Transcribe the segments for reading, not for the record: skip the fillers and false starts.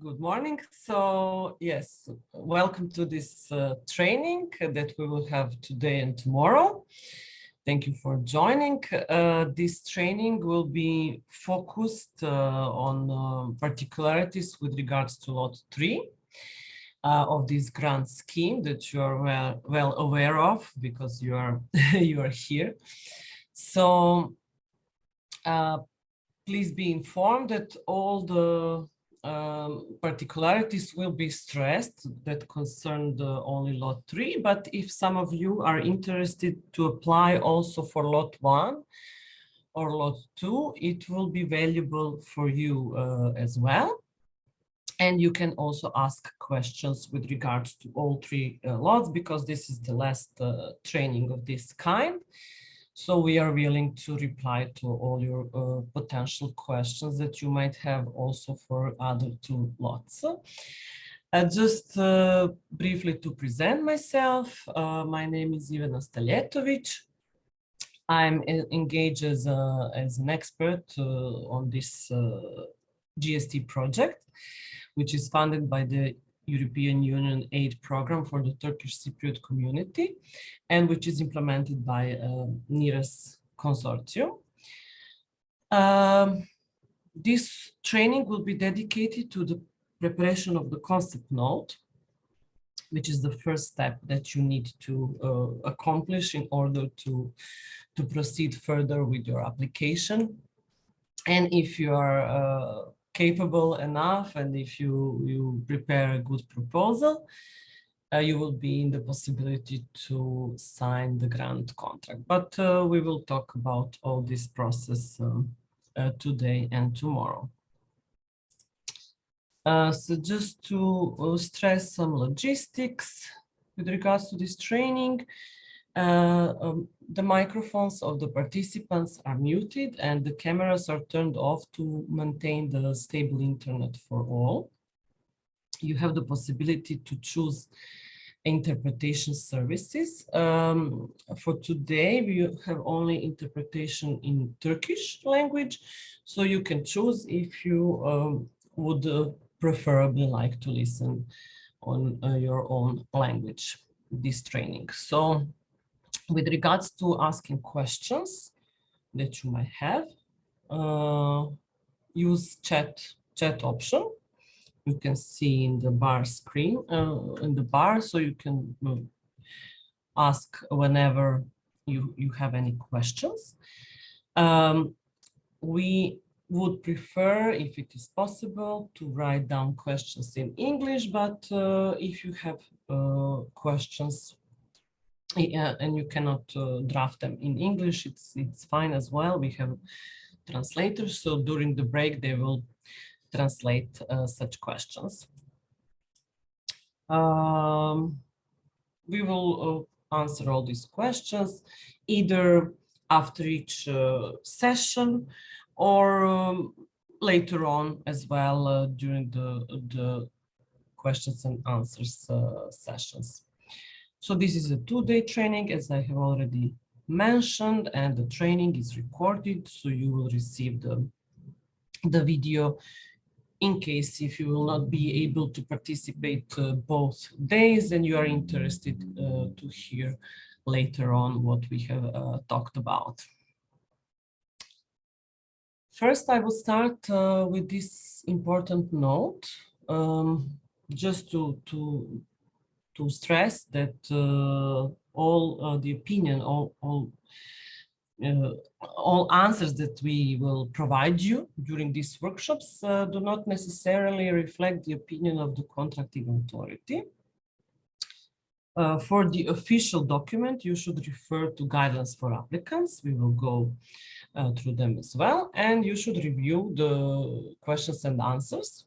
Good morning. So yes, welcome to this training that we will have today and tomorrow. Thank you for joining. This training will be focused on particularities with regards to Lot 3 of this grant scheme that you are well aware of because you are you are here. So please be informed that all the particularities will be stressed that concern only Lot 3, but if some of you are interested to apply also for Lot 1 or Lot 2, it will be valuable for you as well. And you can also ask questions with regards to all three lots, because this is the last training of this kind. So we are willing to reply to all your potential questions that you might have also for other two lots. Just briefly to present myself, my name is Ivana Staljetović. I'm engaged as an expert on this GST project, which is funded by the European Union aid program for the Turkish Cypriot community, and which is implemented by NIRAS consortium. This training will be dedicated to the preparation of the concept note, which is the first step that you need to accomplish in order to proceed further with your application. And if you are capable enough, and if you prepare a good proposal, you will be in the possibility to sign the grant contract. But we will talk about all this process today and tomorrow. So just to stress some logistics with regards to this training, the microphones of the participants are muted and the cameras are turned off to maintain the stable internet for all. You have the possibility to choose interpretation services. For today, we have only interpretation in Turkish language, so you can choose if you would preferably like to listen on your own language, this training. So with regards to asking questions that you might have, use chat option. You can see in the bar screen, in the bar, so you can ask whenever you have any questions. We would prefer, if it is possible, to write down questions in English, but if you have questions and you cannot draft them in English, it's fine as well. We have translators, so during the break they will translate such questions. We will answer all these questions either after each session or later on as well during the questions and answers sessions. So this is a two-day training, as I have already mentioned, and the training is recorded, so you will receive the video in case if you will not be able to participate both days and you are interested to hear later on what we have talked about. First, I will start with this important note, just to stress that all the opinion, all answers that we will provide you during these workshops do not necessarily reflect the opinion of the contracting authority. For the official document, you should refer to guidelines for applicants. We will go through them as well, and you should review the questions and answers,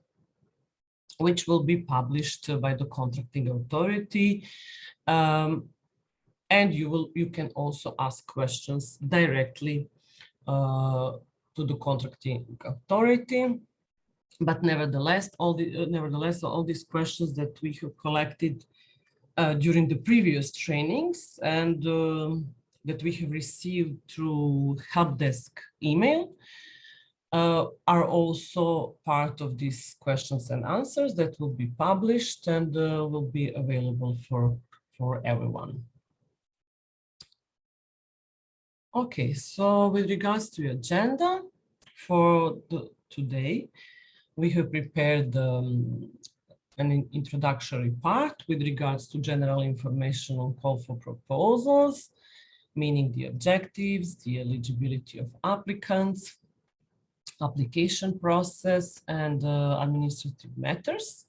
which will be published by the contracting authority. And you can also ask questions directly to the contracting authority. But nevertheless, all these questions that we have collected during the previous trainings and that we have received through help desk email are also part of these questions and answers that will be published and will be available for everyone. Okay, so with regards to the agenda for today, we have prepared an introductory part with regards to general information on call for proposals, meaning the objectives, the eligibility of applicants, application process, and administrative matters.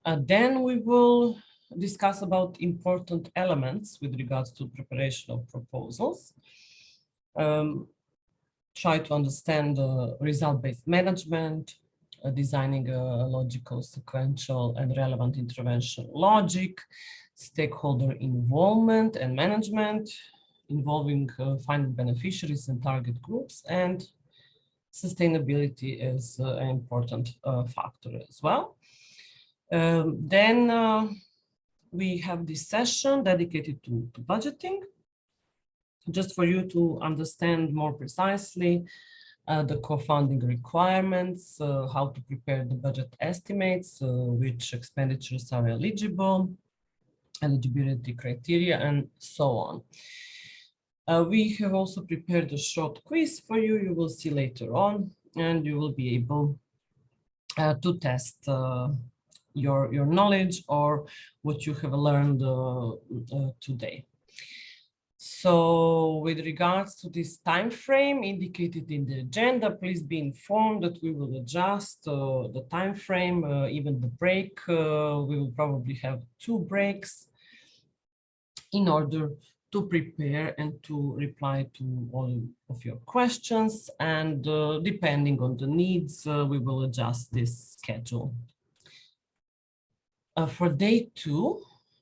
Then we will discuss about important elements with regards to preparation of proposals. Try to understand result-based management, designing a logical, sequential, and relevant intervention logic, stakeholder involvement and management, involving finding beneficiaries and target groups, and sustainability is an important factor as well. Then we have this session dedicated to budgeting, just for you to understand more precisely the co-funding requirements, how to prepare the budget estimates, which expenditures are eligible, eligibility criteria, and so on. We have also prepared a short quiz for you. You will see later on, and you will be able to test your knowledge or what you have learned today. So with regards to this time frame indicated in the agenda, please be informed that we will adjust the time frame, even the break. We will probably have 2 breaks in order to prepare and to reply to all of your questions. And depending on the needs, we will adjust this schedule. For day 2,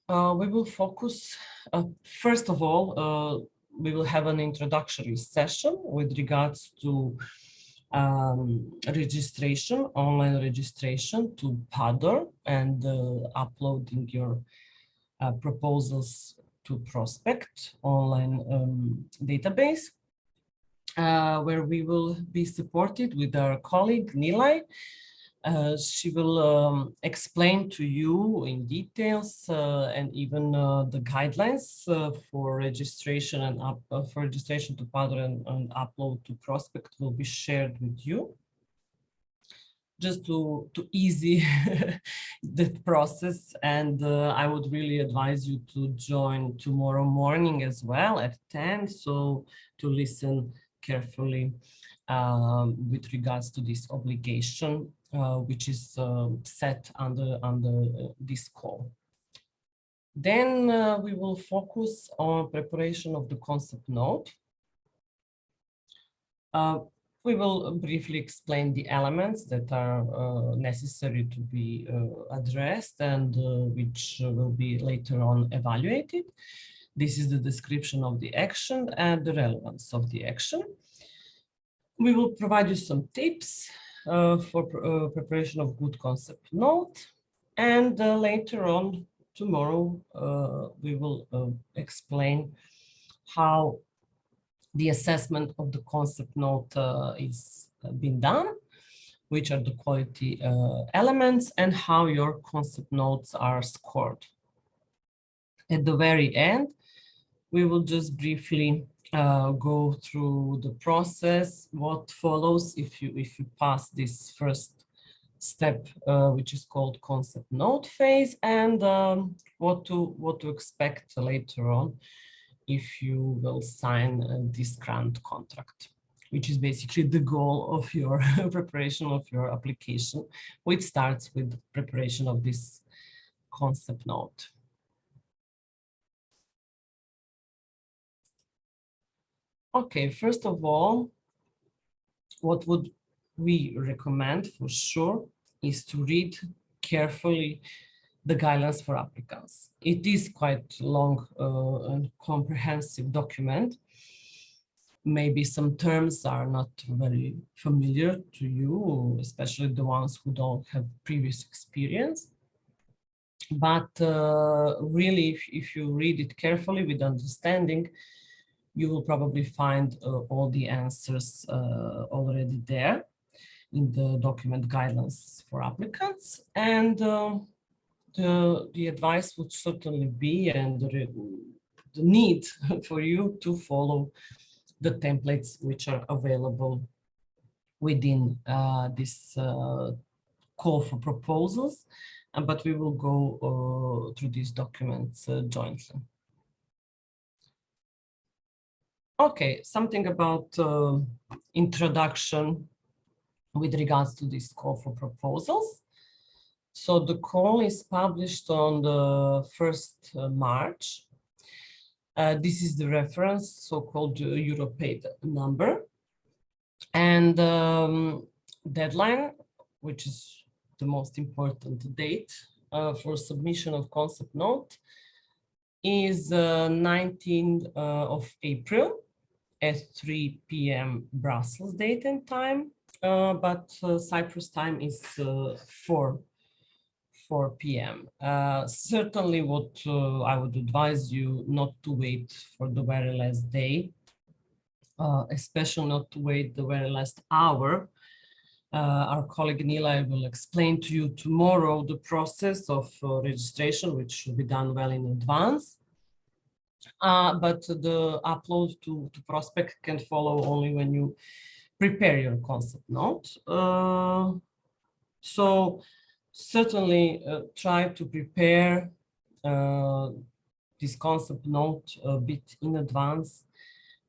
we will focus, first of all, we will have an introductory session with regards to registration, online registration to PADR, and uploading your proposals to Prospect online database, where we will be supported with our colleague Nilay. She will explain to you in details and even the guidelines for registration and for registration to PADR and upload to Prospect will be shared with you, just to easy that process. And I would really advise you to join tomorrow morning as well at 10, so to listen carefully with regards to this obligation, which is set under this call. Then we will focus on preparation of the concept note. We will briefly explain the elements that are necessary to be addressed and which will be later on evaluated. This is the description of the action and the relevance of the action. We will provide you some tips for preparation of good concept note. And later on tomorrow, we will explain how the assessment of the concept note is being done, which are the quality elements, and how your concept notes are scored. At the very end, we will just briefly go through the process, what follows if you pass this first step, which is called concept note phase, and what to expect later on if you will sign this grant contract, which is basically the goal of your preparation of your application, which starts with the preparation of this concept note. Okay, first of all, what would we recommend for sure is to read carefully the guidelines for applicants. It is quite long and comprehensive document. Maybe some terms are not very familiar to you, especially the ones who don't have previous experience. But really, if you read it carefully with understanding, you will probably find all the answers already there. in the document guidelines for applicants. And the advice would certainly be, and the need for you to follow the templates which are available within this call for proposals, but we will go through these documents jointly. Okay, something about introduction with regards to this call for proposals. So the call is published on the 1st March. This is the reference, so-called Europaid number. And deadline, which is the most important date for submission of concept note, is 19th of April at 3 p.m. Brussels date and time, but Cyprus time is 4 p.m. Certainly what I would advise you not to wait for the very last day, especially not to wait the very last hour. Our colleague Nila will explain to you tomorrow the process of registration, which should be done well in advance. But the upload to Prospect can follow only when you prepare your concept note. So certainly try to prepare this concept note a bit in advance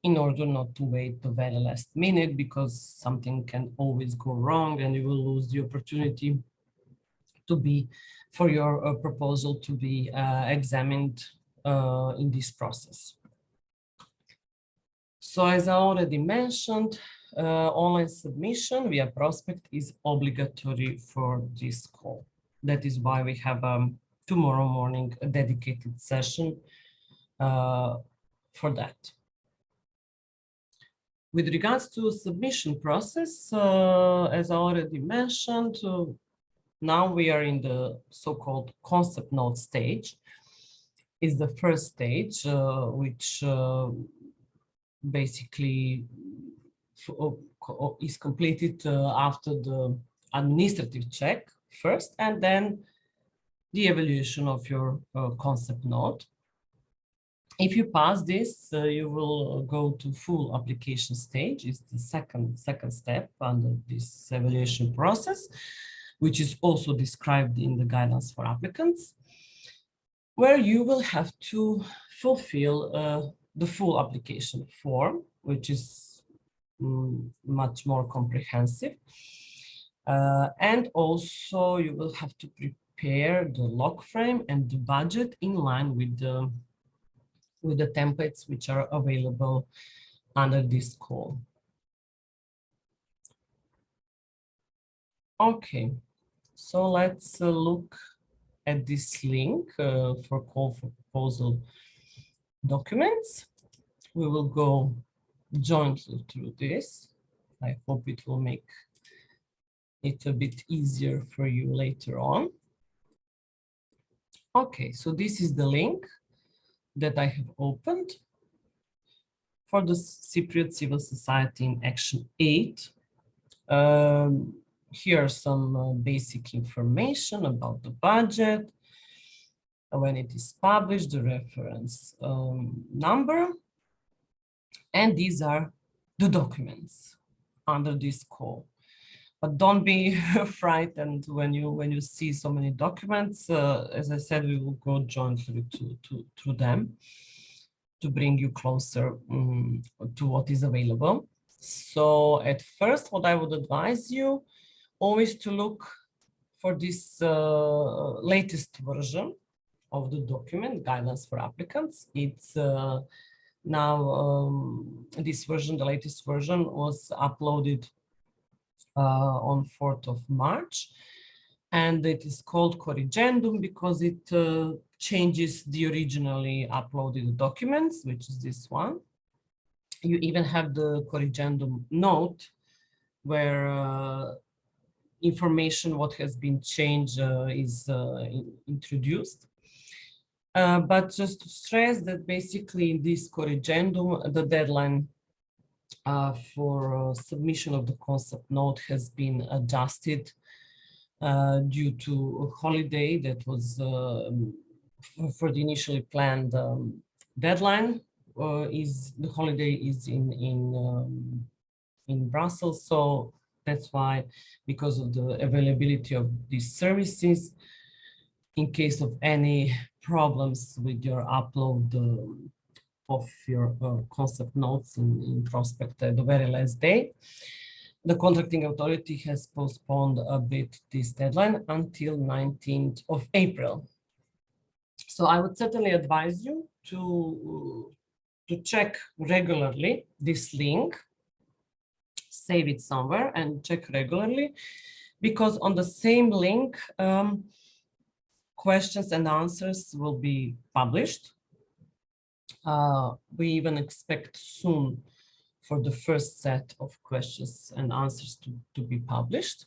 in order not to wait the very last minute, because something can always go wrong and you will lose the opportunity to be, for your proposal to be examined in this process. So as I already mentioned, online submission via Prospect is obligatory for this call. That is why we have tomorrow morning a dedicated session for that. With regards to submission process, as I already mentioned, now we are in the so-called concept note stage. Is the first stage, which basically is completed after the administrative check first, and then the evaluation of your concept note. If you pass this, you will go to full application stage. It's the second step under this evaluation process, which is also described in the guidance for applicants, where you will have to fulfill the full application form, which is much more comprehensive. And also you will have to prepare the log frame and the budget in line with the templates which are available under this call. Okay, so let's look at this link for call for proposal documents. We will go jointly through this. I hope it will make it a bit easier for you later on. Okay, so this is the link that I have opened for the Cypriot Civil Society in Action 8. Here are some basic information about the budget, when it is published, the reference number, and these are the documents under this call. But don't be frightened when you see so many documents. As I said, we will go jointly through them to bring you closer to what is available. So at first, what I would advise you always to look for this latest version of the document, guidance for applicants. It's now this version, the latest version, was uploaded on 4th of March, and it is called Corrigendum because it changes the originally uploaded documents, which is this one. You even have the Corrigendum note where information what has been changed is introduced. But just to stress that basically in this Corrigendum, the deadline for submission of the concept note has been adjusted due to a holiday that was for the initially planned deadline. The holiday is in Brussels, so that's why, because of the availability of these services, in case of any problems with your upload of your concept notes in prospect at the very last day, the contracting authority has postponed a bit this deadline until 19th of April. So I would certainly advise you to check regularly this link, save it somewhere and check regularly, because on the same link, questions and answers will be published. We even expect soon for the first set of questions and answers to be published.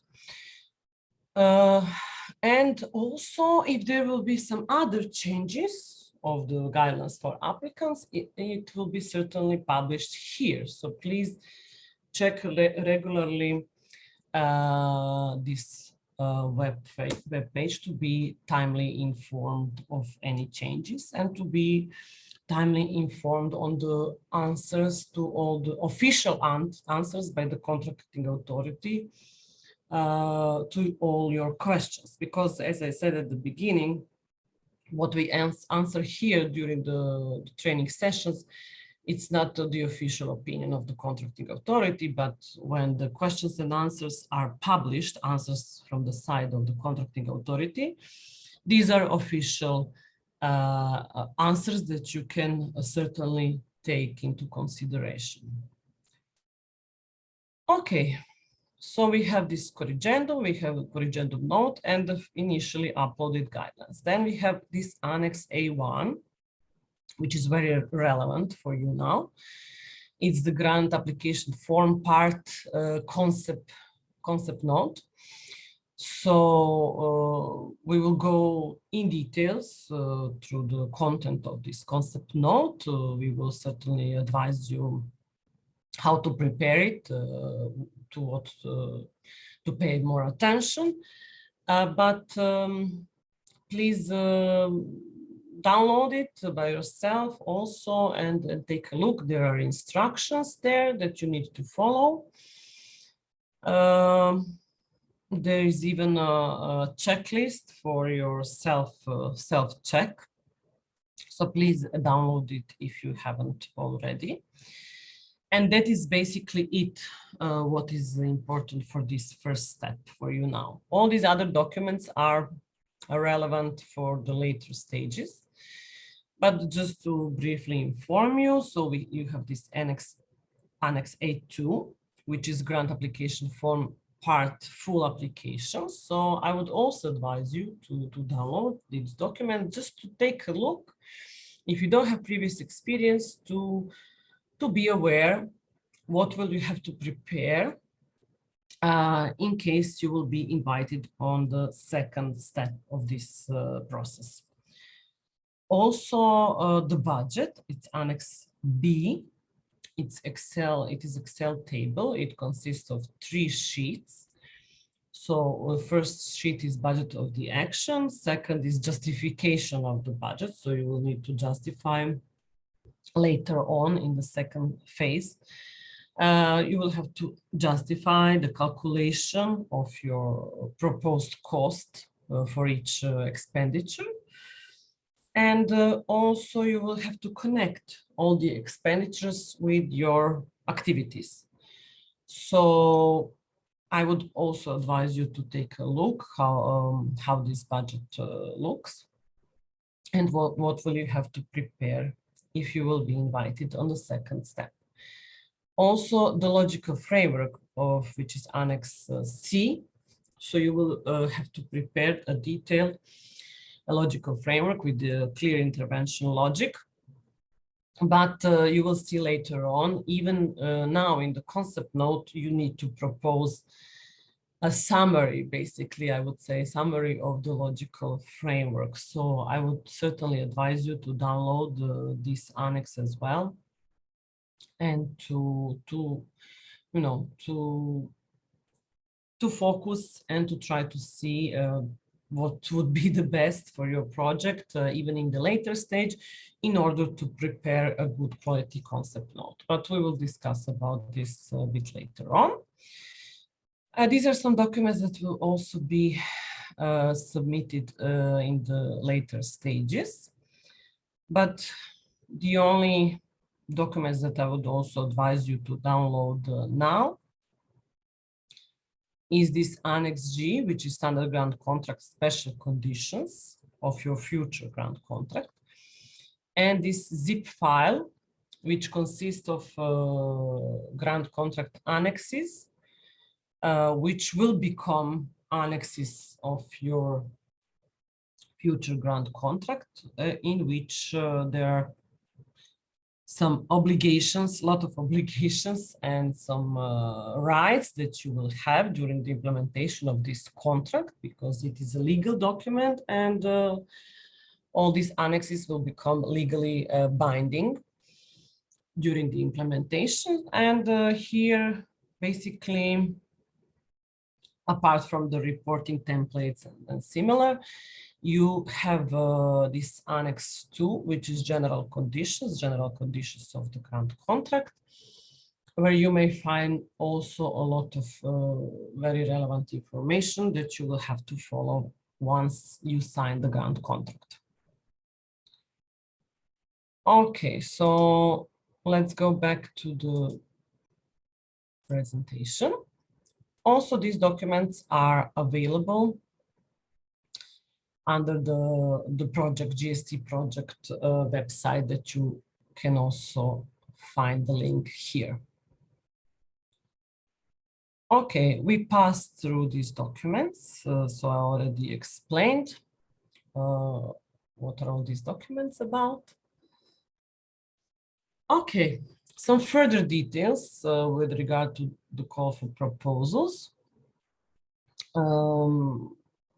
And also, if there will be some other changes of the guidelines for applicants, it will be certainly published here. So please check regularly this web page to be timely informed of any changes and to be timely informed on the answers to all the official answers by the contracting authority to all your questions. Because as I said at the beginning, what we answer here during the training sessions, it's not the official opinion of the contracting authority, but when the questions and answers are published, answers from the side of the contracting authority, these are official answers that you can certainly take into consideration. Okay, so we have this corrigendum, we have a corrigendum note and the initially uploaded guidelines. Then we have this Annex A1, which is very relevant for you now. It's the grant application form part concept note. So we will go in details through the content of this concept note. We will certainly advise you how to prepare it, to pay more attention. But please download it by yourself also and take a look. There are instructions there that you need to follow. There is even a checklist for your self-check. So please download it if you haven't already. And that is basically it, what is important for this first step for you now. All these other documents are relevant for the later stages. But just to briefly inform you, so you have this Annex A2, which is grant application form part full application. So I would also advise you to download this document just to take a look. If you don't have previous experience, to be aware what will you have to prepare in case you will be invited on the second step of this process. Also, the budget, it's Annex B. It is Excel table. It consists of 3 sheets. So the first sheet is budget of the action. Second is justification of the budget. So you will need to justify later on in the second phase. You will have to justify the calculation of your proposed cost for each expenditure. And also you will have to connect all the expenditures with your activities. So I would also advise you to take a look how this budget looks and what will you have to prepare if you will be invited on the second step. Also the logical framework of which is Annex C. So you will have to prepare a detailed logical framework with the clear intervention logic. But you will see later on, even now in the concept note, you need to propose a summary, basically, I would say, summary of the logical framework. So I would certainly advise you to download this annex as well. and you know, to focus and to try to see what would be the best for your project, even in the later stage, in order to prepare a good quality concept note. But we will discuss about this a bit later on. These are some documents that will also be submitted in the later stages. But the only documents that I would also advise you to download now is this Annex G, which is standard grant contract special conditions of your future grant contract. And this zip file, which consists of grant contract annexes, which will become annexes of your future grant contract, in which there are some obligations, a lot of obligations and some rights that you will have during the implementation of this contract, because it is a legal document, and all these annexes will become legally binding during the implementation. And here, basically, apart from the reporting templates and similar, you have this Annex 2, which is general conditions of the grant contract, where you may find also a lot of very relevant information that you will have to follow once you sign the grant contract. Okay, so let's go back to the presentation. Also, these documents are available under the project, GST project website, that you can also find the link here. Okay, we passed through these documents. So I already explained what are all these documents about. Okay, some further details with regard to the call for proposals.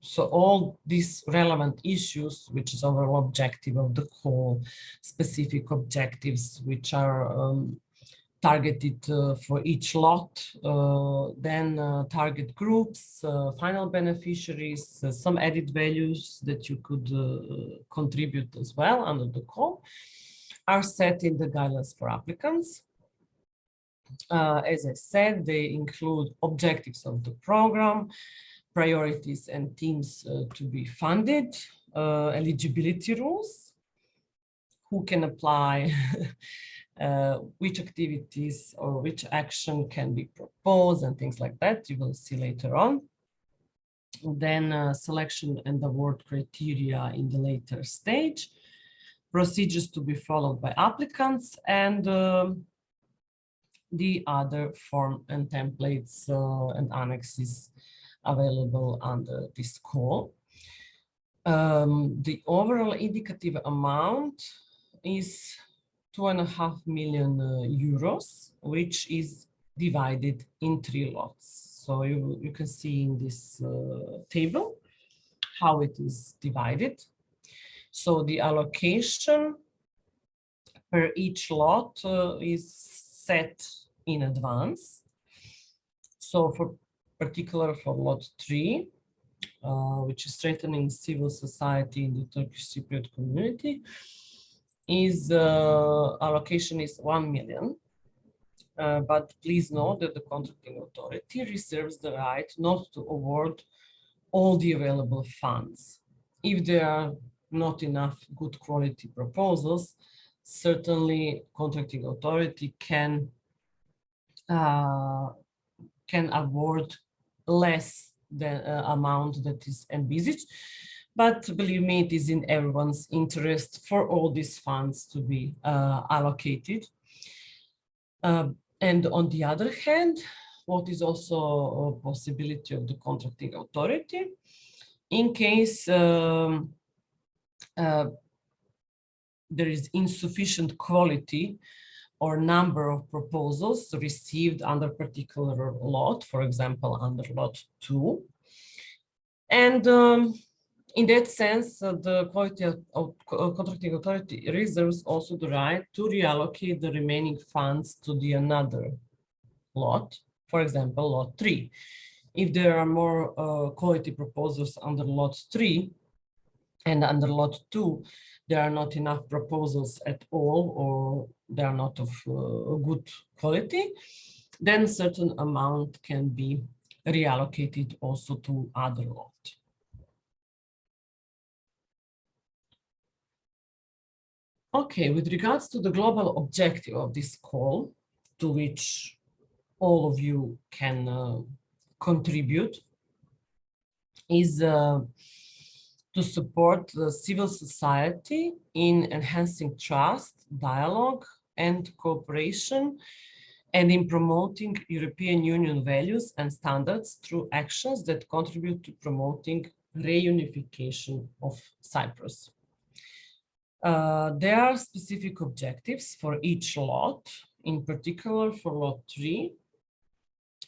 So all these relevant issues, which is overall objective of the call, specific objectives, which are targeted for each lot, then target groups, final beneficiaries, some added values that you could contribute as well under the call, are set in the guidelines for applicants. As I said, they include objectives of the program, priorities and themes to be funded, eligibility rules, who can apply, which activities or which action can be proposed, and things like that. You will see later on. Then selection and award criteria in the later stage, procedures to be followed by applicants, and the other form and templates and annexes available under this call. The overall indicative amount is 2.5 million euros, which is divided in 3 lots. So you can see in this table how it is divided. So the allocation per each lot is set in advance. So particular for lot 3, which is strengthening civil society in the Turkish Cypriot community, is allocation is 1 million. But please note that the contracting authority reserves the right not to award all the available funds. If there are not enough good quality proposals, certainly contracting authority can award less than amount that is envisaged. But believe me, it is in everyone's interest for all these funds to be allocated. And on the other hand, what is also a possibility of the contracting authority, in case there is insufficient quality or number of proposals received under particular lot, for example, under lot 2. And In that sense, the quality of contracting authority reserves also the right to reallocate the remaining funds to the another lot, for example, lot 3. If there are more quality proposals under lot 3 and under lot 2, there are not enough proposals at all, or they are not of good quality, then certain amount can be reallocated also to other lot. Okay, with regards to the global objective of this call, to which all of you can contribute, is to support the civil society in enhancing trust, dialogue, and cooperation, and in promoting European Union values and standards through actions that contribute to promoting reunification of Cyprus. There are specific objectives for each lot. In particular, for lot 3,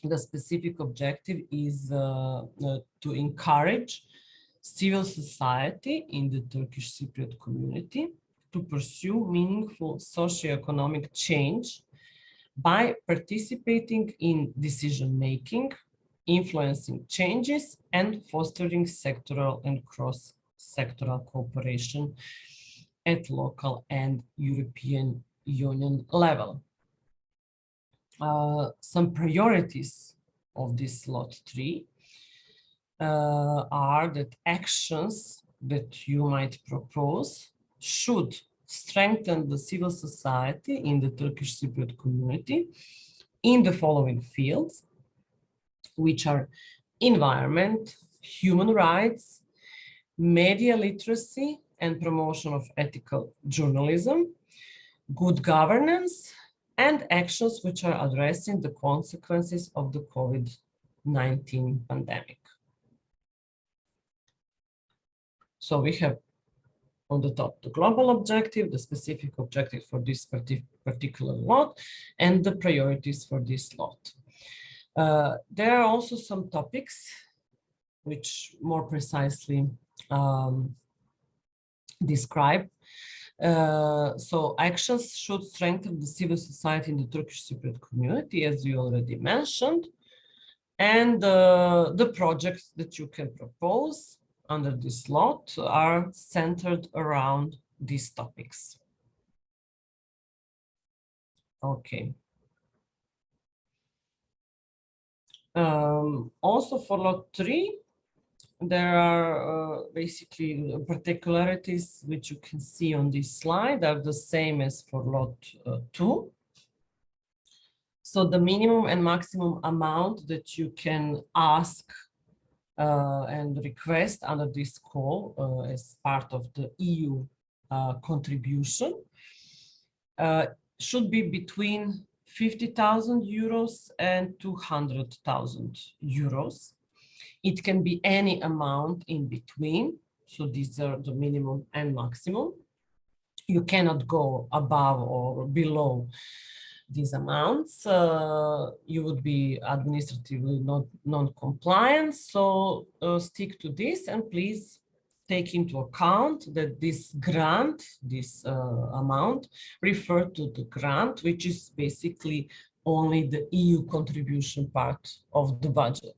the specific objective is to encourage civil society in the Turkish Cypriot community to pursue meaningful socioeconomic change by participating in decision-making, influencing changes, and fostering sectoral and cross-sectoral cooperation at local and European Union level. Some priorities of this lot 3 are that actions that you might propose should strengthen the civil society in the Turkish Cypriot community in the following fields, which are environment, human rights, media literacy and promotion of ethical journalism, good governance, and actions which are addressing the consequences of the COVID-19 pandemic. So we have on the top the global objective, the specific objective for this particular lot, and the priorities for this lot. There are also some topics which more precisely describe. So actions should strengthen the civil society in the Turkish Cypriot community, as you already mentioned, and the projects that you can propose under this lot are centered around these topics. Okay. Also for lot 3, there are basically particularities which you can see on this slide are the same as for lot 2. So the minimum and maximum amount that you can ask and request under this call as part of the EU contribution should be between 50,000 euros and 200,000 euros. It can be any amount in between. So these are the minimum and maximum. You cannot go above or below these amounts. You would be administratively non-compliant. So stick to this, and please take into account that this grant, this amount, refer to the grant, which is basically only the EU contribution part of the budget.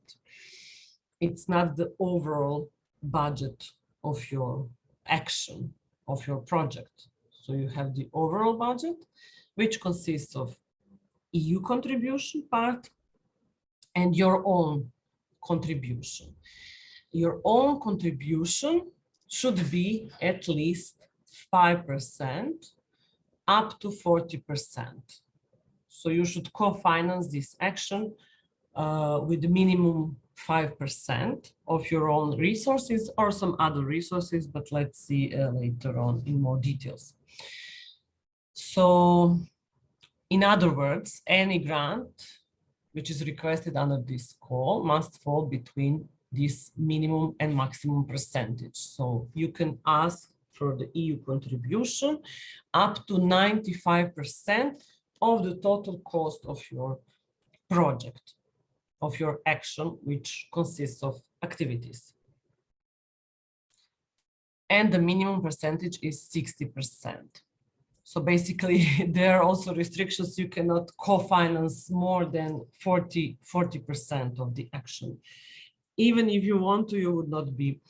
It's not the overall budget of your action, of your project. So you have the overall budget, which consists of EU contribution part and your own contribution. Your own contribution should be at least 5% up to 40%. So you should co-finance this action with the minimum 5% of your own resources or some other resources, but let's see later on in more details. So in other words, any grant which is requested under this call must fall between this minimum and maximum percentage. So you can ask for the EU contribution up to 95% of the total cost of your project, of your action, which consists of activities. and the minimum percentage is 60%. So basically, there are also restrictions. You cannot co-finance more than 40% of the action. Even if you want to, you would not be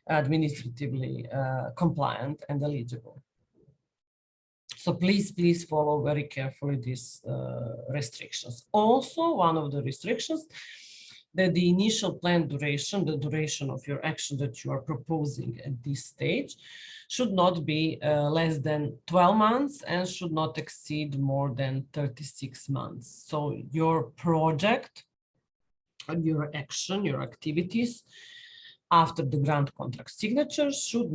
administratively compliant and eligible. So please follow very carefully these restrictions. Also, one of the restrictions that the initial planned duration, the duration of your action that you are proposing at this stage, should not be less than 12 months and should not exceed more than 36 months. So your project, your action, your activities after the grant contract signature should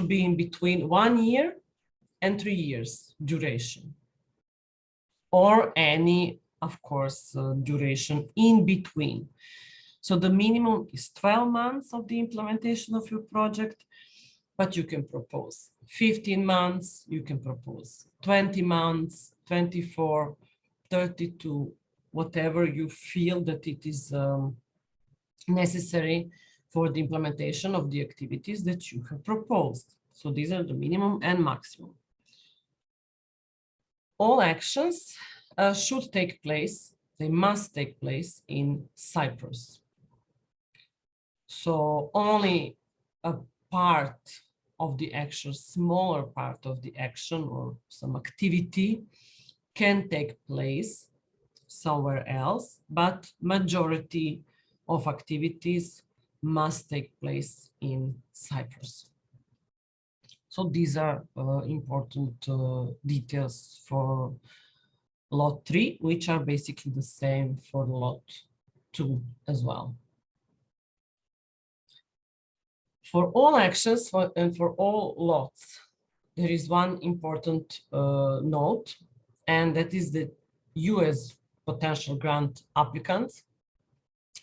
be in between 1 year and 3 years duration, or any, of course, duration in between. So the minimum is 12 months of the implementation of your project, but you can propose 15 months, you can propose 20 months, 24, 32, whatever you feel that it is necessary for the implementation of the activities that you have proposed. So these are the minimum and maximum. All actions should take place, they must take place in Cyprus. So only a part of the action, smaller part of the action or some activity can take place somewhere else, but majority of activities must take place in Cyprus. So these are important details for lot 3, which are basically the same for lot 2 as well. For all actions and for all lots, there is one important note, and that is that you as potential grant applicants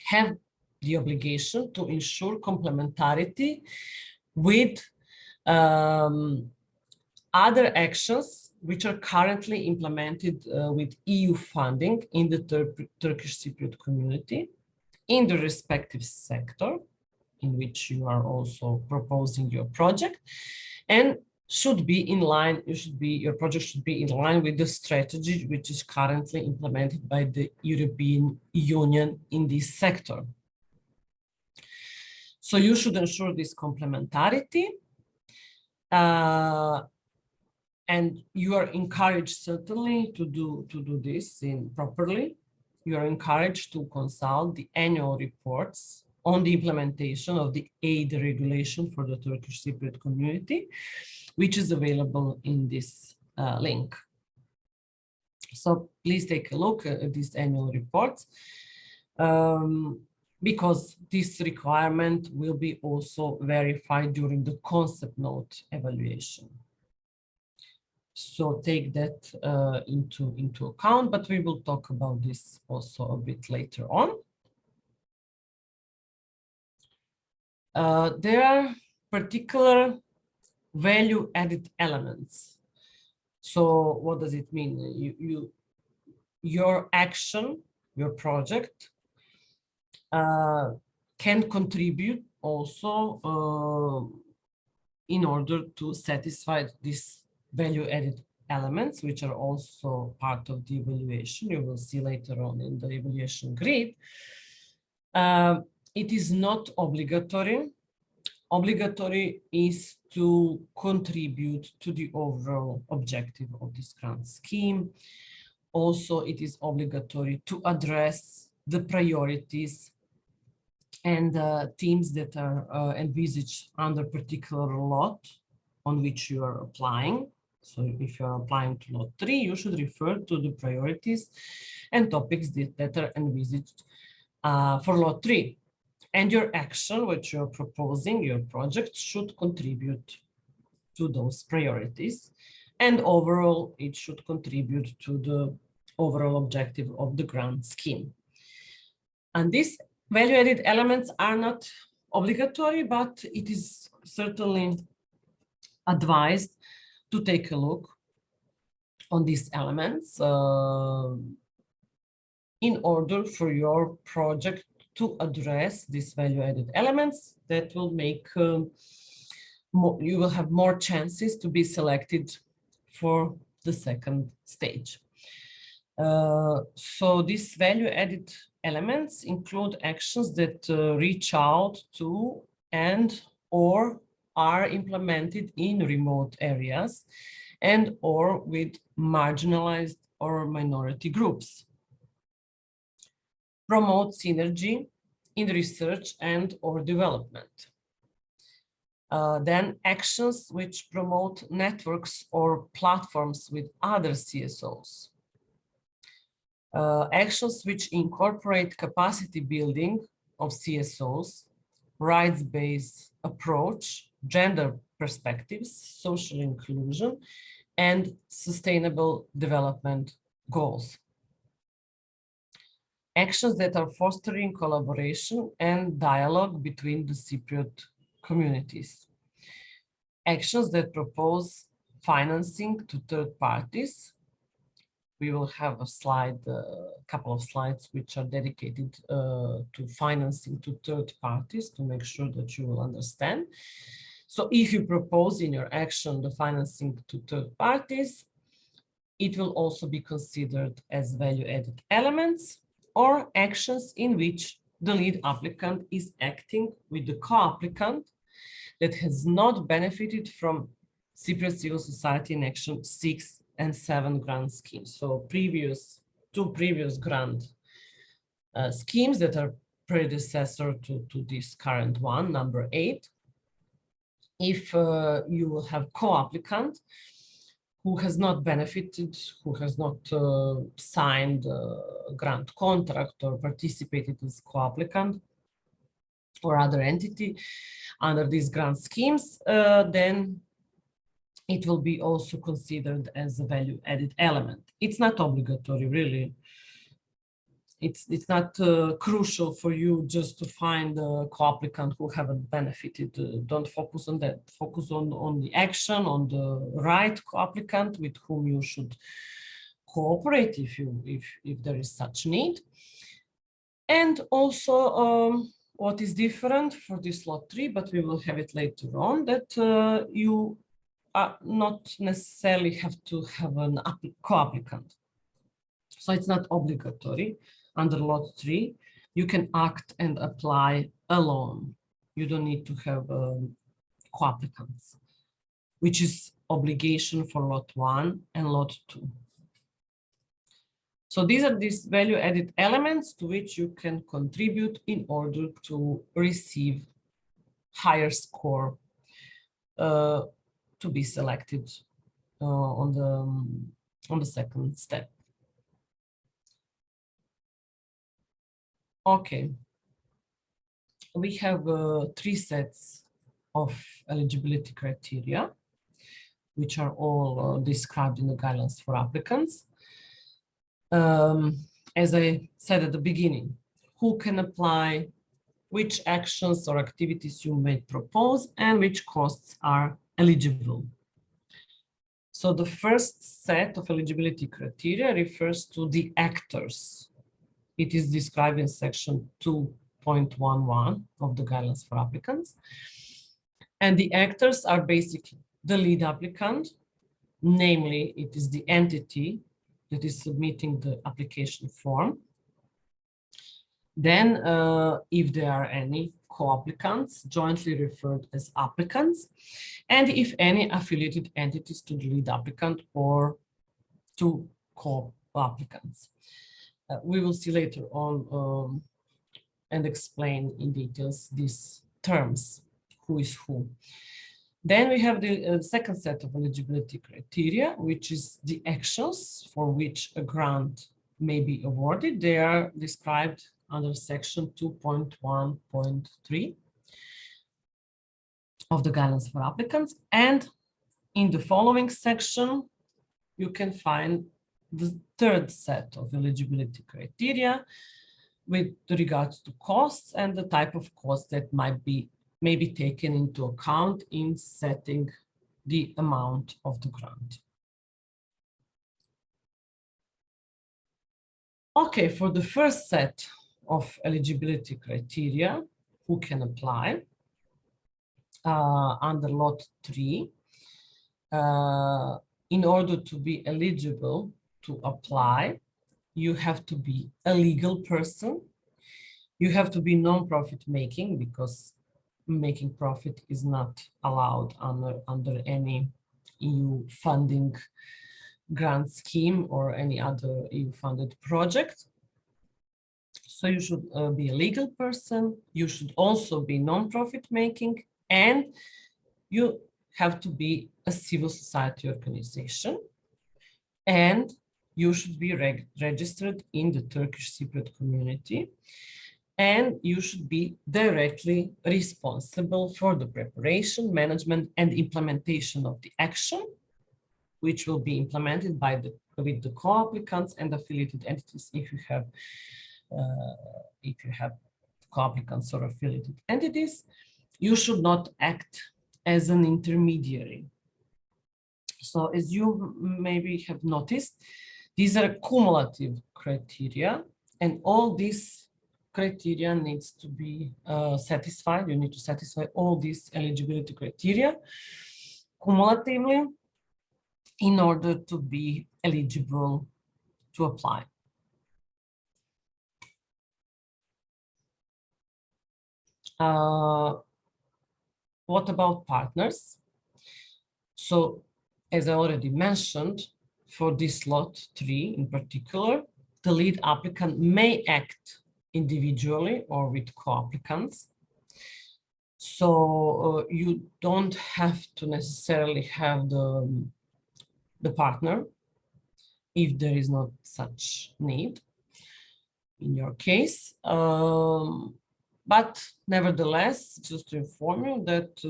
have the obligation to ensure complementarity with other actions which are currently implemented with EU funding in the Turkish Cypriot community in the respective sector in which you are also proposing your project, and should be in line, your project should be in line with the strategy which is currently implemented by the European Union in this sector. So you should ensure this complementarity, and you are encouraged certainly to do this properly. You are encouraged to consult the annual reports on the implementation of the aid regulation for the Turkish Cypriot community, which is available in this link. So please take a look at these annual reports, because this requirement will be also verified during the concept note evaluation. So take that into account, but we will talk about this also a bit later on. There are particular value-added elements. So what does it mean? Your action, your project can contribute also in order to satisfy these value-added elements, which are also part of the evaluation. You will see later on in the evaluation grid. It is not obligatory. Obligatory is to contribute to the overall objective of this grant scheme. Also, it is obligatory to address the priorities and themes that are envisaged under particular lot on which you are applying. So if you are applying to lot 3, you should refer to the priorities and topics that are envisaged for lot 3. And your action, which you're proposing, your project, should contribute to those priorities. And overall, it should contribute to the overall objective of the grant scheme. And these value-added elements are not obligatory, but it is certainly advised to take a look on these elements in order for your project to address these value-added elements that will make you will have more chances to be selected for the second stage. So these value-added elements include actions that reach out to and or are implemented in remote areas and or with marginalized or minority groups. Promote synergy in research and or development. Then actions which promote networks or platforms with other CSOs. Actions which incorporate capacity building of CSOs, rights-based approach, gender perspectives, social inclusion, and sustainable development goals. Actions that are fostering collaboration and dialogue between the Cypriot communities. Actions that propose financing to third parties. We will have a slide, a couple of slides which are dedicated to financing to third parties to make sure that you will understand. So if you propose in your action the financing to third parties, it will also be considered as value-added elements or actions in which the lead applicant is acting with the co-applicant that has not benefited from Cypriot Civil Society in Action 6 and 7 grant schemes. So two previous grant schemes that are predecessor to this current one, number 8. If you will have co-applicant who has not benefited, who has not signed a grant contract or participated as co-applicant or other entity under these grant schemes, then it will be also considered as a value-added element. It's not obligatory, really. It's not crucial for you just to find a co-applicant who haven't benefited. Don't focus on that. Focus on the action, on the right co-applicant with whom you should cooperate if there is such need. And also what is different for this lot 3, but we will have it later on, that you not necessarily have to have an co-applicant. So it's not obligatory. Under lot 3, you can act and apply alone. You don't need to have co-applicants, which is obligation for lot 1 and lot 2. So these are these value-added elements to which you can contribute in order to receive higher score to be selected on the second step. Okay, we have 3 sets of eligibility criteria, which are all described in the guidelines for applicants. As I said at the beginning, who can apply, which actions or activities you may propose, and which costs are eligible. So the first set of eligibility criteria refers to the actors. It is described in section 2.11 of the guidelines for applicants. And the actors are basically the lead applicant, namely it is the entity that is submitting the application form. Then if there are any co-applicants, jointly referred as applicants, and if any affiliated entities to the lead applicant or to co-applicants. We will see later on and explain in details these terms, who is who. Then we have the second set of eligibility criteria, which is the actions for which a grant may be awarded. They are described under section 2.1.3 of the guidelines for applicants. And in the following section, you can find the third set of eligibility criteria with regards to costs and the type of costs that may be taken into account in setting the amount of the grant. Okay, for the first set of eligibility criteria who can apply under lot 3. In order to be eligible to apply, you have to be a legal person. You have to be non-profit making, because making profit is not allowed under any EU funding grant scheme or any other EU funded project. So you should be a legal person. You should also be non-profit making, and you have to be a civil society organization, and you should be registered in the Turkish Cypriot community, and you should be directly responsible for the preparation, management, and implementation of the action, which will be implemented with the co-applicants and affiliated entities if you have co-applicants or affiliated entities. You should not act as an intermediary. So as you maybe have noticed, these are cumulative criteria, and all these criteria needs to be satisfied. You need to satisfy all these eligibility criteria cumulatively in order to be eligible to apply. What about partners? So, as I already mentioned, for this lot 3 in particular, the lead applicant may act individually or with co-applicants. So you don't have to necessarily have the partner if there is not such need in your case. But nevertheless, just to inform you that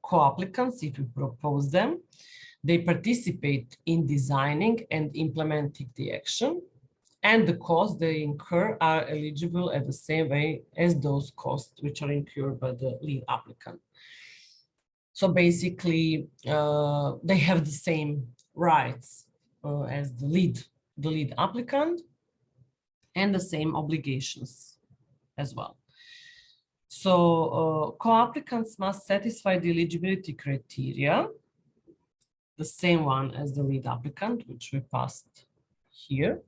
co-applicants, if you propose them, they participate in designing and implementing the action, and the costs they incur are eligible at the same way as those costs which are incurred by the lead applicant. So basically, they have the same rights as the lead applicant, and the same obligations as well. So co-applicants must satisfy the eligibility criteria, the same one as the lead applicant, which we passed here,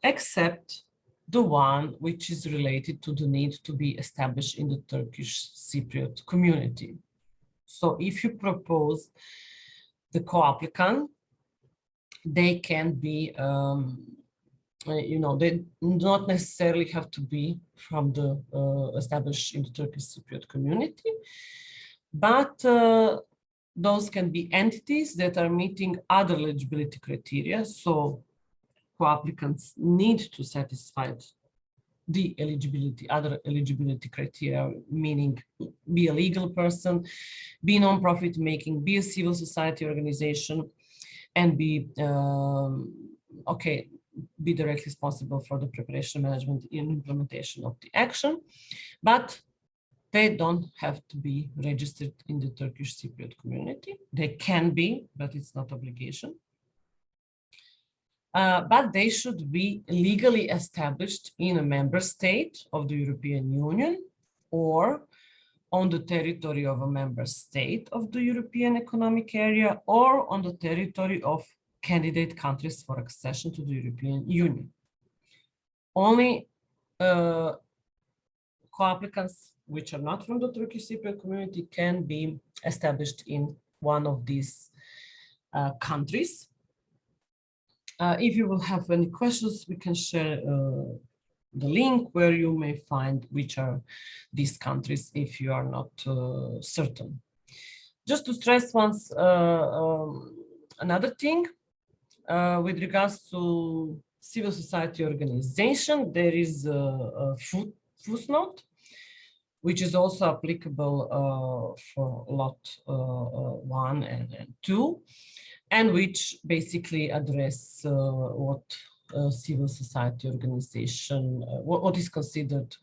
except the one which is related to the need to be established in the Turkish Cypriot community. So if you propose the co-applicant, they can be, they do not necessarily have to be from the established in the Turkish Cypriot community, but those can be entities that are meeting other eligibility criteria. So co-applicants need to satisfy the other eligibility criteria, meaning be a legal person, be non-profit making, be a civil society organization, and be directly responsible for the preparation, management, and implementation of the action. But they don't have to be registered in the Turkish Cypriot community. They can be, but it's not obligation. But they should be legally established in a member state of the European Union or on the territory of a member state of the European Economic Area or on the territory of candidate countries for accession to the European Union. Only co-applicants which are not from the Turkish Cypriot community can be established in one of these countries. If you will have any questions, we can share the link where you may find which are these countries if you are not certain. Just to stress once another thing, with regards to civil society organization, there is a footnote, which is also applicable for lot 1 and 2, and which basically address what civil society organization, what is considered,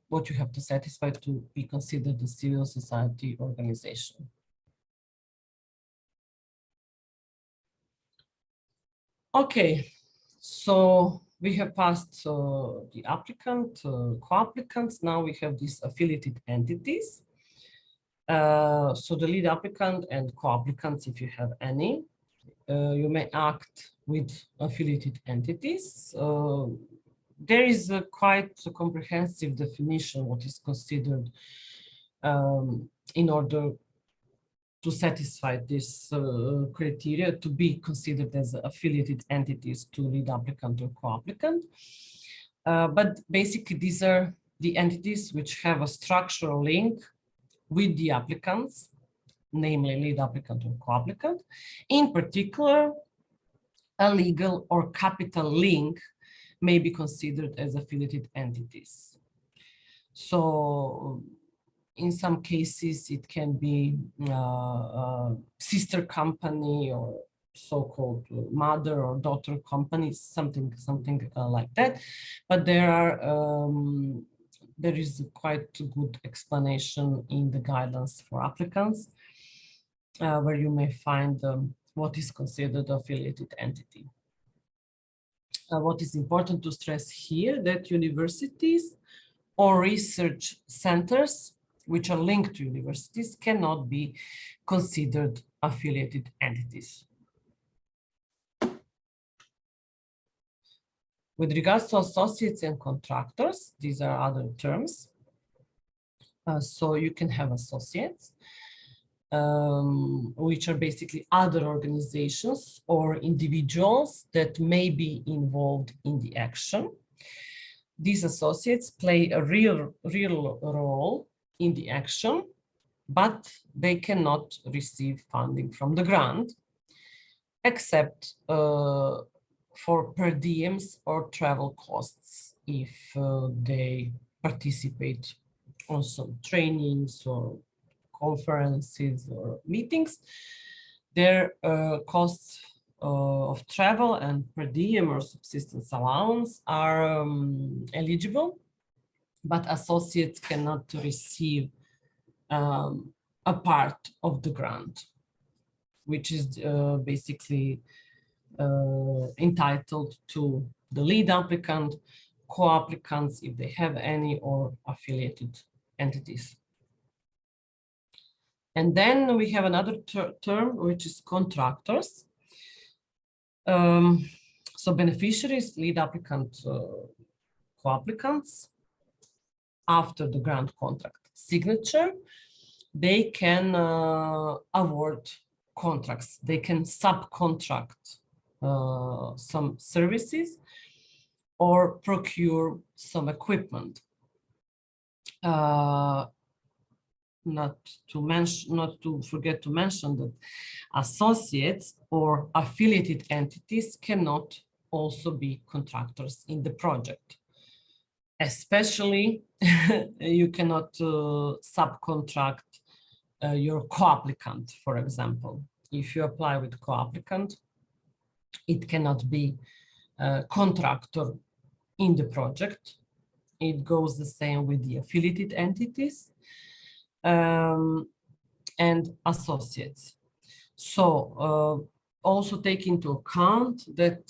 what you have to satisfy to be considered a civil society organization. Okay, so we have passed the applicant, co-applicants. Now we have these affiliated entities. So the lead applicant and co-applicants, if you have any, you may act with affiliated entities. There is a quite a comprehensive definition what is considered in order to satisfy this criteria to be considered as affiliated entities to lead applicant or co-applicant. But basically these are the entities which have a structural link with the applicants, namely lead applicant or co-applicant. In particular, a legal or capital link may be considered as affiliated entities. So in some cases, it can be a sister company or so-called mother or daughter companies, something like that. But there is quite a good explanation in the guidelines for applicants, where you may find what is considered affiliated entity. What is important to stress here that universities or research centers which are linked to universities cannot be considered affiliated entities. With regards to associates and contractors, these are other terms. So you can have associates, which are basically other organizations or individuals that may be involved in the action. These associates play a real role in the action, but they cannot receive funding from the grant, except for per diems or travel costs if they participate on some trainings or conferences or meetings. Their costs of travel and per diem or subsistence allowance are eligible, but associates cannot receive a part of the grant, which is basically entitled to the lead applicant, co-applicants, if they have any, or affiliated entities. And then we have another term, which is contractors. So beneficiaries, lead applicant, co-applicants, after the grant contract signature, they can award contracts. They can subcontract some services or procure some equipment. Not to forget to mention that associates or affiliated entities cannot also be contractors in the project. Especially, you cannot subcontract your co-applicant, for example. If you apply with co-applicant, it cannot be a contractor in the project. It goes the same with the affiliated entities and associates. So also take into account that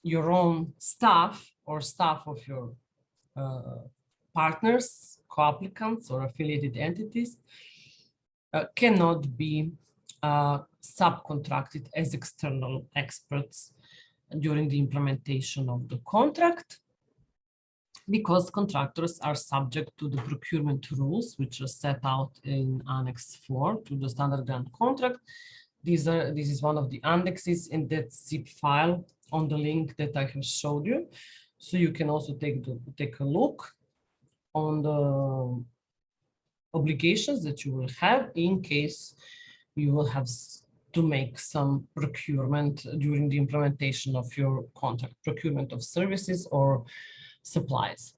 your own staff or staff of your partners, co-applicants or affiliated entities cannot be subcontracted as external experts during the implementation of the contract, because contractors are subject to the procurement rules, which are set out in Annex 4 to the standard grant contract. This is one of the annexes in that zip file on the link that I have showed you. So you can also take a look on the obligations that you will have in case you will have to make some procurement during the implementation of your contract, procurement of services or supplies.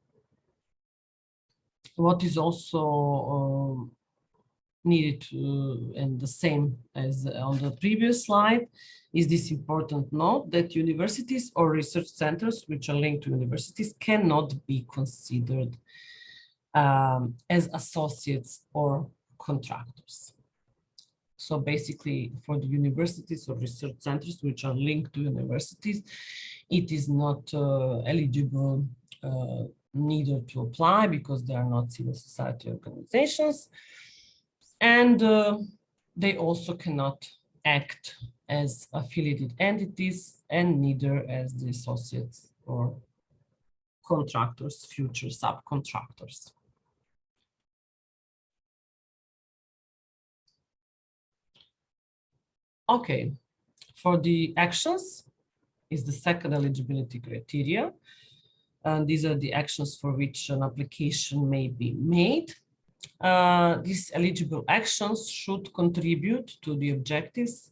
What is also needed and the same as on the previous slide is this important note that universities or research centers which are linked to universities cannot be considered as associates or contractors. So basically for the universities or research centers which are linked to universities, it is not eligible neither to apply because they are not civil society organizations. And they also cannot act as affiliated entities and neither as the associates or contractors, future subcontractors. Okay, for the actions is the second eligibility criteria. And these are the actions for which an application may be made. These eligible actions should contribute to the objectives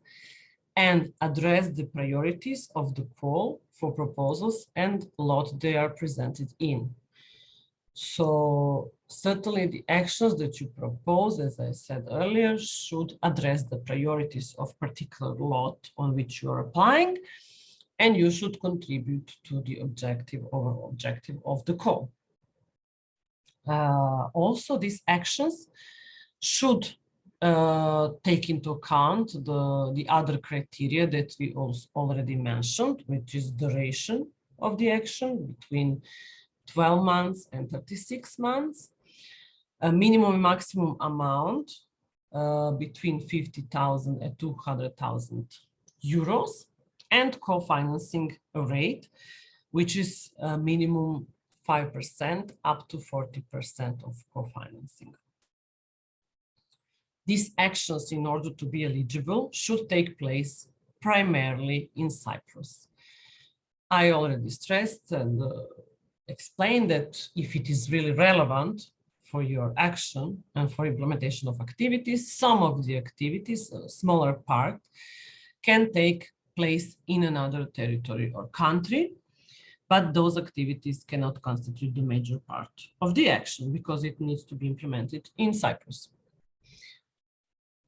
and address the priorities of the call for proposals and lot they are presented in. So certainly the actions that you propose, as I said earlier, should address the priorities of particular lot on which you are applying, and you should contribute to the overall objective of the call. Also, these actions should take into account the other criteria that we also already mentioned, which is duration of the action between 12 months and 36 months, a minimum and maximum amount between 50,000 and 200,000 euros, and co-financing rate, which is a minimum 5% up to 40% of co-financing. These actions, in order to be eligible, should take place primarily in Cyprus. I already stressed and explained that if it is really relevant for your action and for implementation of activities, some of the activities, a smaller part, can take place in another territory or country, but those activities cannot constitute the major part of the action because it needs to be implemented in Cyprus.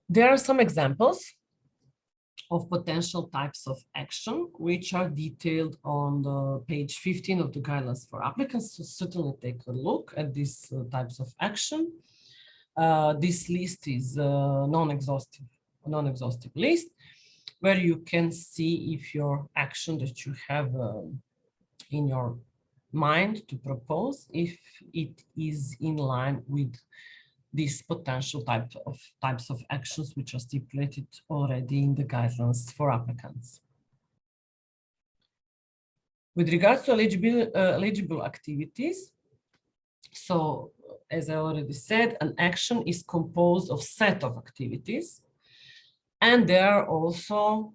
There are some examples of potential types of action, which are detailed on the page 15 of the guidelines for applicants. So certainly take a look at these types of action. This list is a non-exhaustive list, where you can see if your action that you have in your mind to propose, if it is in line with these potential types of actions which are stipulated already in the guidelines for applicants. With regards to eligible activities, so as I already said, an action is composed of set of activities, and they are also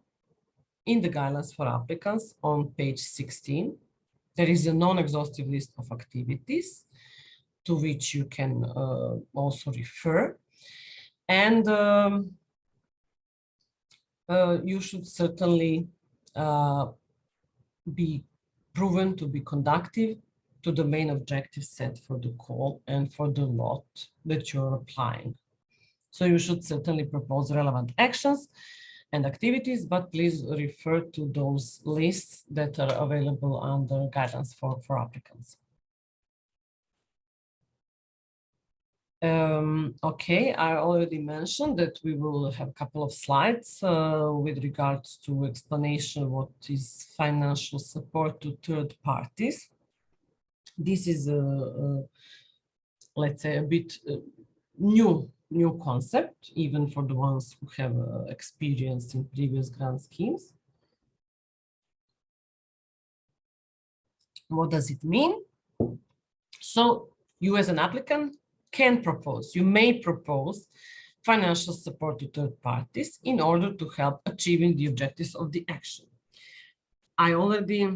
in the guidelines for applicants on page 16. There is a non-exhaustive list of activities to which you can also refer. And you should certainly be proven to be conducive to the main objective set for the call and for the lot that you're applying. So you should certainly propose relevant actions and activities, but please refer to those lists that are available under guidance for applicants. Okay, I already mentioned that we will have a couple of slides with regards to explanation what is financial support to third parties. This is let's say a bit new concept, even for the ones who have experience in previous grant schemes. What does it mean? So you as an applicant can propose, you may propose financial support to third parties in order to help achieving the objectives of the action. I already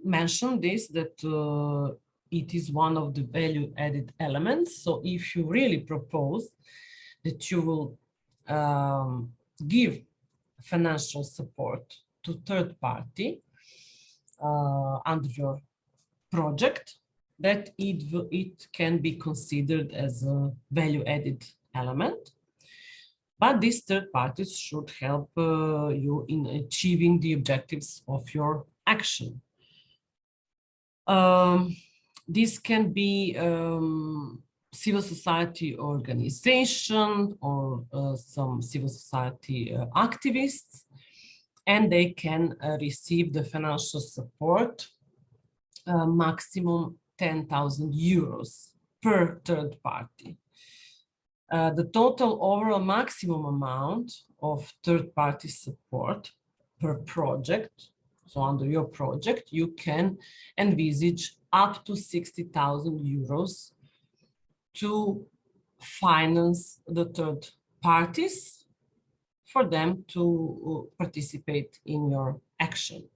mentioned this, that it is one of the value added elements. So if you really propose that you will give financial support to third party under your project, that it can be considered as a value-added element. But these third parties should help you in achieving the objectives of your action. This can be civil society organization or some civil society activists, and they can receive the financial support maximum 10,000 euros per third party. The total overall maximum amount of third party support per project, so under your project, you can envisage up to 60,000 euros to finance the third parties for them to participate in your action.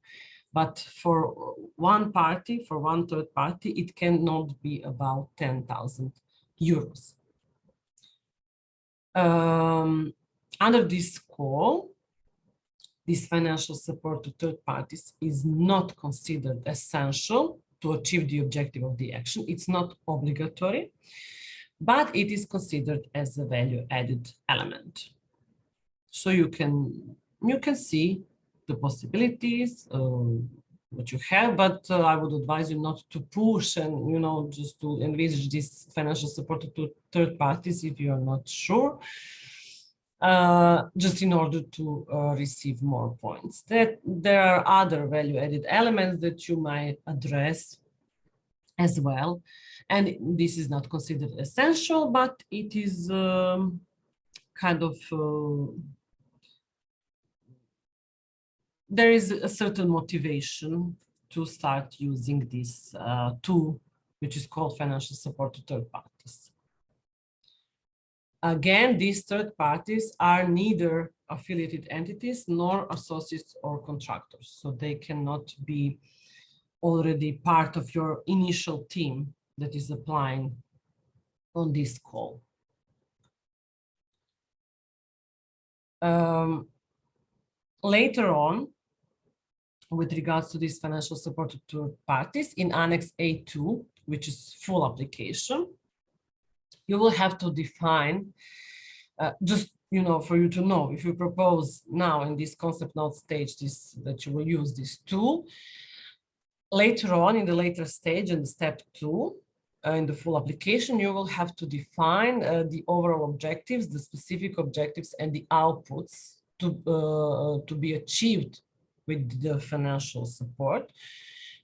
But for one party, for one third party, it cannot be about 10,000 euros. Under this call, this financial support to third parties is not considered essential to achieve the objective of the action. It's not obligatory, but it is considered as a value-added element. So you can see the possibilities, what you have, but I would advise you not to push and, just to envisage this financial support to third parties if you are not sure, just in order to receive more points. That there are other value-added elements that you might address as well. And this is not considered essential, but it is kind of, there is a certain motivation to start using this tool, which is called financial support to third parties. Again, these third parties are neither affiliated entities nor associates or contractors, so they cannot be already part of your initial team that is applying on this call. Later on, with regards to this financial support to third parties, in Annex A2, which is full application, you will have to define, just for you to know, if you propose now in this concept note stage that you will use this tool, later on in the later stage, in step 2, in the full application, you will have to define the overall objectives, the specific objectives, and the outputs to be achieved with the financial support.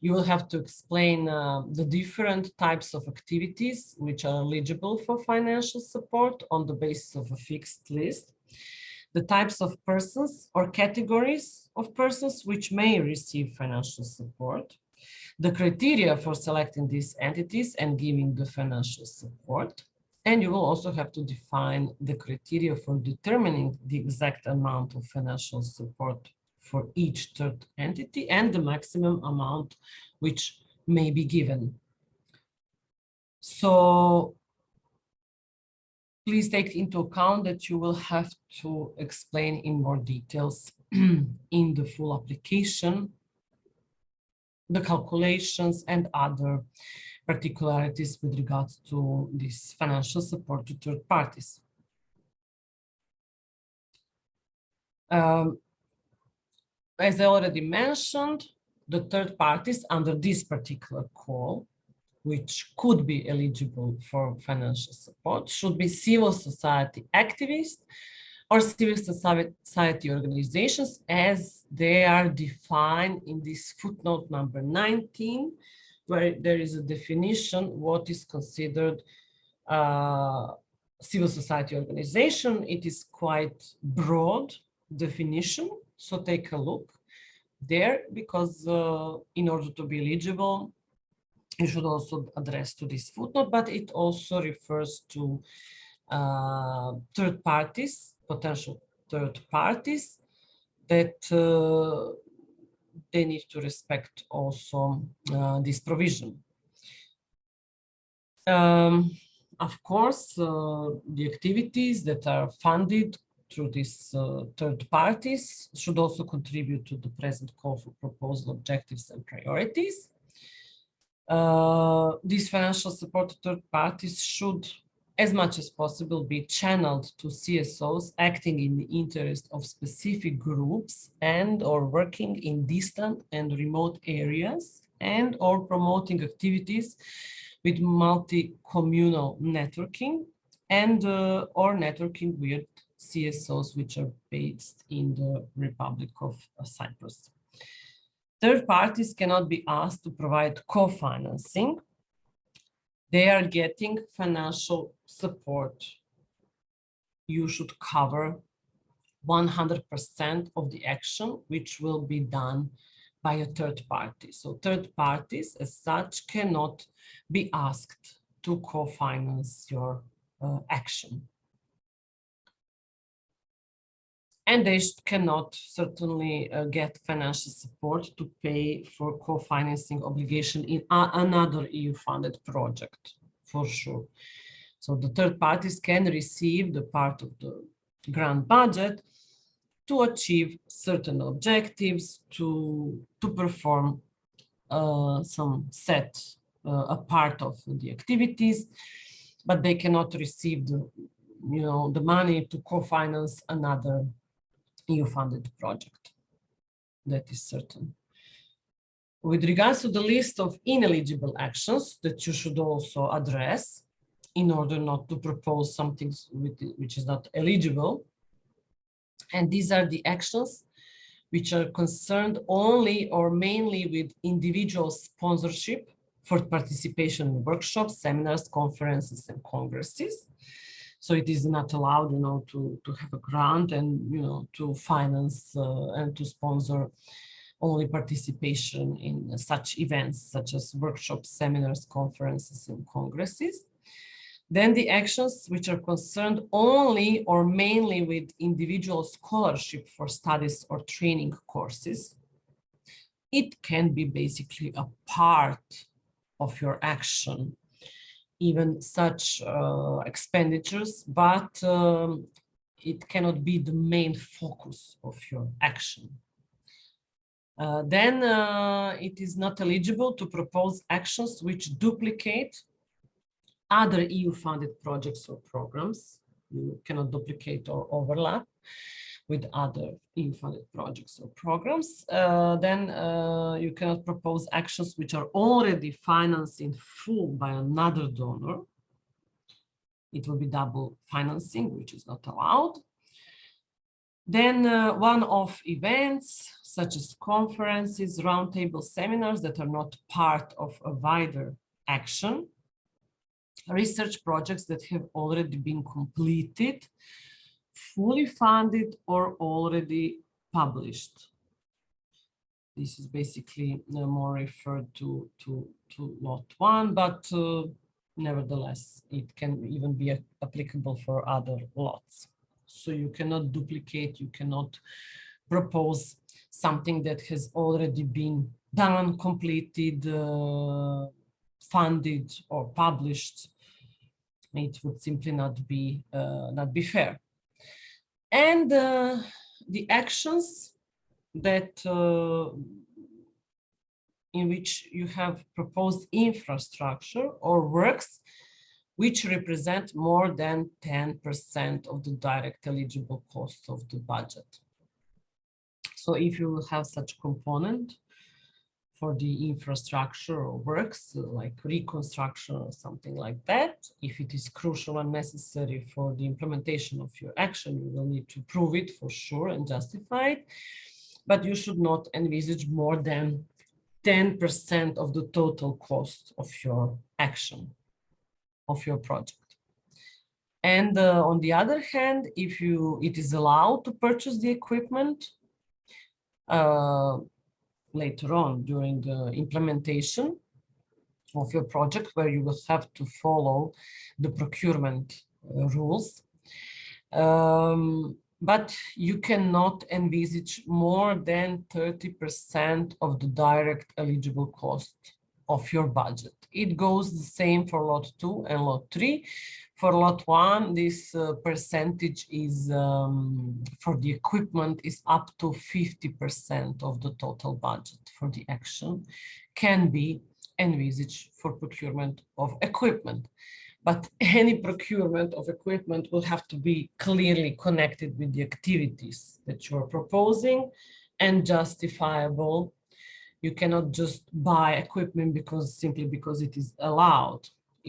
You will have to explain the different types of activities which are eligible for financial support on the basis of a fixed list, the types of persons or categories of persons which may receive financial support, the criteria for selecting these entities and giving the financial support. And you will also have to define the criteria for determining the exact amount of financial support for each third entity and the maximum amount which may be given. So please take into account that you will have to explain in more details in the full application the calculations and other particularities with regards to this financial support to third parties. As I already mentioned, the third parties under this particular call, which could be eligible for financial support, should be civil society activists or civil society organizations as they are defined in this footnote number 19, where there is a definition what is considered civil society organization. It is quite broad definition, so take a look there, because in order to be eligible, you should also address to this footnote, but it also refers to third parties, potential third parties, that they need to respect also this provision. Of course, the activities that are funded through these third parties should also contribute to the present call for proposal objectives and priorities. These financial support to third parties should, as much as possible, be channeled to CSOs acting in the interest of specific groups and or working in distant and remote areas and or promoting activities with multi-communal networking and or networking with CSOs which are based in the Republic of Cyprus. Third parties cannot be asked to provide co-financing. They are getting financial support. You should cover 100% of the action which will be done by a third party. So third parties as such cannot be asked to co-finance your action. And they cannot certainly get financial support to pay for co-financing obligation in another EU-funded project, for sure. So the third parties can receive the part of the grant budget to achieve certain objectives, to perform some set, a part of the activities, but they cannot receive the, the money to co-finance another EU-funded project. That is certain. With regards to the list of ineligible actions that you should also address in order not to propose something which is not eligible, and these are the actions which are concerned only or mainly with individual sponsorship for participation in workshops, seminars, conferences, and congresses. So it is not allowed, to have a grant and, to finance and to sponsor only participation in such events, such as workshops, seminars, conferences, and congresses. Then the actions which are concerned only or mainly with individual scholarship for studies or training courses. It can be basically a part of your action, even such expenditures, but it cannot be the main focus of your action. Then it is not eligible to propose actions which duplicate other EU-funded projects or programs. You cannot duplicate or overlap with other EU-funded projects or programs. Then you cannot propose actions which are already financed in full by another donor. It will be double financing, which is not allowed. Then one-off events, such as conferences, roundtable seminars that are not part of a wider action. Research projects that have already been completed, fully funded, or already published. This is basically more referred to lot 1, but nevertheless, it can even be applicable for other lots. So you cannot duplicate, you cannot propose something that has already been done, completed, funded, or published. It would simply not be fair. And the actions that in which you have proposed infrastructure or works which represent more than 10% of the direct eligible cost of the budget. So if you have such component for the infrastructure or works like reconstruction or something like that, if it is crucial and necessary for the implementation of your action, you will need to prove it for sure and justify it, but you should not envisage more than 10% of the total cost of your action, of your project. And on the other hand, if it is allowed to purchase the equipment, later on during the implementation of your project, where you will have to follow the procurement rules. But you cannot envisage more than 30% of the direct eligible cost of your budget. It goes the same for lot 2 and lot 3. For lot 1, this percentage is, for the equipment, is up to 50% of the total budget for the action can be envisaged for procurement of equipment. But any procurement of equipment will have to be clearly connected with the activities that you are proposing and justifiable. You cannot just buy equipment simply because it is allowed.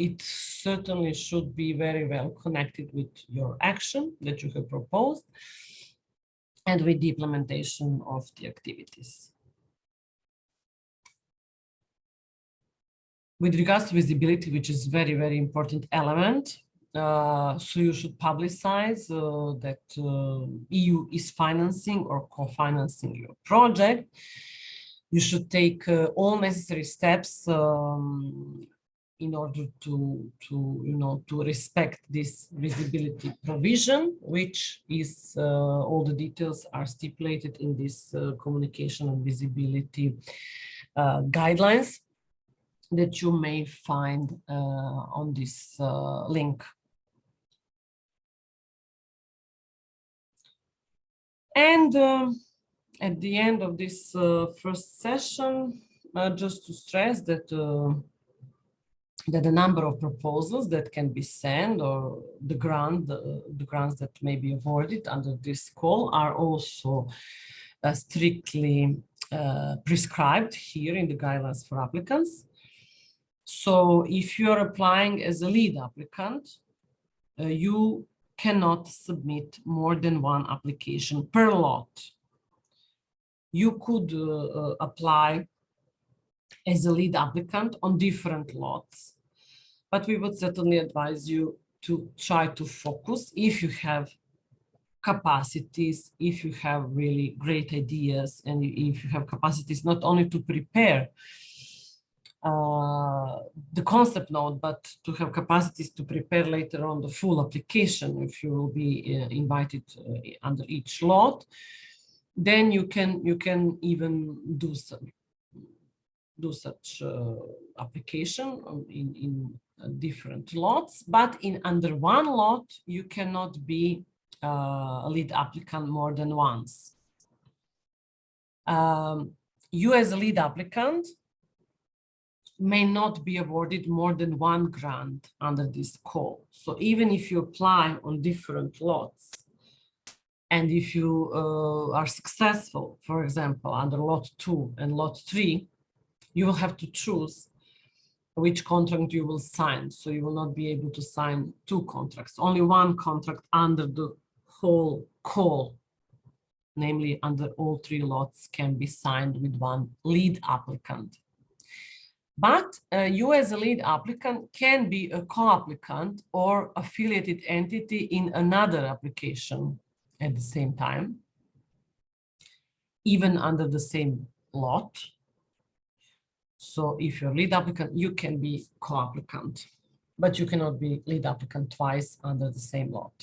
It certainly should be very well connected with your action that you have proposed and with the implementation of the activities. With regards to visibility, which is very, very important element, so you should publicize that EU is financing or co-financing your project. You should take all necessary steps in order to respect this visibility provision, which is all the details are stipulated in this communication and visibility guidelines that you may find on this link. And at the end of this first session, just to stress that the number of proposals that can be sent or the grants that may be awarded under this call are also strictly prescribed here in the guidelines for applicants. So if you're applying as a lead applicant, you cannot submit more than one application per lot. You could apply as a lead applicant on different lots, but we would certainly advise you to try to focus if you have capacities, if you have really great ideas, and if you have capacities not only to prepare the concept note, but to have capacities to prepare later on the full application if you will be invited under each lot, then you can even do such application in different lots. But under one lot, you cannot be a lead applicant more than once. You as a lead applicant may not be awarded more than one grant under this call. So even if you apply on different lots, and if you are successful, for example, under lot 2 and lot 3, you will have to choose which contract you will sign. So you will not be able to sign 2 contracts, only one contract under the whole call, namely under all 3 lots can be signed with one lead applicant. But you as a lead applicant can be a co-applicant or affiliated entity in another application at the same time, even under the same lot. So if you're lead applicant, you can be co-applicant, but you cannot be lead applicant twice under the same lot.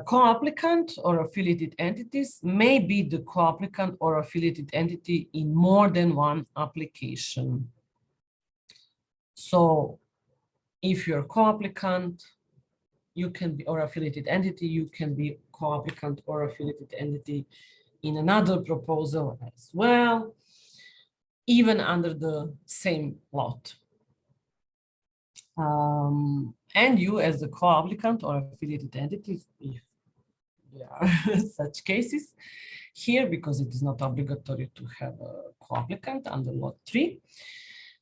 Co-applicant or affiliated entities may be the co-applicant or affiliated entity in more than one application. So if you're co-applicant, you can be, or affiliated entity, you can be co-applicant or affiliated entity in another proposal as well, even under the same lot. And you as a co-applicant or affiliated entity, if there are such cases here, because it is not obligatory to have a co-applicant under lot 3,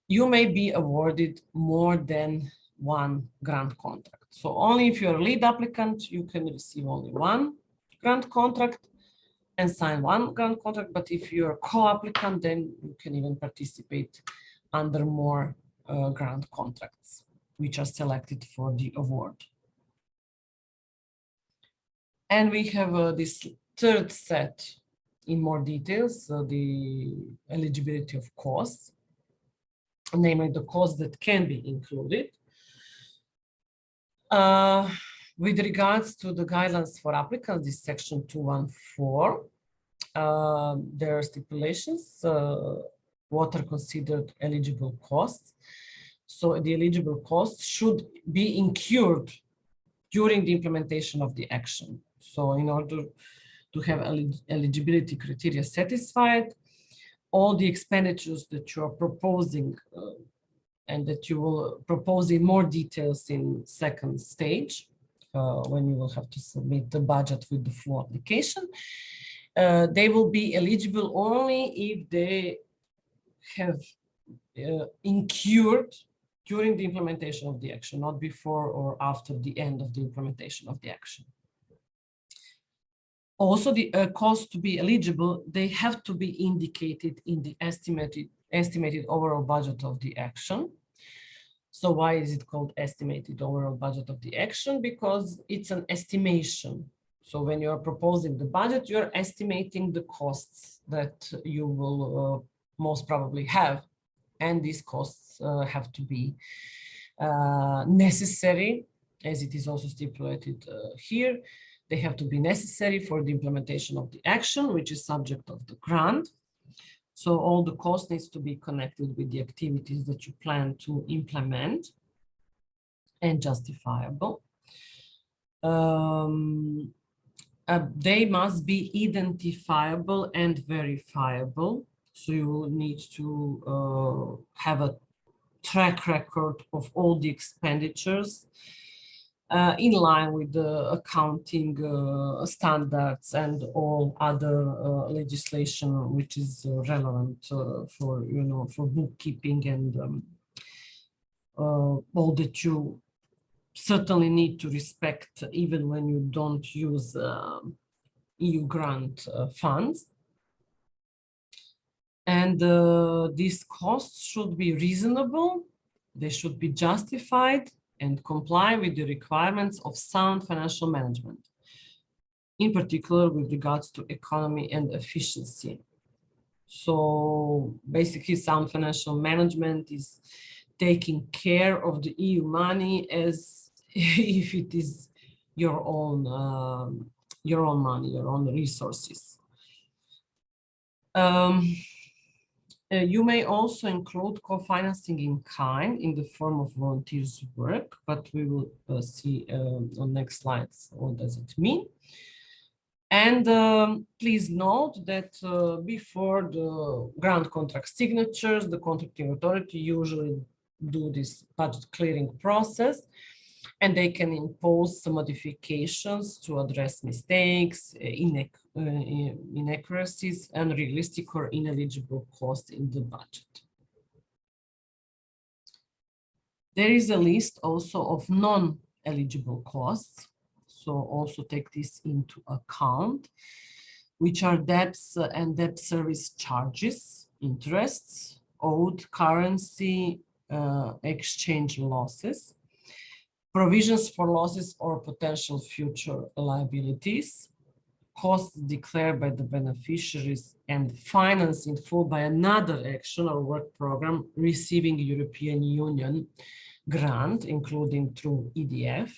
you may be awarded more than one grant contract. So only if you're a lead applicant, you can receive only one grant contract and sign one grant contract. But if you're a co-applicant, then you can even participate under more grant contracts, which are selected for the award. And we have this third set in more details, the eligibility of costs, namely the costs that can be included. With regards to the guidelines for applicants, this section 214, there are stipulations, what are considered eligible costs. So the eligible costs should be incurred during the implementation of the action. So in order to have eligibility criteria satisfied, all the expenditures that you are proposing and that you will propose in more details in second stage, when you will have to submit the budget with the full application, they will be eligible only if they have incurred during the implementation of the action, not before or after the end of the implementation of the action. Also, the costs to be eligible, they have to be indicated in the estimated overall budget of the action. So why is it called estimated overall budget of the action? Because it's an estimation. So when you are proposing the budget, you're estimating the costs that you will most probably have. And these costs have to be necessary, as it is also stipulated here. They have to be necessary for the implementation of the action, which is subject of the grant. So all the cost needs to be connected with the activities that you plan to implement and justifiable. They must be identifiable and verifiable. So you need to have a track record of all the expenditures in line with the accounting standards and all other legislation which is relevant for, you know, for bookkeeping and all that you certainly need to respect even when you don't use EU grant funds. And these costs should be reasonable, they should be justified and comply with the requirements of sound financial management, in particular with regards to economy and efficiency. So basically, sound financial management is taking care of the EU money as if it is your own money, your own resources. You may also include co-financing in kind in the form of volunteers' work, but we will see on next slides what does it mean. And please note that before the grant contract signatures, the contracting authority usually do this budget clearing process, and they can impose some modifications to address mistakes, inaccuracies, and realistic or ineligible costs in the budget. There is a list also of non-eligible costs, so also take this into account, which are debts and debt service charges, interests, owed currency exchange losses, provisions for losses or potential future liabilities, costs declared by the beneficiaries, and financed in full by another action or work program receiving European Union grant, including through EDF,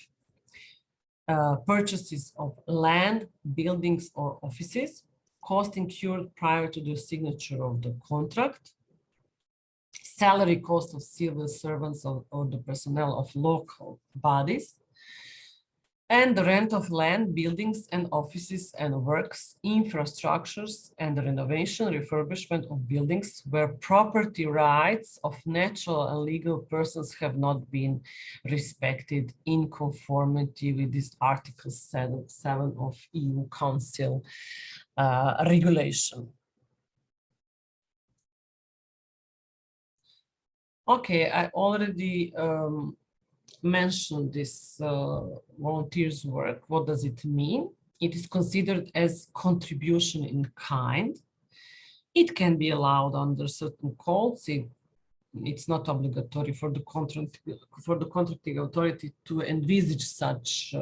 purchases of land, buildings, or offices, cost incurred prior to the signature of the contract, salary cost of civil servants or the personnel of local bodies, and the rent of land, buildings, and offices and works, infrastructures, and the renovation, refurbishment of buildings where property rights of natural and legal persons have not been respected in conformity with this Article 7 of EU Council regulation. Okay, I already mentioned this volunteers' work. What does it mean? It is considered as contribution in kind. It can be allowed under certain codes. It's not obligatory for the contracting authority to envisage such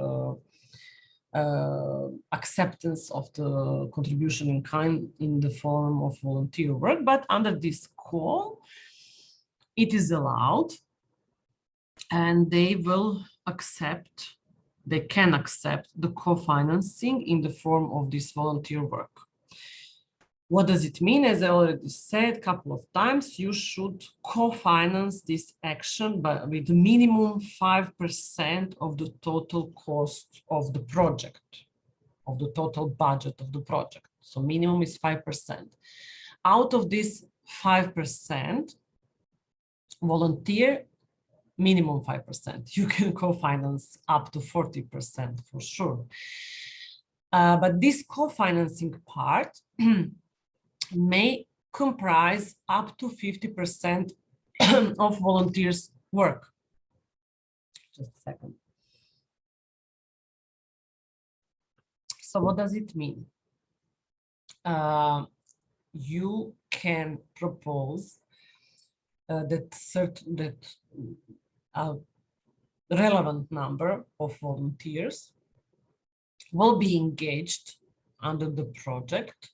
acceptance of the contribution in kind in the form of volunteer work, but under this code, it is allowed, and they will accept, they can accept the co-financing in the form of this volunteer work. What does it mean? As I already said a couple of times, you should co-finance this action with minimum 5% of the total cost of the project, of the total budget of the project. So minimum is 5%. Out of this 5%, volunteer, minimum 5%. You can co-finance up to 40% for sure. But this co-financing part may comprise up to 50% of volunteers' work. Just a second. So what does it mean? You can propose that relevant number of volunteers will be engaged under the project,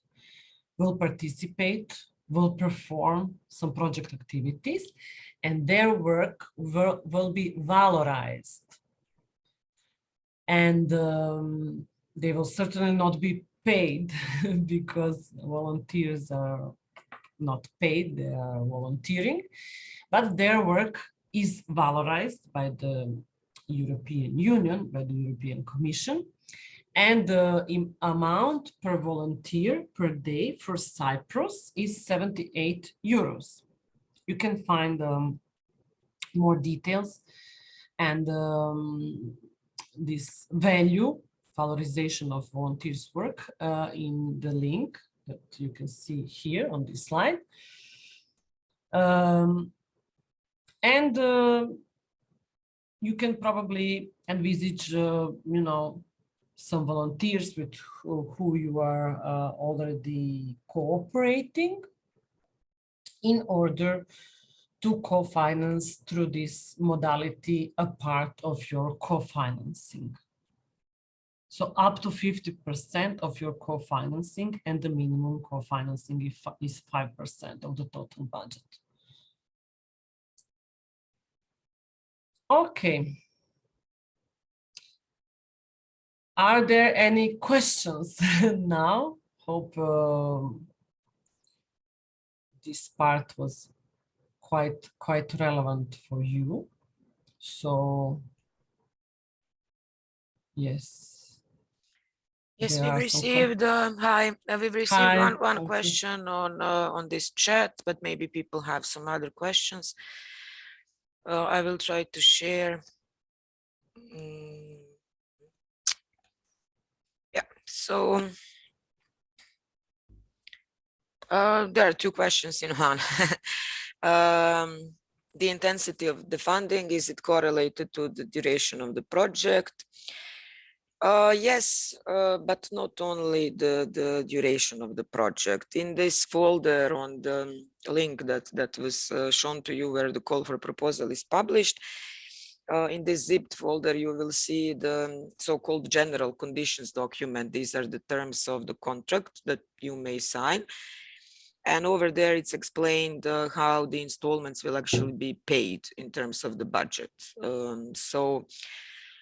will participate, will perform some project activities, and their work will be valorized. And they will certainly not be paid because volunteers are not paid, they are volunteering, but their work is valorized by the European Union, by the European Commission, and the amount per volunteer per day for Cyprus is 78 euros. You can find more details and this value, valorization of volunteers' work in the link that you can see here on this slide. You can probably envisage, some volunteers with who you are already cooperating in order to co-finance through this modality a part of your co-financing. So up to 50% of your co-financing, and the minimum co-financing is 5% of the total budget. Okay. Are there any questions now? Hope this part was quite relevant for you. So yes. Yes, we've received we've received one question on this chat, but maybe people have some other questions. I will try to share. Yeah, so there are two questions in one. The intensity of the funding, is it correlated to the duration of the project? Yes, but not only the duration of the project. In this folder on the link that was shown to you where the call for proposal is published, in this zipped folder, you will see the so-called general conditions document. These are the terms of the contract that you may sign. And over there, it's explained how the installments will actually be paid in terms of the budget. So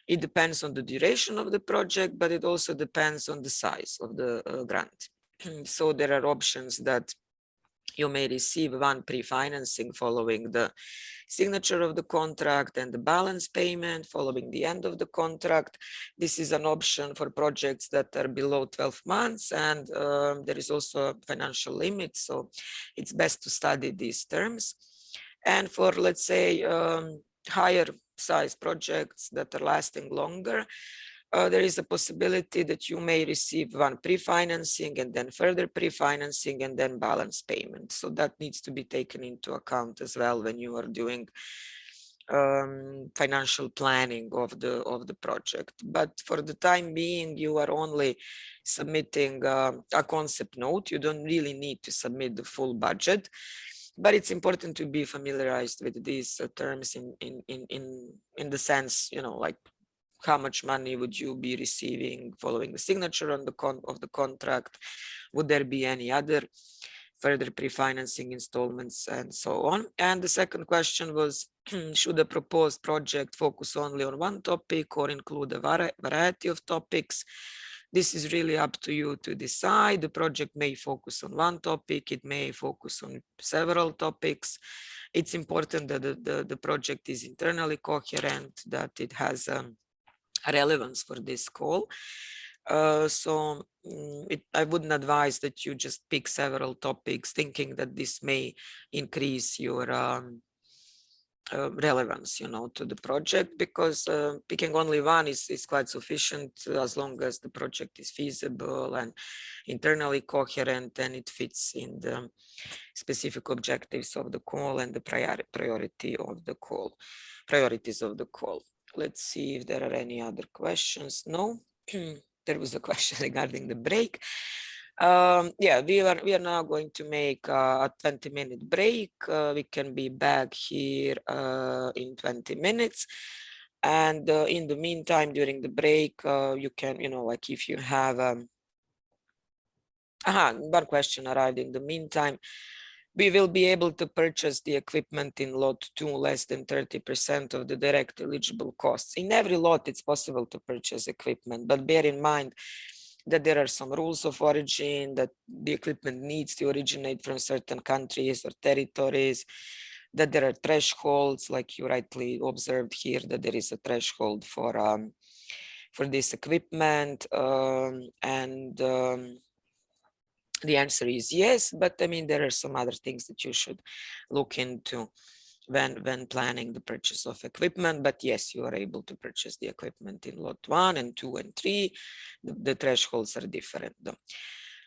it depends on the duration of the project, but it also depends on the size of the grant. So there are options that you may receive one pre-financing following the signature of the contract and the balance payment following the end of the contract. This is an option for projects that are below 12 months, and there is also a financial limit, so it's best to study these terms. And for, let's say, higher size projects that are lasting longer, there is a possibility that you may receive one pre-financing and then further pre-financing and then balance payment. So that needs to be taken into account as well when you are doing financial planning of the project. But for the time being, you are only submitting a concept note. You don't really need to submit the full budget. But it's important to be familiarized with these terms in the sense, like how much money would you be receiving following the signature on of the contract? Would there be any other further pre-financing installments and so on? And the second question was, should the proposed project focus only on one topic or include a variety of topics? This is really up to you to decide. The project may focus on one topic, it may focus on several topics. It's important that the project is internally coherent, that it has relevance for this call. So I wouldn't advise that you just pick several topics thinking that this may increase your relevance, to the project, because picking only one is quite sufficient as long as the project is feasible and internally coherent, and it fits in the specific objectives of the call and the priorities of the call. Let's see if there are any other questions. No, there was a question regarding the break. Yeah, we are now going to make a 20-minute break. We can be back here in 20 minutes. And in the meantime, during the break, you can, like if you have, one question arrived in the meantime. We will be able to purchase the equipment in lot 2 less than 30% of the direct eligible costs. In every lot, it's possible to purchase equipment, but bear in mind that there are some rules of origin, that the equipment needs to originate from certain countries or territories, that there are thresholds, like you rightly observed here, that there is a threshold for this equipment, the answer is yes, but I mean, there are some other things that you should look into when planning the purchase of equipment. But yes, you are able to purchase the equipment in lot 1 and 2 and 3. The thresholds are different though.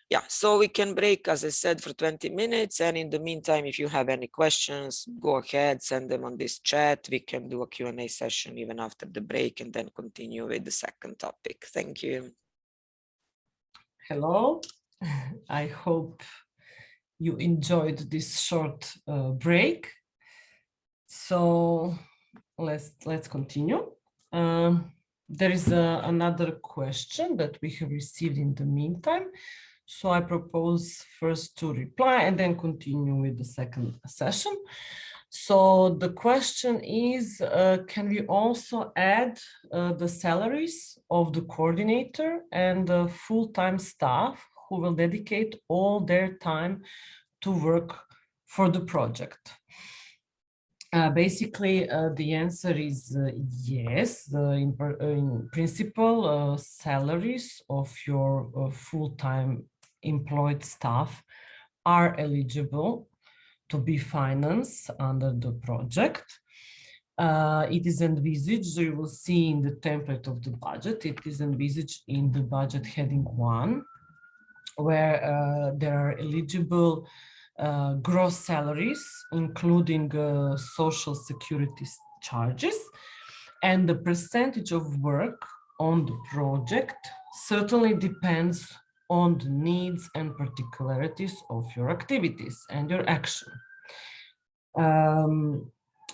Yeah, so we can break, as I said, for 20 minutes. And in the meantime, if you have any questions, go ahead, send them on this chat. We can do a Q&A session even after the break and then continue with the second topic. Thank you. Hello. I hope you enjoyed this short break. So let's continue. There is another question that we have received in the meantime. So I propose first to reply and then continue with the second session. So the question is, can we also add the salaries of the coordinator and the full-time staff who will dedicate all their time to work for the project? Basically, the answer is yes. In principle, salaries of your full-time employed staff are eligible to be financed under the project. It is envisaged, you will see in the template of the budget, it is envisaged in the budget heading 1, where there are eligible gross salaries, including social security charges, and the percentage of work on the project certainly depends on the needs and particularities of your activities and your action.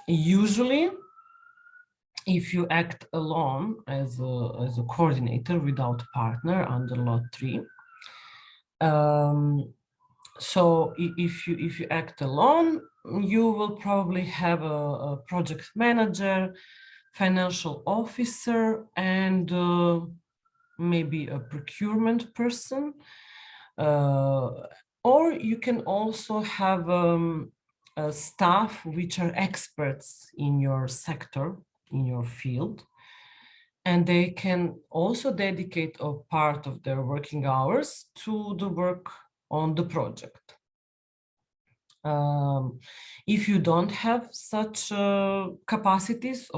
Usually, if you act alone as a coordinator without partner under lot 3, so if you act alone, you will probably have a project manager, financial officer, and maybe a procurement person. Or you can also have staff which are experts in your sector, in your field, and they can also dedicate a part of their working hours to the work on the project. If you don't have such capacities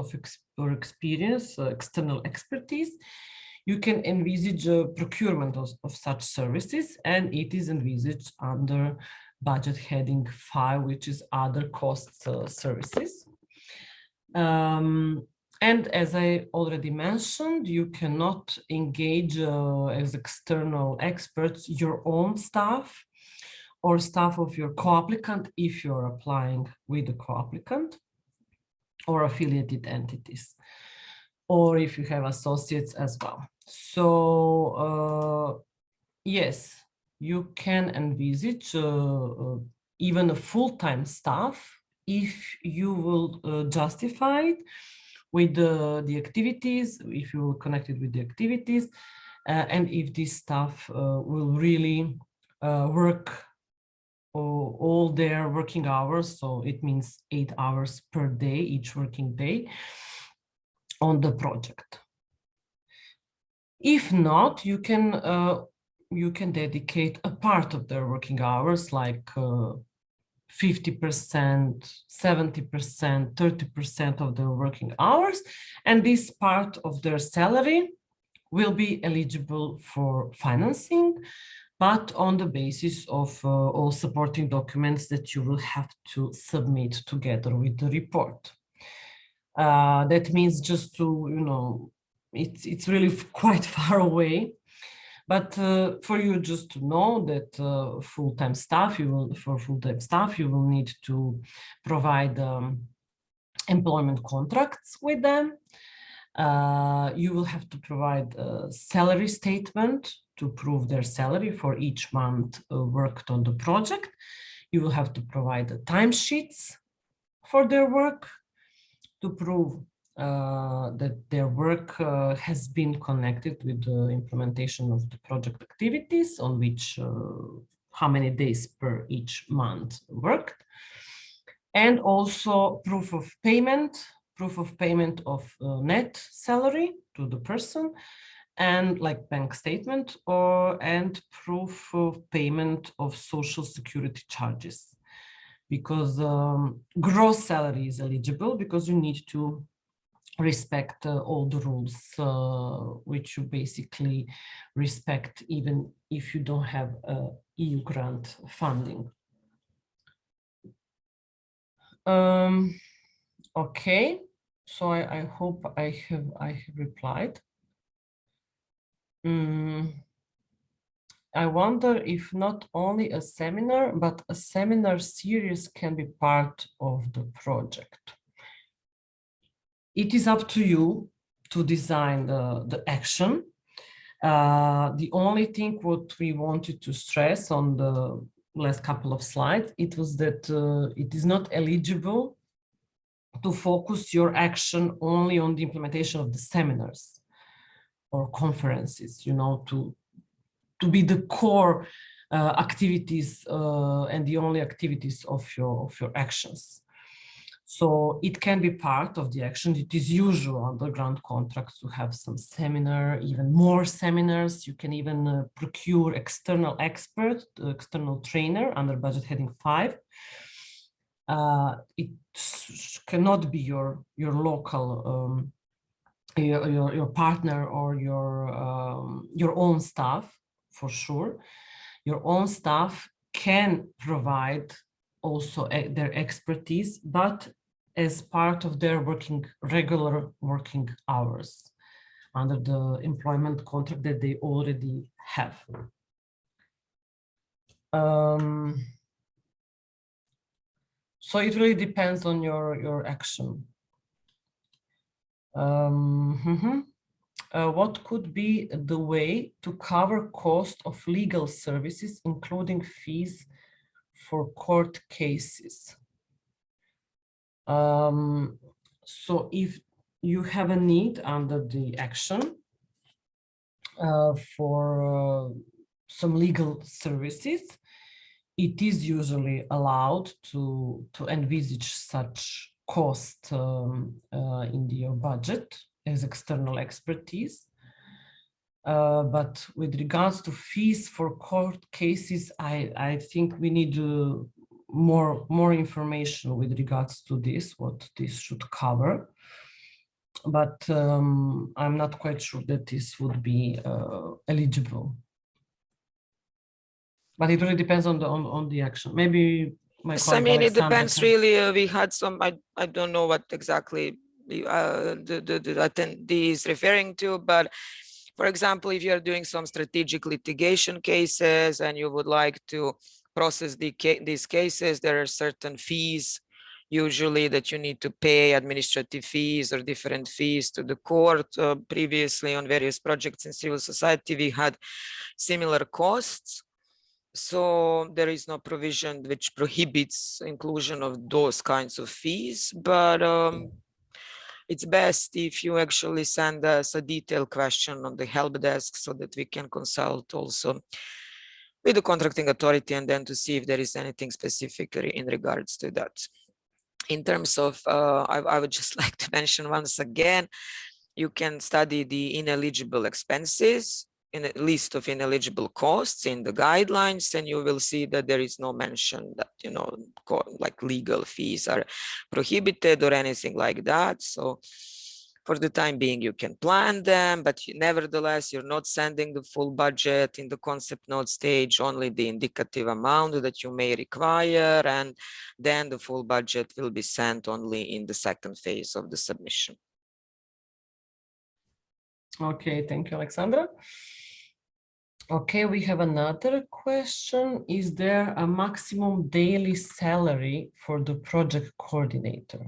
or experience, external expertise, you can envisage a procurement of such services, and it is envisaged under budget heading 5, which is other costs services. And as I already mentioned, you cannot engage as external experts your own staff or staff of your co-applicant if you're applying with a co-applicant or affiliated entities, or if you have associates as well. So yes, you can envisage even a full-time staff if you will justify it with the activities, if you will connect it with the activities, and if this staff will really work all their working hours, so it means 8 hours per day, each working day, on the project. If not, you can dedicate a part of their working hours, like 50%, 70%, 30% of their working hours, and this part of their salary will be eligible for financing, but on the basis of all supporting documents that you will have to submit together with the report. That means just to, you know, it's really quite far away. But for you just to know that full-time staff, for full-time staff, you will need to provide employment contracts with them. You will have to provide a salary statement to prove their salary for each month worked on the project. You will have to provide the timesheets for their work to prove that their work has been connected with the implementation of the project activities on which how many days per each month worked, and also proof of payment of net salary to the person, and like bank statement and proof of payment of social security charges, because gross salary is eligible because you need to respect all the rules, which you basically respect even if you don't have EU grant funding. Okay, so I hope I have replied. I wonder if not only a seminar, but a seminar series can be part of the project. It is up to you to design the action. The only thing what we wanted to stress on the last couple of slides, it was that it is not eligible to focus your action only on the implementation of the seminars or conferences, you know, to be the core activities and the only activities of your actions. So it can be part of the action. It is usual under grant contracts to have some seminar, even more seminars. You can even procure external expert, external trainer under budget heading 5. It cannot be your local, your partner or your own staff, for sure. Your own staff can provide also their expertise, but as part of their regular working hours under the employment contract that they already have. So it really depends on your action. What could be the way to cover cost of legal services, including fees for court cases? So if you have a need under the action for some legal services, it is usually allowed to envisage such cost in your budget as external expertise. But with regards to fees for court cases, I think we need more information with regards to this, what this should cover. But I'm not quite sure that this would be eligible. But it really depends on the action. Maybe my Yes, colleague I mean, it Alexander depends really. We had some, I don't know what exactly the attendee is referring to, but for example, if you're doing some strategic litigation cases and you would like to process these cases, there are certain fees usually that you need to pay, administrative fees or different fees to the court. Previously on various projects in civil society, we had similar costs. So there is no provision which prohibits inclusion of those kinds of fees, but it's best if you actually send us a detailed question on the help desk so that we can consult also with the contracting authority and then to see if there is anything specific in regards to that. In terms of, I would just like to mention once again, you can study the ineligible expenses in a list of ineligible costs in the guidelines, and you will see that there is no mention that, you know, like legal fees are prohibited or anything like that. So for the time being, you can plan them, but nevertheless, you're not sending the full budget in the concept note stage, only the indicative amount that you may require, and then the full budget will be sent only in the second phase of the submission. Okay, thank you, Alexandra. Okay, we have another question. Is there a maximum daily salary for the project coordinator?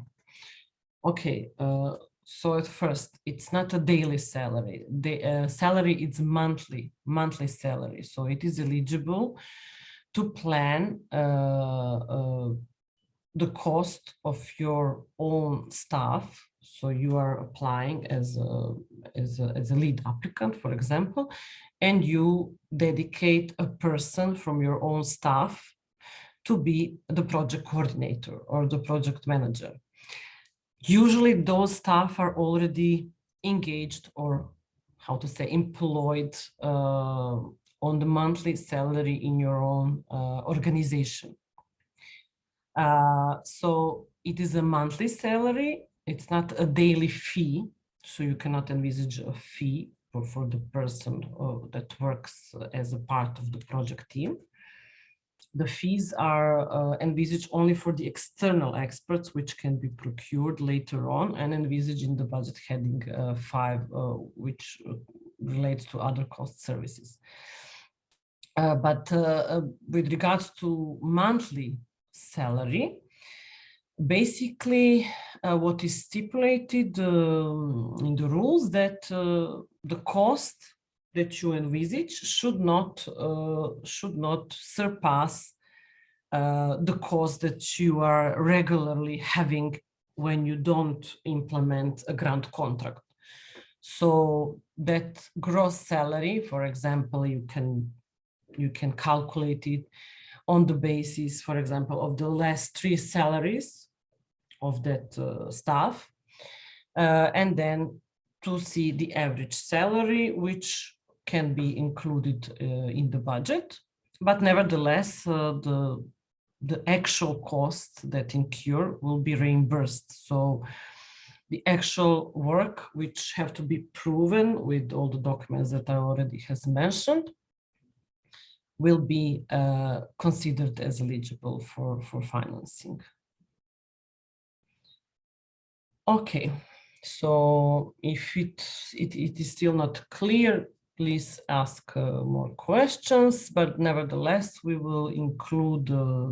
Okay, so at first, it's not a daily salary. The salary is monthly salary. So it is eligible to plan the cost of your own staff. So you are applying as a lead applicant, for example, and you dedicate a person from your own staff to be the project coordinator or the project manager. Usually those staff are already engaged, or how to say, employed on the monthly salary in your own organization. So it is a monthly salary. It's not a daily fee. So you cannot envisage a fee for the person that works as a part of the project team. The fees are envisaged only for the external experts, which can be procured later on and envisaged in the budget heading 5, which relates to other cost services. But with regards to monthly salary, basically what is stipulated in the rules that the cost that you envisage should not surpass the cost that you are regularly having when you don't implement a grant contract. So that gross salary, for example, you can calculate it on the basis, for example, of the last 3 salaries of that staff, and then to see the average salary, which can be included in the budget, but nevertheless, the actual costs that incur will be reimbursed. So the actual work, which have to be proven with all the documents that I already has mentioned, will be considered as eligible for financing. Okay, so if it is still not clear, please ask more questions, but nevertheless, we will include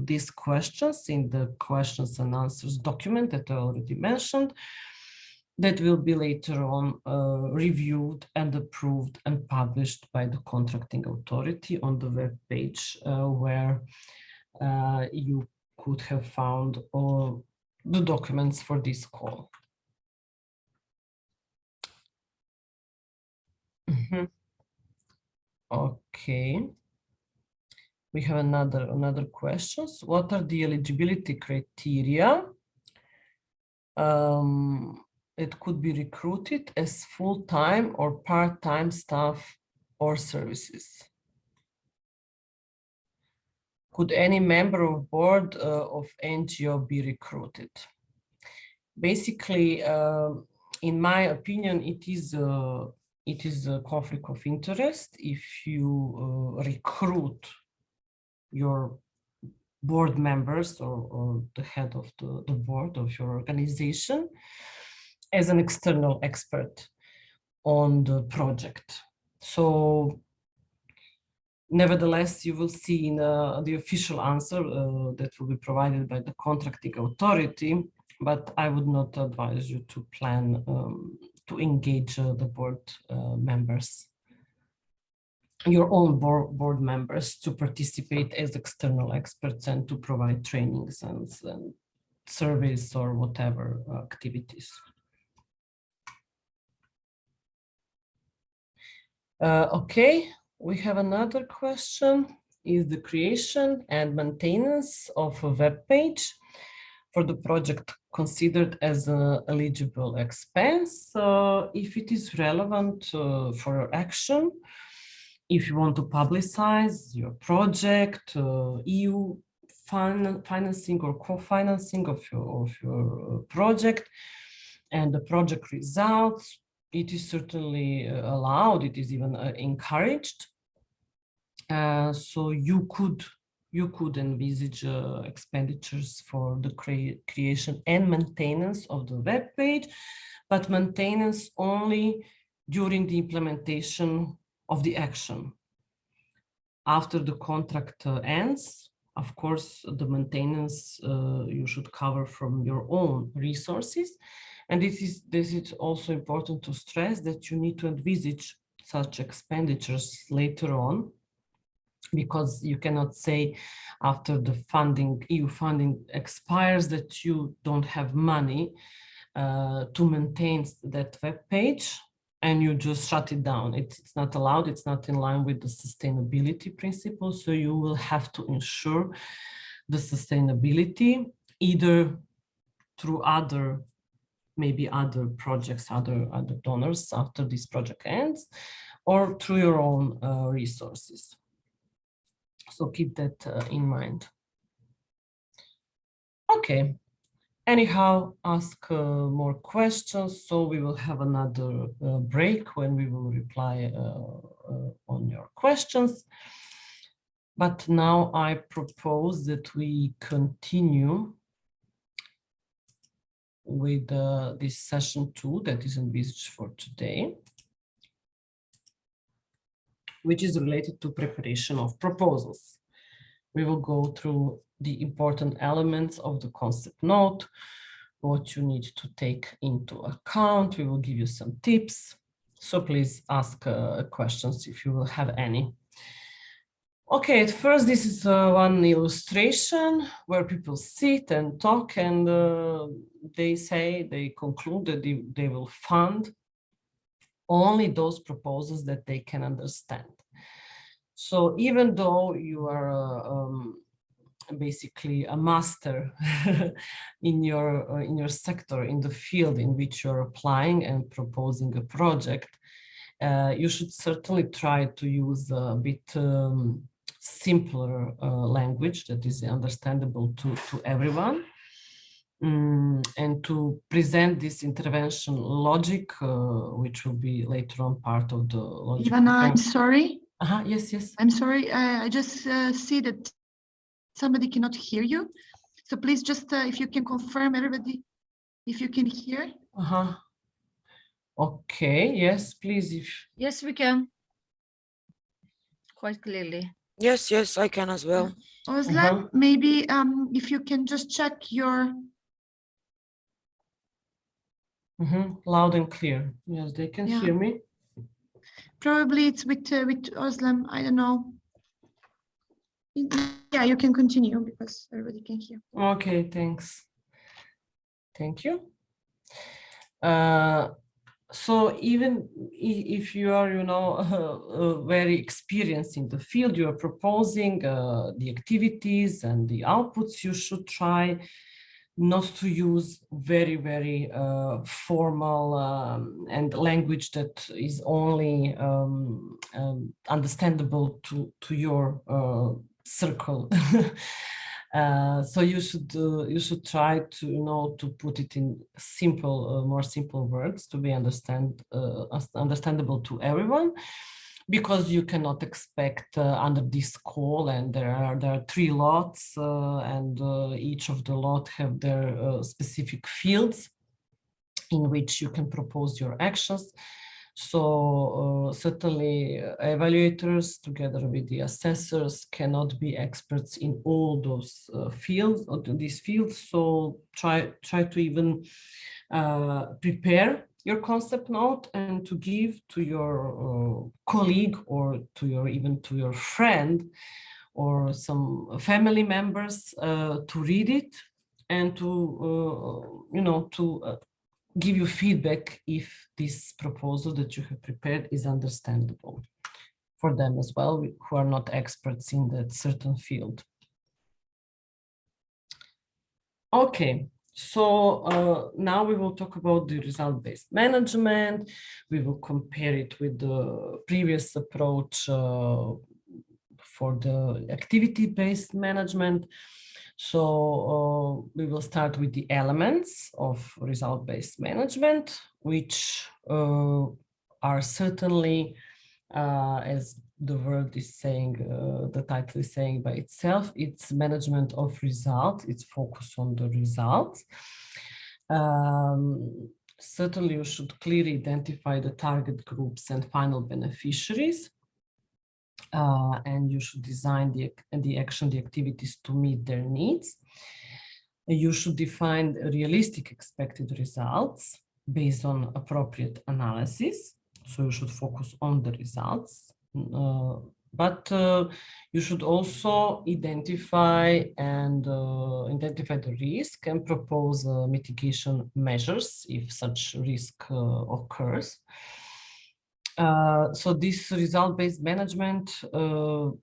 these questions in the questions and answers document that I already mentioned, that will be later on reviewed and approved and published by the contracting authority on the web page where you could have found all the documents for this call. Okay. We have another questions. What are the eligibility criteria? It could be recruited as full-time or part-time staff or services. Could any member of board of NGO be recruited? Basically, in my opinion, it is a conflict of interest if you recruit your board members or the head of the board of your organization as an external expert on the project. So nevertheless, you will see in the official answer that will be provided by the contracting authority, but I would not advise you to plan to engage the board members, your own board members, to participate as external experts and to provide trainings and surveys or whatever activities. Okay, we have another question. Is the creation and maintenance of a web page for the project considered as an eligible expense? If it is relevant for action, if you want to publicize your project, EU financing or co-financing of your project, and the project results, it is certainly allowed, it is even encouraged. So you could envisage expenditures for the creation and maintenance of the web page, but maintenance only during the implementation of the action. After the contract ends, of course, the maintenance you should cover from your own resources. And this is also important to stress, that you need to envisage such expenditures later on, because you cannot say after the EU funding expires that you don't have money to maintain that web page and you just shut it down. It's not allowed, it's not in line with the sustainability principle. So you will have to ensure the sustainability either through maybe other projects, other donors after this project ends, or through your own resources. So keep that in mind. Okay. Anyhow, ask more questions. So we will have another break when we will reply on your questions. But now I propose that we continue with this session 2 that is envisaged for today, which is related to preparation of proposals. We will go through the important elements of the concept note, what you need to take into account. We will give you some tips. So please ask questions if you will have any. Okay, at first, this is one illustration where people sit and talk, and they conclude that they will fund only those proposals that they can understand. So even though you are basically a master in your sector, in the field in which you're applying and proposing a project, you should certainly try to use a bit simpler language that is understandable to everyone, and to present this intervention logic, which will be later on part of the logic. Ivana, I'm sorry. Yes. I'm sorry. I just see that somebody cannot hear you. So please just, if you can confirm everybody, if you can hear. Okay, yes, please. Yes, we can. Quite clearly. Yes, I can as well. Özlem, maybe if you can just check your... Loud and clear. Yes, they can hear me. Probably it's with Özlem, I don't know. Yeah, you can continue because everybody can hear. Okay, thanks. Thank you. So even if you are, very experienced in the field, you are proposing the activities and the outputs, you should try not to use very formal and language that is only understandable to your circle. So you should try to to put it in simple, more simple words to be understandable to everyone, because you cannot expect under this call, and there are 3 lots, and each of the lot have their specific fields in which you can propose your actions. So certainly evaluators together with the assessors cannot be experts in all those fields, or these fields. So try to even prepare your concept note and to give to your colleague, or even to your friend or some family members to read it, and to give you feedback if this proposal that you have prepared is understandable for them as well, who are not experts in that certain field. Okay, So now we will talk about the result-based management. We will compare it with the previous approach for the activity-based management. So we will start with the elements of result-based management, which are certainly, as the word is saying, the title is saying by itself, it's management of results, it's focus on the results. Certainly you should clearly identify the target groups and final beneficiaries. And you should design the action, the activities to meet their needs. You should define realistic expected results based on appropriate analysis. So you should focus on the results, but you should also identify the risk and propose mitigation measures if such risk occurs. So this result-based management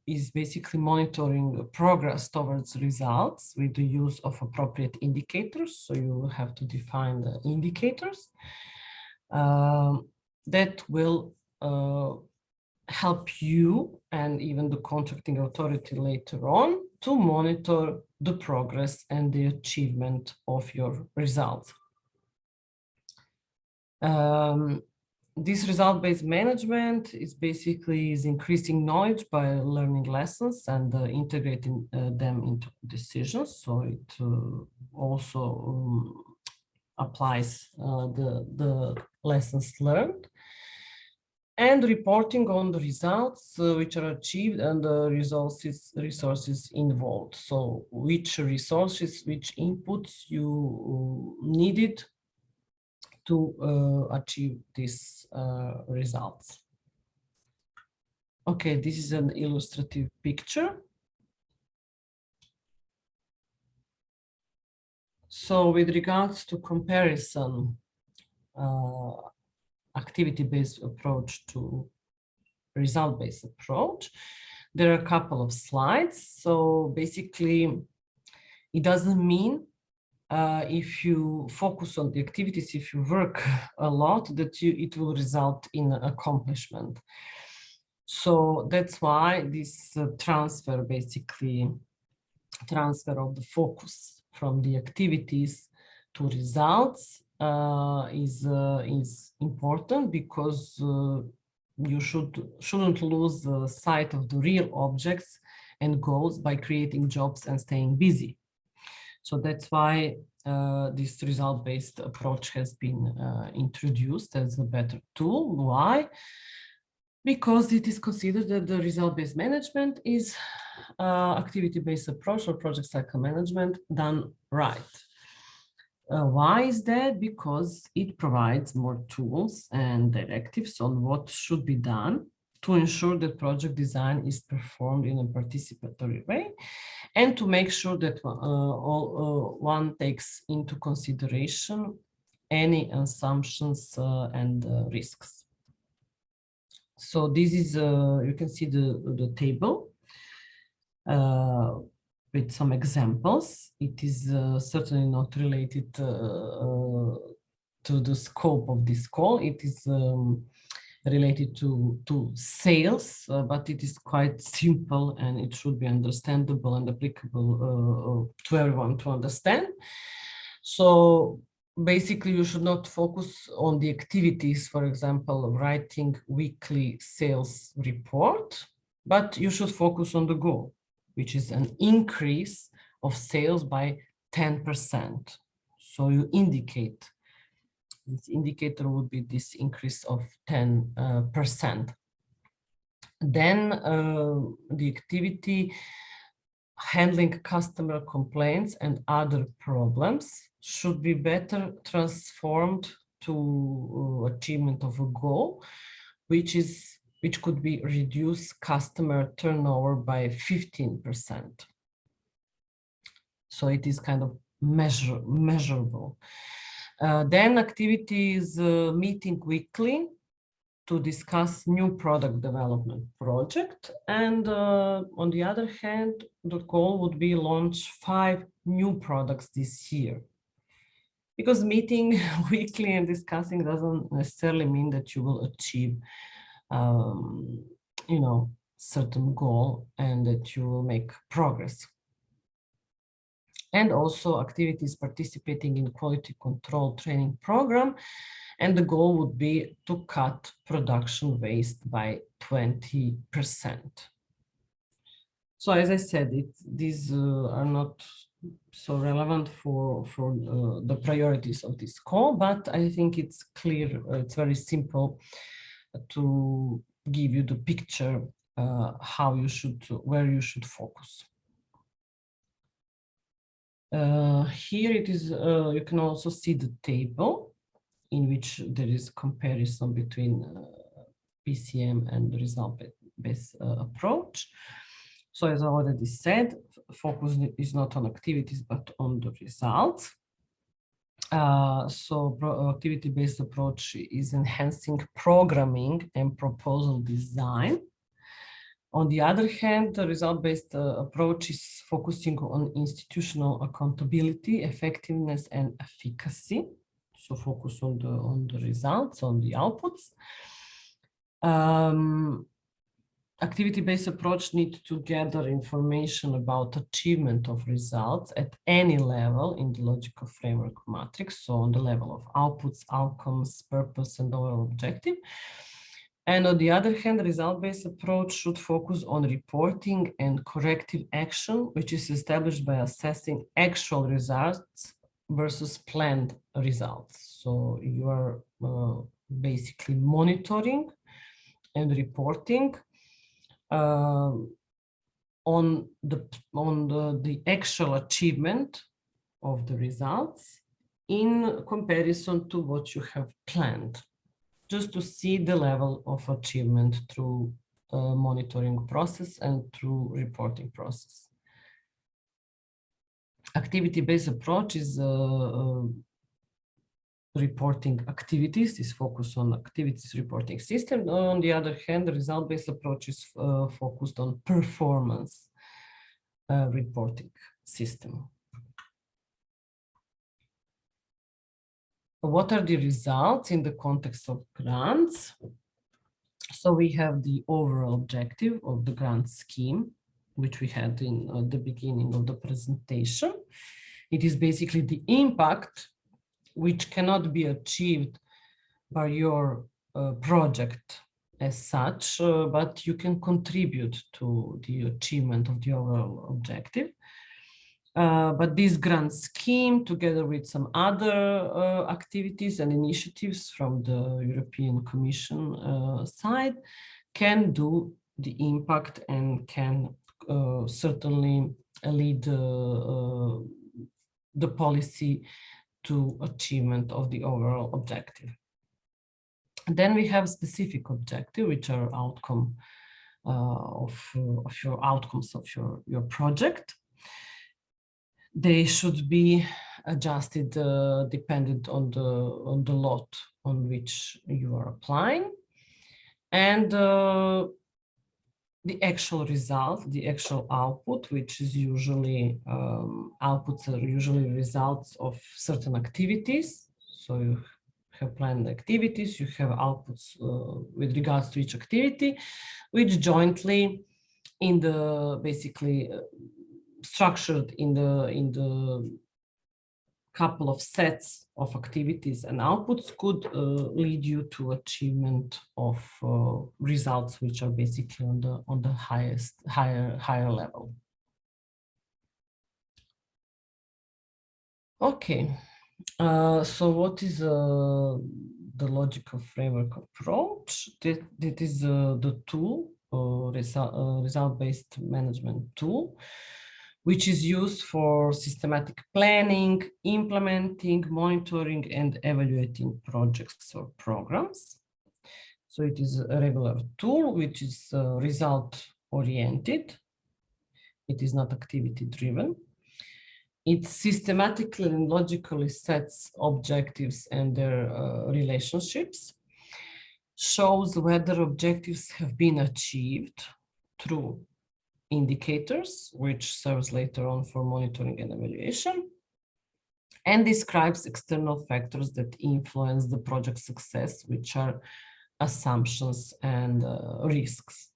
is basically monitoring progress towards results with the use of appropriate indicators. So you have to define the indicators that will help you and even the contracting authority later on to monitor the progress and the achievement of your results. This result-based management is basically increasing knowledge by learning lessons and integrating them into decisions. So it also applies the lessons learned, and reporting on the results which are achieved and the resources involved. So which resources, which inputs you needed to achieve these results. Okay, this is an illustrative picture. So with regards to comparison, activity-based approach to result-based approach, there are a couple of slides. So basically, it doesn't mean if you focus on the activities, if you work a lot, that it will result in accomplishment. So that's why this transfer of the focus from the activities to results is important, because you shouldn't lose sight of the real objects and goals by creating jobs and staying busy. So that's why this result-based approach has been introduced as a better tool. Why? Because it is considered that the result-based management is activity-based approach or project cycle management done right. Why is that? Because it provides more tools and directives on what should be done to ensure that project design is performed in a participatory way, and to make sure that one takes into consideration any assumptions and risks. So this is, you can see the table with some examples. It is certainly not related to the scope of this call. It is related to sales, but it is quite simple and it should be understandable and applicable to everyone to understand. So basically, you should not focus on the activities, for example, writing weekly sales report, but you should focus on the goal, which is an increase of sales by 10%. So you indicate, this indicator would be this increase of 10%. Then the activity handling customer complaints and other problems should be better transformed to achievement of a goal, which could be reduce customer turnover by 15%. So it is kind of measurable. Then activities meeting weekly to discuss new product development project. And on the other hand, the goal would be launch 5 new products this year. Because meeting weekly and discussing doesn't necessarily mean that you will achieve, you know, certain goal and that you will make progress. And also activities participating in quality control training program. And the goal would be to cut production waste by 20%. So as I said, these are not so relevant for the priorities of this call, but I think it's clear, it's very simple to give you the picture how you should, where you should focus. Here it is, you can also see the table in which there is comparison between PCM and the result-based approach. So as I already said, focus is not on activities, but on the results. So activity-based approach is enhancing programming and proposal design. On the other hand, the result-based approach is focusing on institutional accountability, effectiveness, and efficacy. So focus on the results, on the outputs. Activity-based approach needs to gather information about achievement of results at any level in the logical framework matrix. So on the level of outputs, outcomes, purpose, and overall objective. And on the other hand, the result-based approach should focus on reporting and corrective action, which is established by assessing actual results versus planned results. So you are basically monitoring and reporting on the actual achievement of the results in comparison to what you have planned, just to see the level of achievement through monitoring process and through reporting process. Activity-based approach is reporting activities, is focused on activities reporting system. On the other hand, the result-based approach is focused on performance reporting system. What are the results in the context of grants? So we have the overall objective of the grant scheme, which we had in the beginning of the presentation. It is basically the impact which cannot be achieved by your project as such, but you can contribute to the achievement of the overall objective. But this grant scheme, together with some other activities and initiatives from the European Commission side, can do the impact and can certainly lead the policy to achievement of the overall objective. And then we have specific objective, which are outcome of your outcomes of your project. They should be adjusted dependent on the lot on which you are applying, and the actual result, the actual output, which is usually outputs are usually results of certain activities. So you have planned activities, you have outputs with regards to each activity, which jointly in the basically structured in the couple of sets of activities and outputs could lead you to achievement of results which are basically on the higher level. Okay, so what is the logical framework approach? That is the tool, result-based management tool, which is used for systematic planning, implementing, monitoring, and evaluating projects or programs. So it is a regular tool which is result-oriented. It is not activity-driven. It systematically and logically sets objectives and their relationships, shows whether objectives have been achieved through indicators, which serves later on for monitoring and evaluation, and describes external factors that influence the project success, which are assumptions and risks.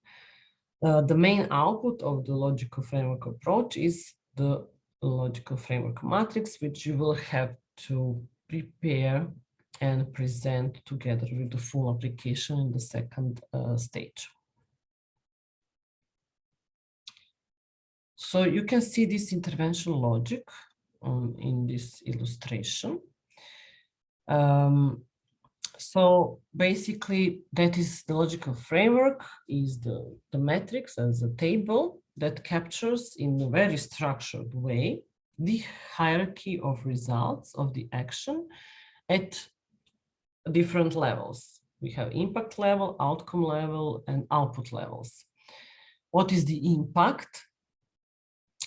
The main output of the logical framework approach is the logical framework matrix, which you will have to prepare and present together with the full application in the second stage. So you can see this intervention logic in this illustration. So basically, that is the logical framework is the matrix as a table that captures in a very structured way the hierarchy of results of the action at different levels. We have impact level, outcome level, and output levels. What is the impact?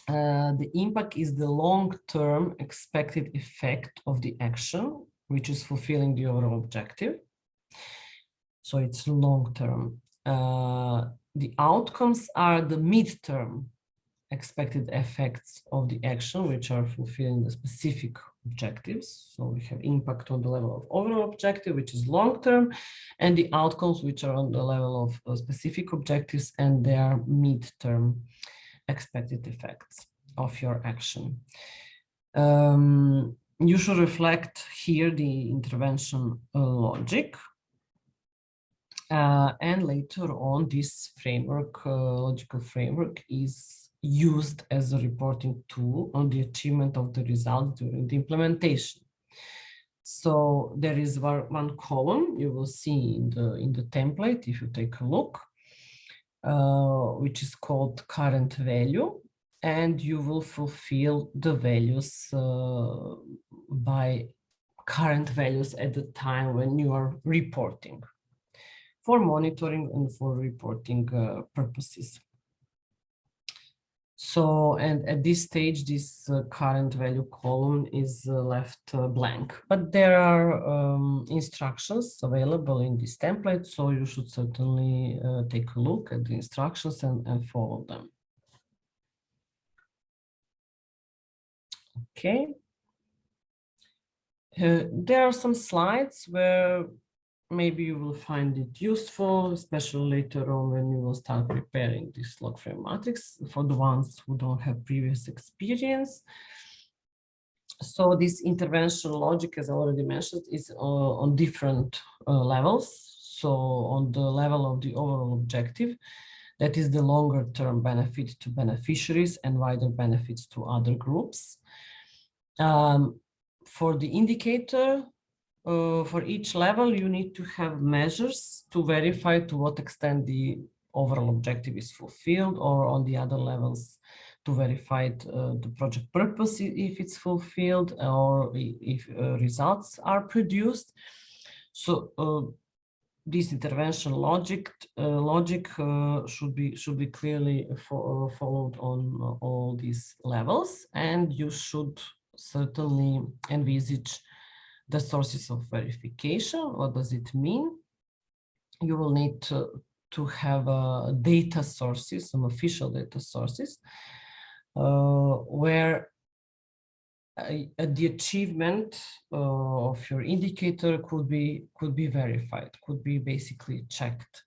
The impact is the long-term expected effect of the action, which is fulfilling the overall objective. So it's long-term. The outcomes are the mid-term expected effects of the action, which are fulfilling the specific objectives. So we have impact on the level of overall objective, which is long-term, and the outcomes, which are on the level of specific objectives, and they are mid-term expected effects of your action. You should reflect here the intervention logic. And later on, this framework, logical framework, is used as a reporting tool on the achievement of the results during the implementation. So there is one column you will see in the template if you take a look, which is called current value, and you will fulfill the values by current values at the time when you are reporting for monitoring and for reporting purposes. So, and at this stage, this current value column is left blank, but there are instructions available in this template, so you should certainly take a look at the instructions and follow them. Okay. There are some slides where maybe you will find it useful, especially later on when you will start preparing this log frame matrix for the ones who don't have previous experience. So this intervention logic, as I already mentioned, is on different levels. So on the level of the overall objective, that is the longer term benefit to beneficiaries and wider benefits to other groups. For the indicator, for each level, you need to have measures to verify to what extent the overall objective is fulfilled, or on the other levels to verify the project purpose if it's fulfilled, or if results are produced. So this intervention logic should be clearly followed on all these levels, and you should certainly envisage the sources of verification. What does it mean? You will need to have data sources, some official data sources, where the achievement of your indicator could be verified, could be basically checked.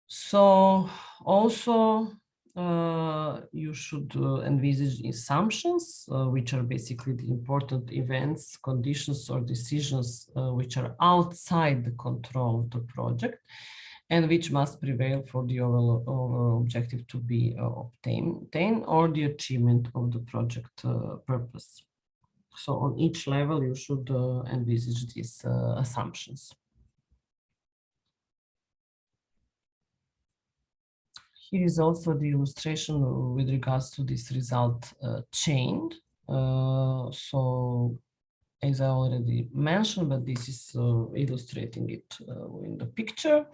So also you should envisage assumptions, which are basically the important events, conditions, or decisions which are outside the control of the project and which must prevail for the overall objective to be obtained or the achievement of the project purpose. So on each level, you should envisage these assumptions. Here is also the illustration with regards to this result chain. So as I already mentioned, but this is illustrating it in the picture.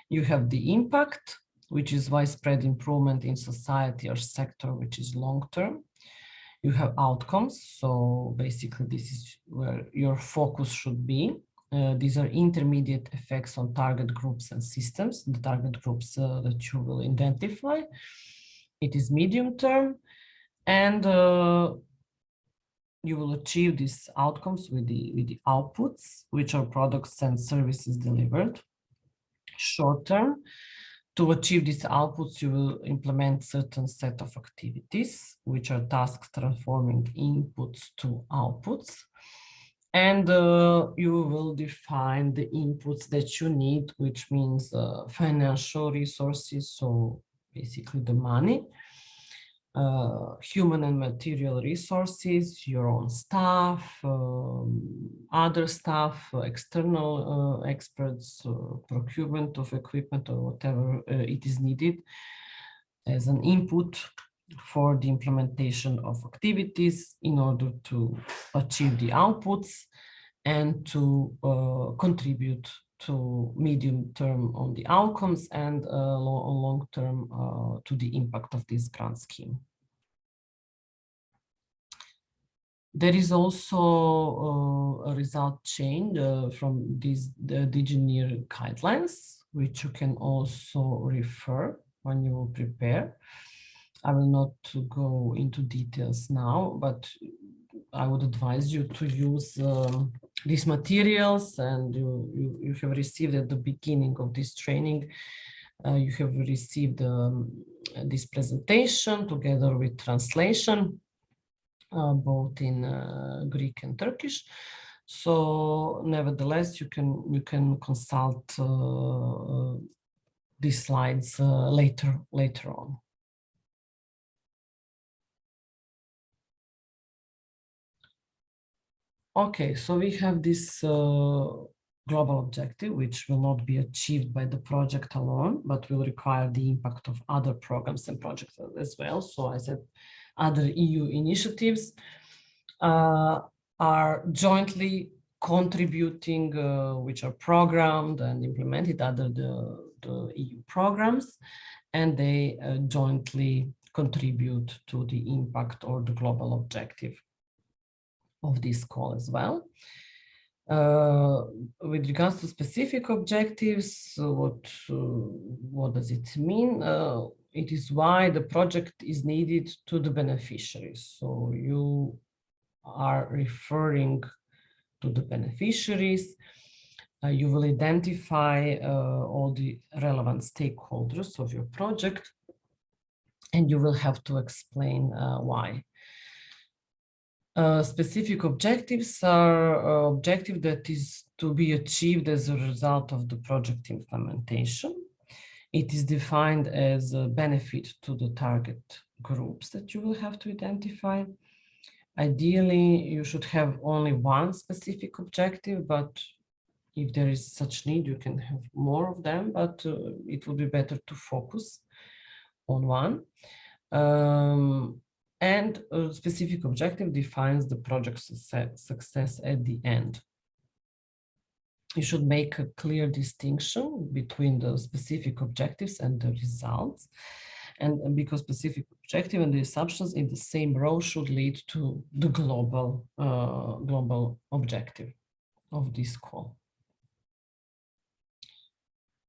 You have the impact, which is widespread improvement in society or sector, which is long-term. You have outcomes. So basically this is where your focus should be. These are intermediate effects on target groups and systems, the target groups that you will identify. It is medium term, and you will achieve these outcomes with the outputs, which are products and services delivered. Short term, to achieve these outputs, you will implement certain set of activities, which are tasks transforming inputs to outputs. And you will define the inputs that you need, which means financial resources, so basically the money, human and material resources, your own staff, other staff, external experts, procurement of equipment or whatever it is needed as an input for the implementation of activities in order to achieve the outputs and to contribute to medium term on the outcomes and long term to the impact of this grant scheme. There is also a result chain from the DigiNear guidelines, which you can also refer when you will prepare. I will not go into details now, but I would advise you to use these materials, and you have received at the beginning of this training, you have received this presentation together with translation, both in Greek and Turkish. So nevertheless, you can consult these slides later on. Okay, so we have this global objective, which will not be achieved by the project alone, but will require the impact of other programs and projects as well. So I said other EU initiatives are jointly contributing, which are programmed and implemented under the EU programs, and they jointly contribute to the impact or the global objective of this call as well. With regards to specific objectives, what does it mean? It is why the project is needed to the beneficiaries. So you are referring to the beneficiaries. You will identify all the relevant stakeholders of your project, and you will have to explain why. Specific objectives are objective that is to be achieved as a result of the project implementation. It is defined as a benefit to the target groups that you will have to identify. Ideally, you should have only one specific objective, but if there is such need, you can have more of them, but it would be better to focus on one. And a specific objective defines the project success at the end. You should make a clear distinction between the specific objectives and the results. And because specific objective and the assumptions in the same row should lead to the global objective of this call.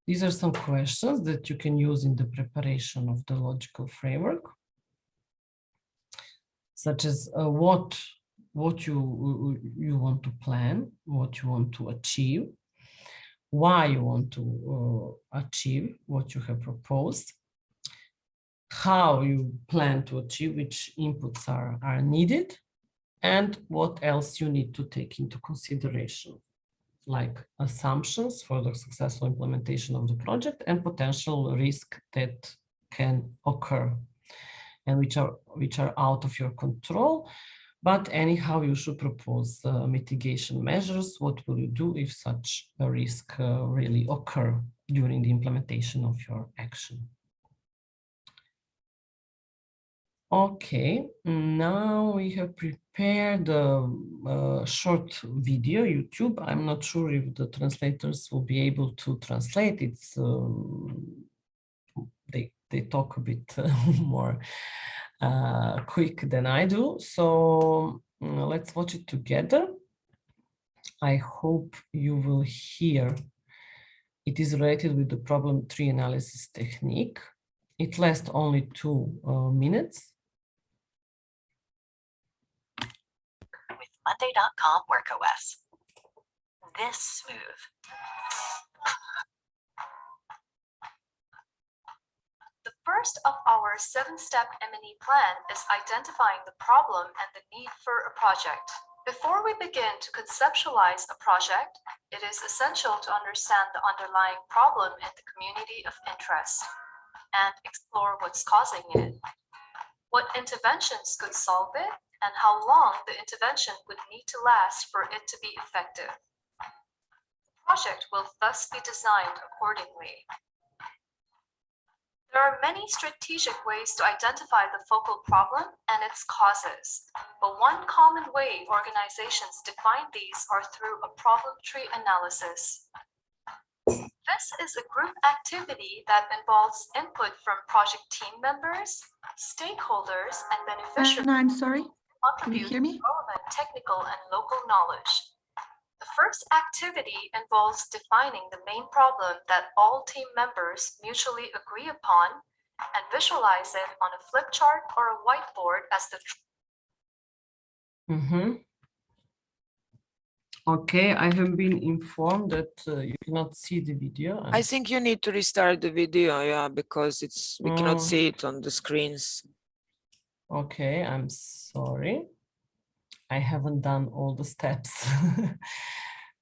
These are some questions that you can use in the preparation of the logical framework, such as what you want to plan, what you want to achieve, why you want to achieve what you have proposed, how you plan to achieve, which inputs are needed, and what else you need to take into consideration, like assumptions for the successful implementation of the project and potential risk that can occur and which are out of your control. But anyhow, you should propose mitigation measures. What will you do if such a risk really occur during the implementation of your action? Okay, now we have prepared a short video, YouTube. I'm not sure if the translators will be able to translate. It's they talk a bit more quick than I do. So let's watch it together. I hope you will hear. It is related with the problem tree analysis technique. It lasts only 2 minutes. Monday.com workOS. This smooth. The first of our 7-step M&E plan is identifying the problem and the need for a project. Before we begin to conceptualize a project, it is essential to understand the underlying problem in the community of interest and explore what's causing it, what interventions could solve it, and how long the intervention would need to last for it to be effective. The project will thus be designed accordingly. There are many strategic ways to identify the focal problem and its causes, but one common way organizations define these are through a problem tree analysis. This is a group activity that involves input from project team members, stakeholders, and beneficiaries. I'm sorry, can you Contribute hear me? relevant technical and local knowledge. The first activity involves defining the main problem that all team members mutually agree upon and visualize it on a flip chart or a whiteboard as the Okay, I have been informed that you cannot see the video. I think you need to restart the video, yeah, because we cannot see it on the screens. Okay, I'm sorry. I haven't done all the steps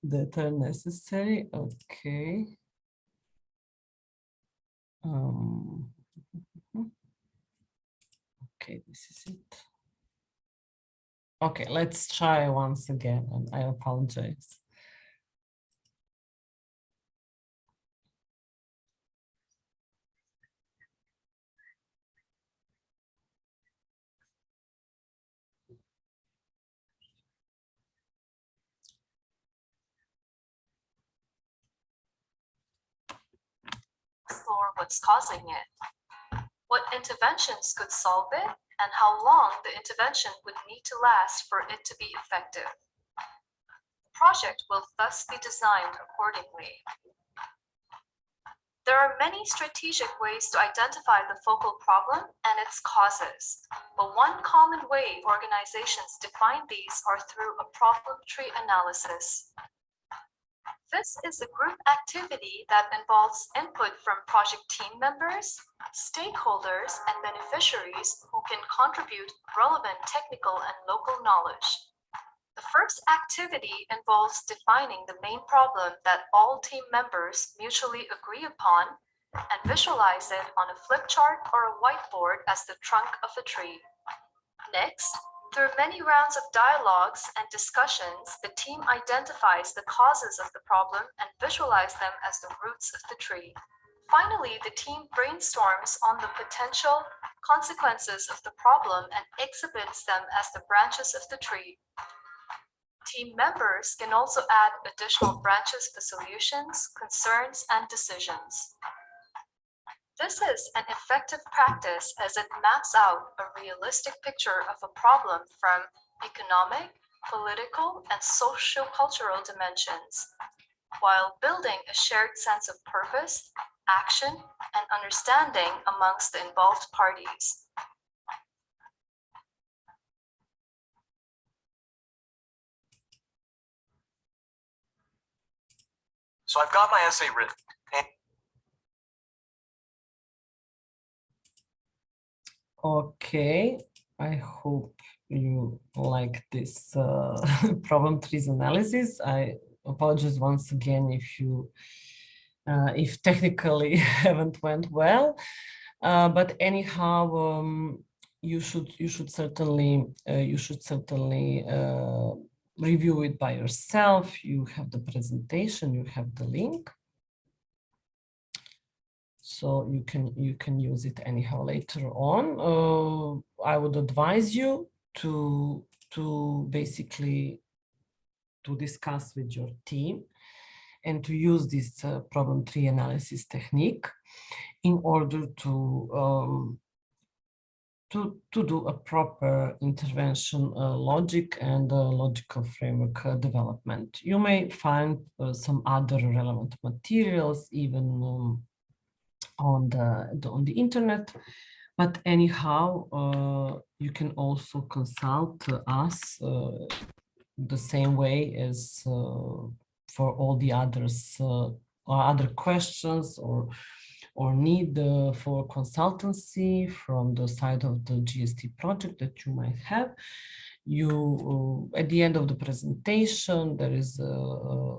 that are necessary. Okay. Okay, this is it. Okay, let's try once again, and I apologize. explore what's causing it, what interventions could solve it, and how long the intervention would need to last for it to be effective. The project will thus be designed accordingly. There are many strategic ways to identify the focal problem and its causes, but one common way organizations define these are through a problem tree analysis. This is a group activity that involves input from project team members, stakeholders, and beneficiaries who can contribute relevant technical and local knowledge. The first activity involves defining the main problem that all team members mutually agree upon and visualize it on a flip chart or a whiteboard as the trunk of a tree. Next, through many rounds of dialogues and discussions, the team identifies the causes of the problem and visualizes them as the roots of the tree. Finally, the team brainstorms on the potential consequences of the problem and exhibits them as the branches of the tree. Team members can also add additional branches for solutions, concerns, and decisions. This is an effective practice as it maps out a realistic picture of a problem from economic, political, and socio-cultural dimensions, while building a shared sense of purpose, action, and understanding amongst the involved parties. So I've got my essay written. Okay, I hope you like this problem trees analysis. I apologize once again if technically haven't went well, but anyhow, you should certainly review it by yourself. You have the presentation, you have the link. So you can use it anyhow later on. I would advise you to basically discuss with your team and to use this problem tree analysis technique in order to do a proper intervention logic and logical framework development. You may find some other relevant materials even on the internet, but anyhow, you can also consult us the same way as for all the others, or other questions or need for consultancy from the side of the GST project that you might have. You at the end of the presentation, there is a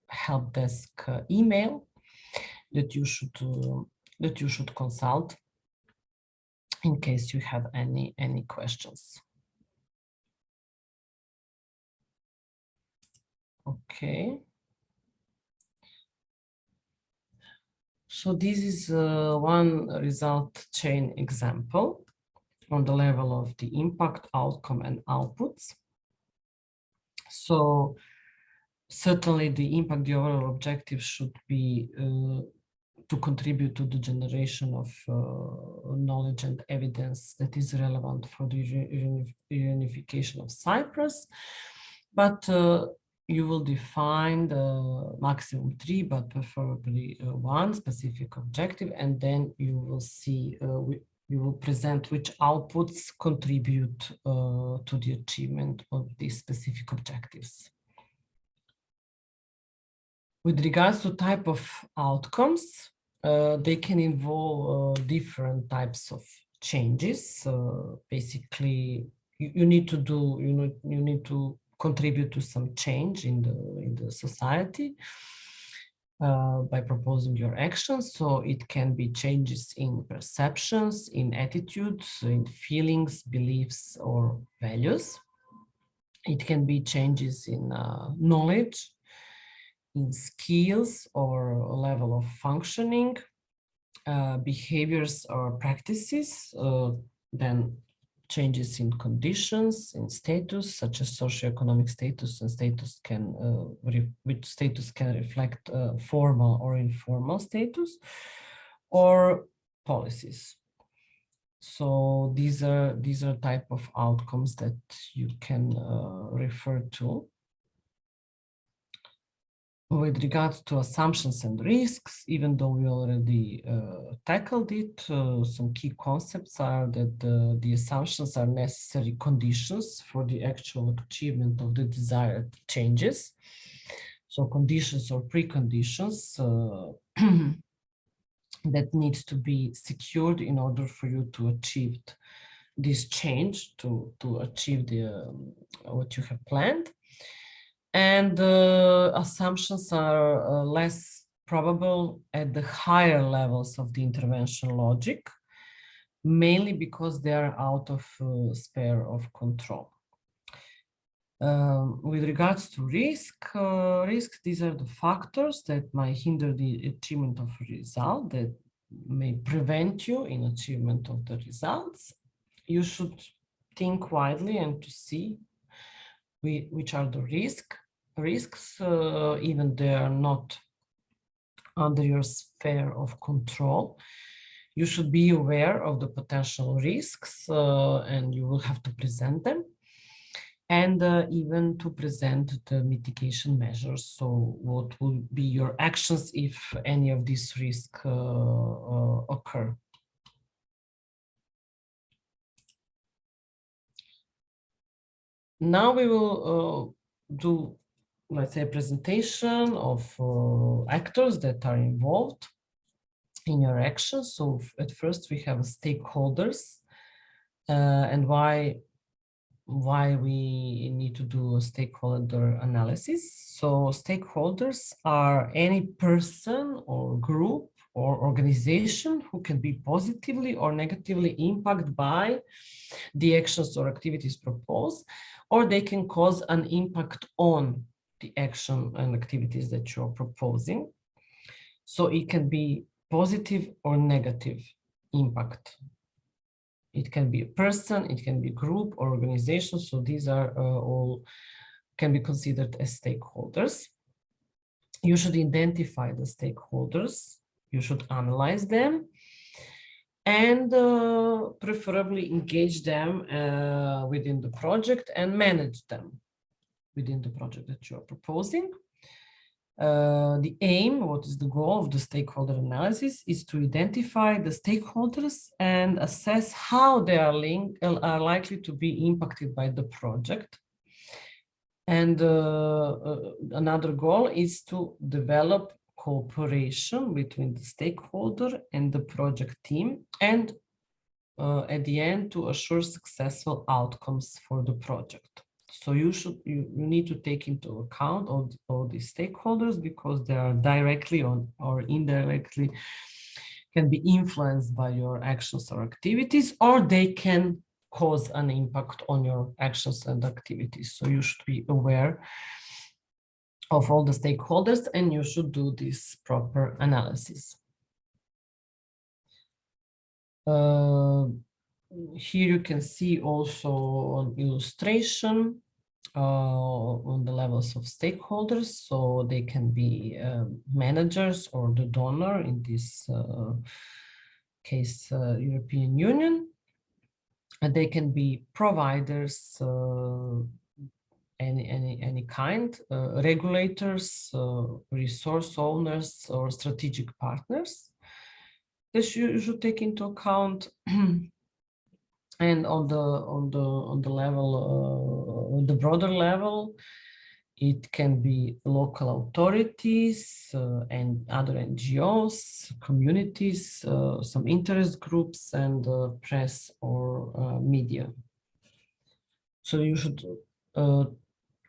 help desk email that you should consult in case you have any questions. Okay. So this is one result chain example on the level of the impact, outcome, and outputs. So certainly the impact, the overall objective should be to contribute to the generation of knowledge and evidence that is relevant for the reunification of Cyprus. But you will define the maximum 3, but preferably 1 specific objective, and then you will see, you will present which outputs contribute to the achievement of these specific objectives. With regards to type of outcomes, they can involve different types of changes. Basically, you need to contribute to some change in the society by proposing your actions. So it can be changes in perceptions, in attitudes, in feelings, beliefs, or values. It can be changes in knowledge, in skills or level of functioning, behaviors or practices, then changes in conditions, in status, such as socioeconomic status, and status can, which status can reflect formal or informal status, or policies. So these are type of outcomes that you can refer to. With regards to assumptions and risks, even though we already tackled it, some key concepts are that the assumptions are necessary conditions for the actual achievement of the desired changes. So conditions or preconditions that needs to be secured in order for you to achieve this change, to achieve the what you have planned. And assumptions are less probable at the higher levels of the intervention logic, mainly because they are out of sphere of control. With regards to risks, these are the factors that might hinder the achievement of a result, that may prevent you in achievement of the results. You should think widely and to see which are the risks, even they are not under your sphere of control. You should be aware of the potential risks and you will have to present them, and even to present the mitigation measures. So what will be your actions if any of these risks occur? Now we will do, let's say, a presentation of actors that are involved in your actions. So at first we have stakeholders and why we need to do a stakeholder analysis. So stakeholders are any person or group or organization who can be positively or negatively impacted by the actions or activities proposed, or they can cause an impact on the action and activities that you're proposing. So it can be positive or negative impact. It can be a person, it can be a group or organization. So these are all can be considered as stakeholders. You should identify the stakeholders. You should analyze them and preferably engage them within the project and manage them within the project that you are proposing. The aim, what is the goal of the stakeholder analysis, is to identify the stakeholders and assess how they are likely to be impacted by the project. And another goal is to develop cooperation between the stakeholder and the project team, and at the end to assure successful outcomes for the project. So you need to take into account all these stakeholders, because they are directly or indirectly can be influenced by your actions or activities, or they can cause an impact on your actions and activities. So you should be aware of all the stakeholders, and you should do this proper analysis. Here you can see also an illustration on the levels of stakeholders. So they can be managers or the donor, in this case, European Union. And they can be providers, any kind, regulators, resource owners, or strategic partners. This you should take into account. And on the level, on the broader level, it can be local authorities and other NGOs, communities, some interest groups, and press or media. So you should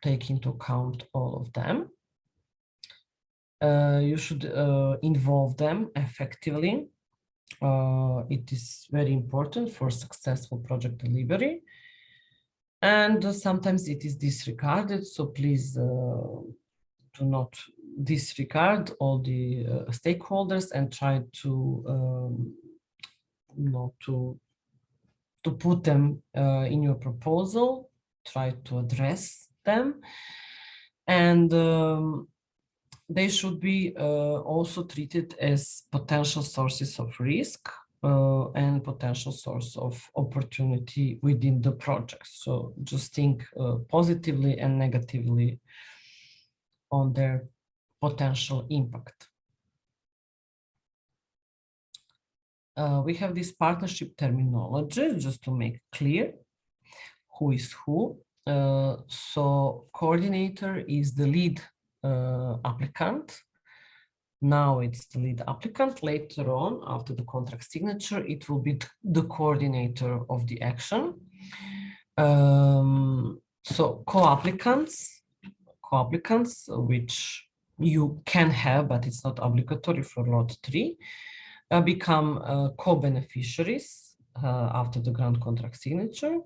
take into account all of them. You should involve them effectively. It is very important for successful project delivery. And sometimes it is disregarded, so please do not disregard all the stakeholders, and try to to put them in your proposal. Try to address them, and they should be also treated as potential sources of risk and potential source of opportunity within the project. So just think positively and negatively on their potential impact. We have this partnership terminology, just to make clear who is who. So coordinator is the lead applicant. Now it's the lead applicant. Later on, after the contract signature, it will be the coordinator of the action. So co-applicants, which you can have, but it's not obligatory for lot 3, become co-beneficiaries after the grant contract signature.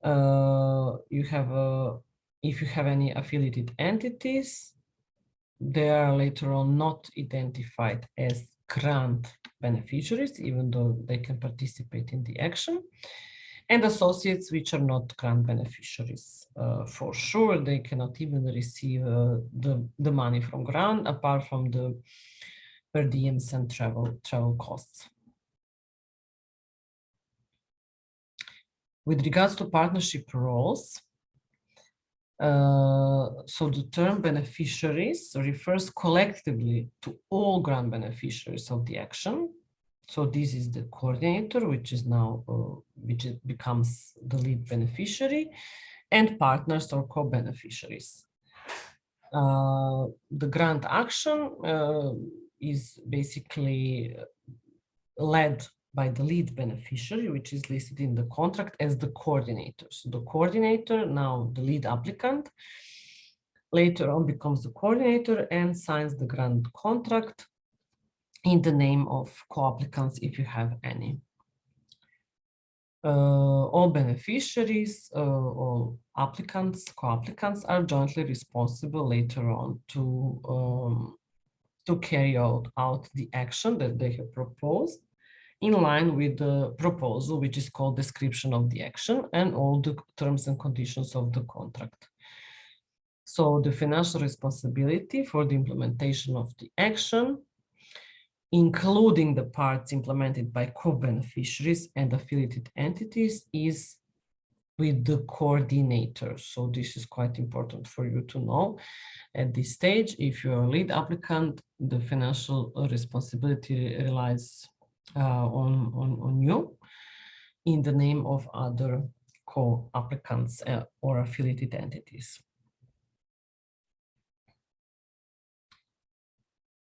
You have, if you have any affiliated entities, they are later on not identified as grant beneficiaries, even though they can participate in the action. And associates which are not grant beneficiaries. For sure, they cannot even receive the money from grant, apart from the per diems and travel costs. With regards to partnership roles, so the term beneficiaries refers collectively to all grant beneficiaries of the action. So this is the coordinator, which is now, becomes the lead beneficiary, and partners or co-beneficiaries. The grant action is basically led by the lead beneficiary, which is listed in the contract as the coordinator. So the coordinator, now the lead applicant, later on becomes the coordinator and signs the grant contract in the name of co-applicants, if you have any. All beneficiaries, all applicants, co-applicants are jointly responsible later on to carry out the action that they have proposed, in line with the proposal, which is called description of the action, and all the terms and conditions of the contract. So the financial responsibility for the implementation of the action, including the parts implemented by co-beneficiaries and affiliated entities, is with the coordinator. So this is quite important for you to know at this stage. If you're a lead applicant, the financial responsibility relies on you in the name of other co-applicants or affiliated entities.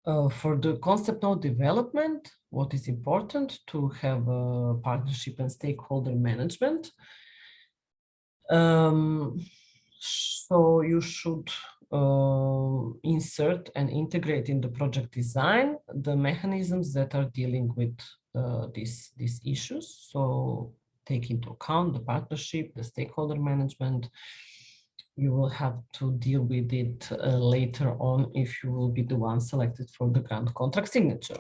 For the concept node development, what is important to have a partnership and stakeholder management. So you should insert and integrate in the project design the mechanisms that are dealing with these issues. So take into account the partnership, the stakeholder management. You will have to deal with it later on if you will be the one selected for the grant contract signature.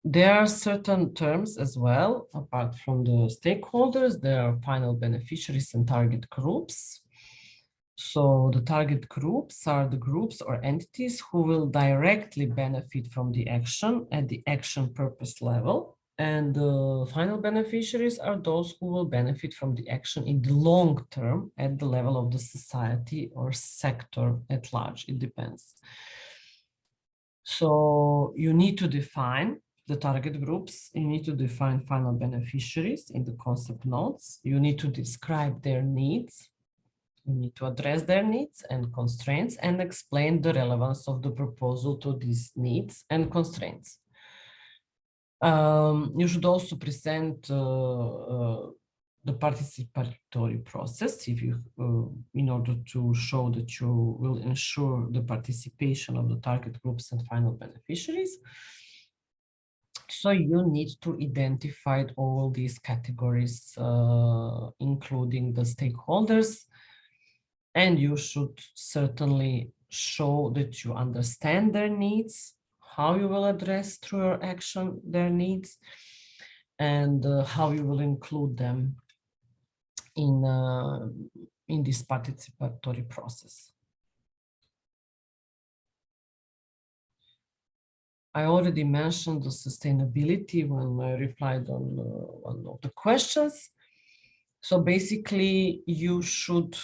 There are certain terms as well, apart from the stakeholders. There are final beneficiaries and target groups. So the target groups are the groups or entities who will directly benefit from the action at the action purpose level. And the final beneficiaries are those who will benefit from the action in the long term at the level of the society or sector at large. It depends. So you need to define the target groups, you need to define final beneficiaries in the concept notes, you need to describe their needs, you need to address their needs and constraints and explain the relevance of the proposal to these needs and constraints. You should also present the participatory process if you, in order to show that you will ensure the participation of the target groups and final beneficiaries. So you need to identify all these categories, including the stakeholders, and you should certainly show that you understand their needs, how you will address through your action their needs, and how you will include them in this participatory process. I already mentioned the sustainability when I replied on one of the questions. So basically, you should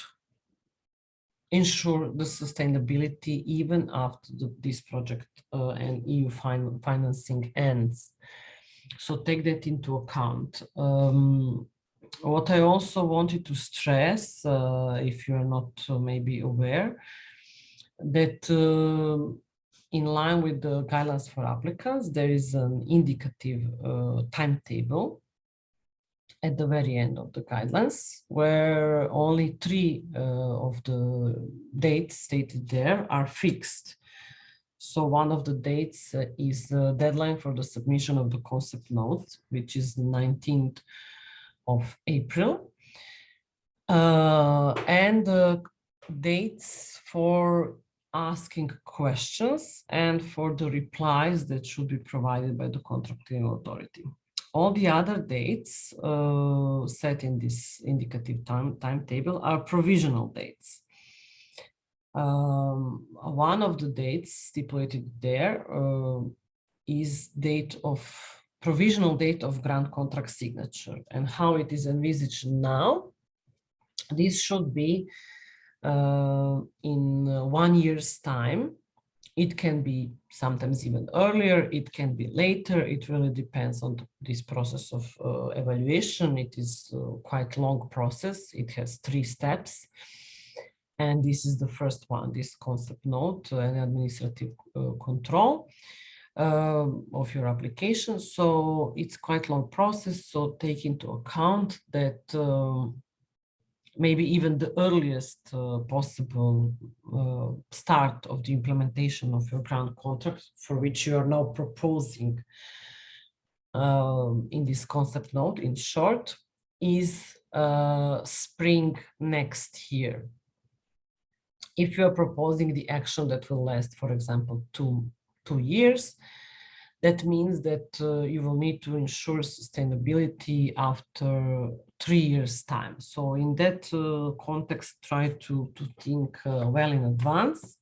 ensure the sustainability even after this project and EU financing ends. So take that into account. What I also wanted to stress, if you're not maybe aware, that in line with the guidelines for applicants, there is an indicative timetable at the very end of the guidelines, where only 3 of the dates stated there are fixed. So one of the dates is the deadline for the submission of the concept note, which is the 19th of April. And the dates for asking questions and for the replies that should be provided by the contracting authority. All the other dates set in this indicative timetable are provisional dates. One of the dates stipulated there is provisional date of grant contract signature, and how it is envisaged now. This should be in 1 year's time. It can be sometimes even earlier, it can be later. It really depends on this process of evaluation. It is quite a long process. It has 3 steps. And this is the first one, this concept note and administrative control of your application. So it's quite a long process. So take into account that maybe even the earliest possible start of the implementation of your grant contract, for which you are now proposing in this concept note, in short, is spring next year. If you are proposing the action that will last, for example, two years, that means that you will need to ensure sustainability after 3 years' time. So in that context, try to think well in advance.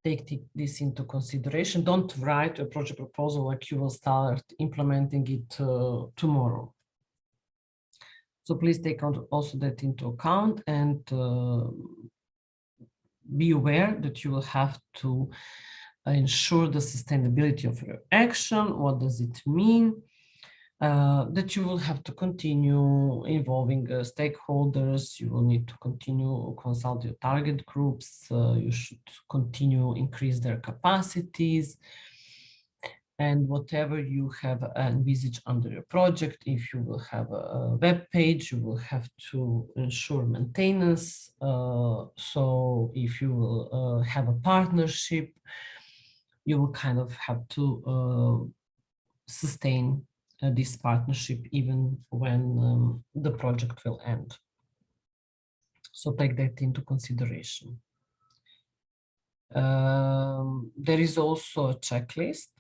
Take this into consideration. Don't write a project proposal like you will start implementing it tomorrow. So please take also that into account and be aware that you will have to ensure the sustainability of your action. What does it mean? that you will have to continue involving stakeholders. You will need to continue consult your target groups. You should continue increase their capacities. And whatever you have envisaged under your project, if you will have a web page, you will have to ensure maintenance. So if you will have a partnership, you will kind of have to sustain this partnership even when the project will end. So take that into consideration. There is also a checklist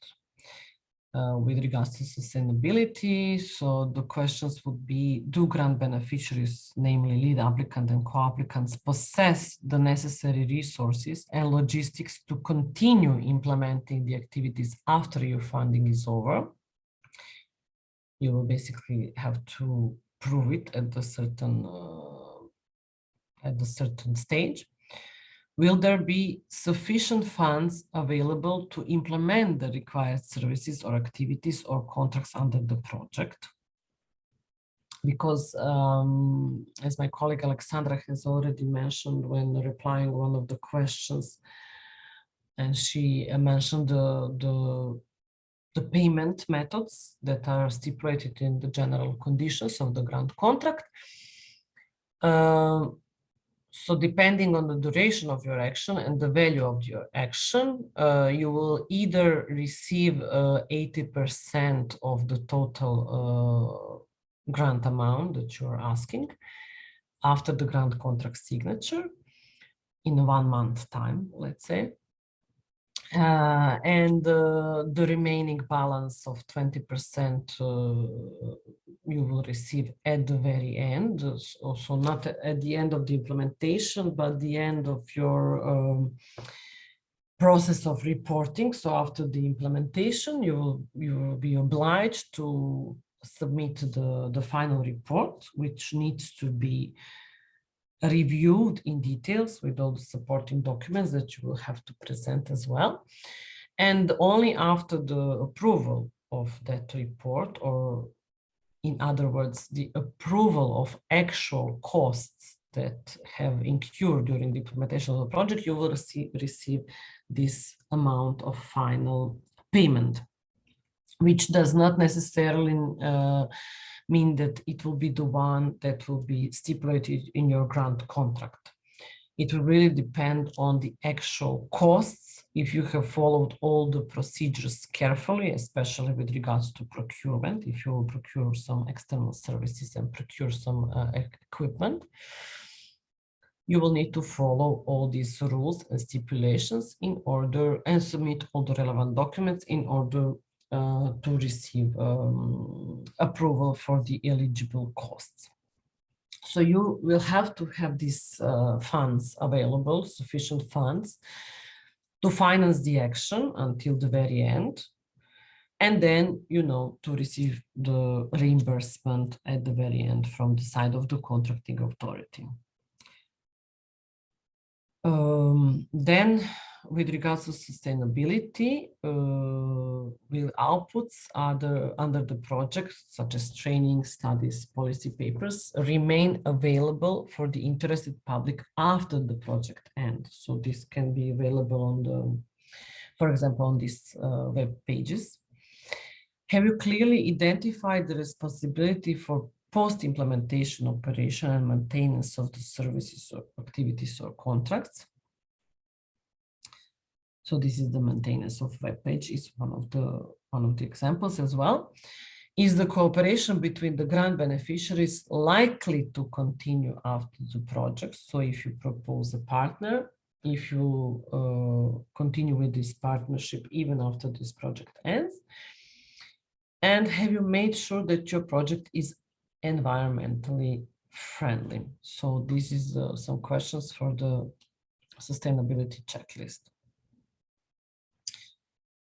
with regards to sustainability. So the questions would be, do grant beneficiaries, namely lead applicant and co-applicants, possess the necessary resources and logistics to continue implementing the activities after your funding is over? You will basically have to prove it at a certain stage. Will there be sufficient funds available to implement the required services or activities or contracts under the project? Because as my colleague Alexandra has already mentioned when replying one of the questions, and she mentioned the payment methods that are stipulated in the general conditions of the grant contract. So depending on the duration of your action and the value of your action, you will either receive 80% of the total grant amount that you are asking after the grant contract signature in 1 month time, let's say. And the remaining balance of 20% you will receive at the very end, also not at the end of the implementation, but the end of your process of reporting. So after the implementation, you will be obliged to submit the final report, which needs to be reviewed in details with all the supporting documents that you will have to present as well. And only after the approval of that report, or in other words, the approval of actual costs that have incurred during the implementation of the project, you will receive this amount of final payment, which does not necessarily mean that it will be the one that will be stipulated in your grant contract. It will really depend on the actual costs. If you have followed all the procedures carefully, especially with regards to procurement, if you will procure some external services and procure some equipment, you will need to follow all these rules and stipulations in order and submit all the relevant documents in order to receive approval for the eligible costs. So you will have to have these funds available, sufficient funds to finance the action until the very end, and then, you know, to receive the reimbursement at the very end from the side of the contracting authority. Then, with regards to sustainability, will outputs under the project, such as training, studies, policy papers, remain available for the interested public after the project ends? So this can be available on the, for example, on these web pages. Have you clearly identified the responsibility for post-implementation operation and maintenance of the services or activities or contracts? So this is the maintenance of web page, is one of the examples as well. Is the cooperation between the grant beneficiaries likely to continue after the project? So if you propose a partner, if you continue with this partnership even after this project ends, and have you made sure that your project is environmentally friendly? So this is some questions for the sustainability checklist.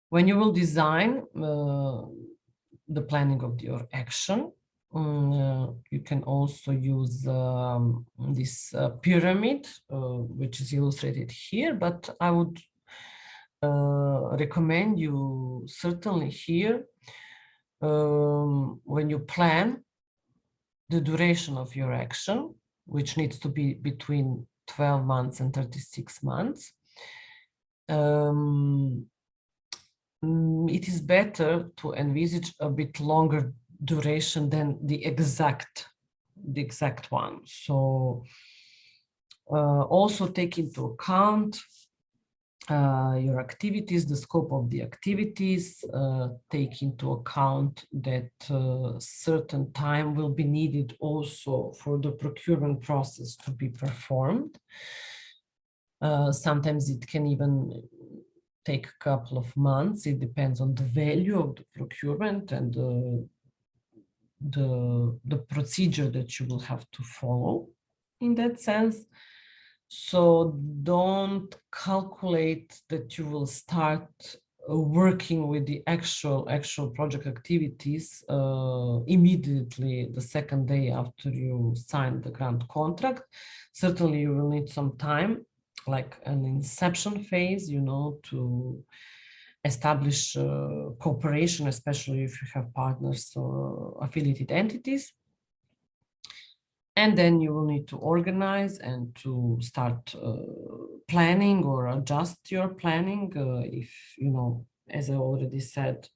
When you will design the planning of your action, you can also use this pyramid, which is illustrated here, but I would recommend you certainly here when you plan the duration of your action, which needs to be between 12 months and 36 months, it is better to envisage a bit longer duration than the exact one. So also take into account your activities, the scope of the activities, take into account that certain time will be needed also for the procurement process to be performed. Sometimes it can even take a couple of months. It depends on the value of the procurement and the procedure that you will have to follow in that sense. So don't calculate that you will start working with the actual project activities immediately the second day after you sign the grant contract. Certainly you will need some time, like an inception phase, you know, to establish cooperation, especially if you have partners or affiliated entities. And then you will need to organize and to start planning or adjust your planning. If, you know, as I already said,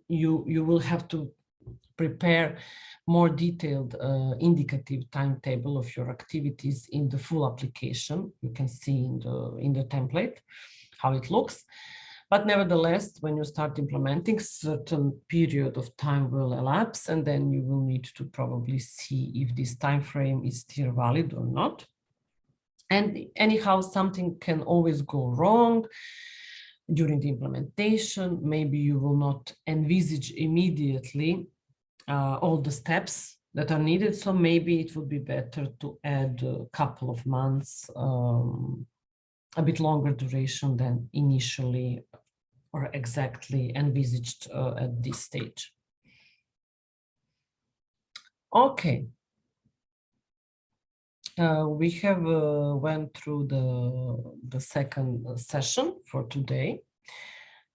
you will have to prepare more detailed indicative timetable of your activities in the full application. You can see in the template how it looks. But nevertheless, when you start implementing, certain period of time will elapse, and then you will need to probably see if this time frame is still valid or not. And anyhow, something can always go wrong during the implementation. Maybe you will not envisage immediately all the steps that are needed. So maybe it would be better to add a couple of months, a bit longer duration than initially or exactly envisaged at this stage. Okay. We have went through the second session for today.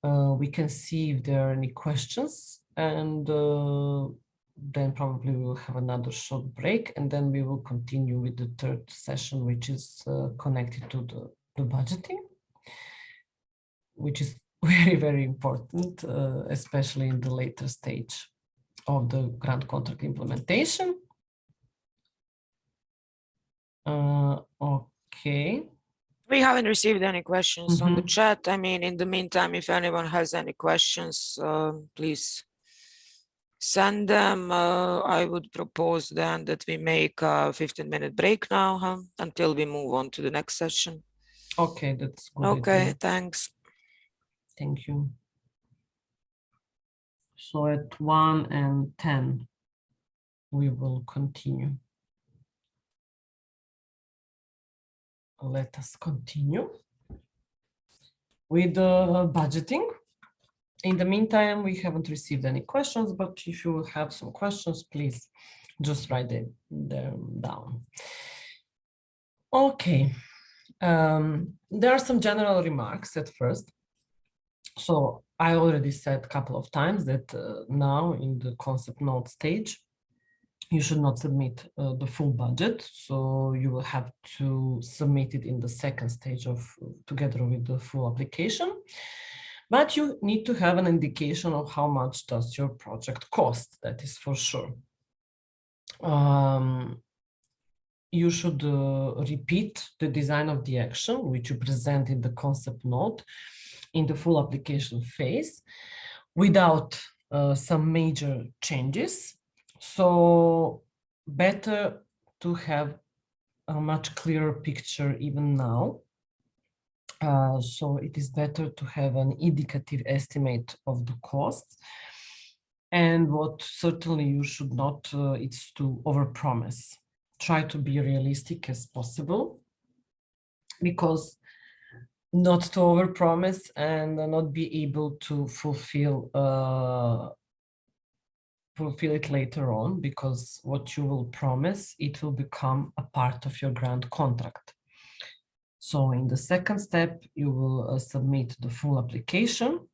We can see if there are any questions, and then probably we will have another short break, and then we will continue with the third session, which is connected to the budgeting, which is very, very important, especially in the later stage of the grant contract implementation. Okay. We haven't received any questions on the chat. I mean, in the meantime, if anyone has any questions, please send them. I would propose then that we make a 15-minute break now, until we move on to the next session. Okay, that's good. Okay, idea. thanks. Thank you. So at 1:10, we will continue. Let us continue with the budgeting. In the meantime, we haven't received any questions, but if you have some questions, please just write them down. Okay. There are some general remarks at first. So I already said a couple of times that now in the concept note stage, you should not submit the full budget. So you will have to submit it in the second stage together with the full application. But you need to have an indication of how much does your project cost, that is for sure. You should repeat the design of the action, which you present in the concept note in the full application phase without some major changes. So better to have a much clearer picture even now. So it is better to have an indicative estimate of the costs. And what certainly you should not, it's to overpromise. Try to be realistic as possible, because not to overpromise and not be able to fulfill it later on, because what you will promise, it will become a part of your grant contract. So in the second step, you will submit the full application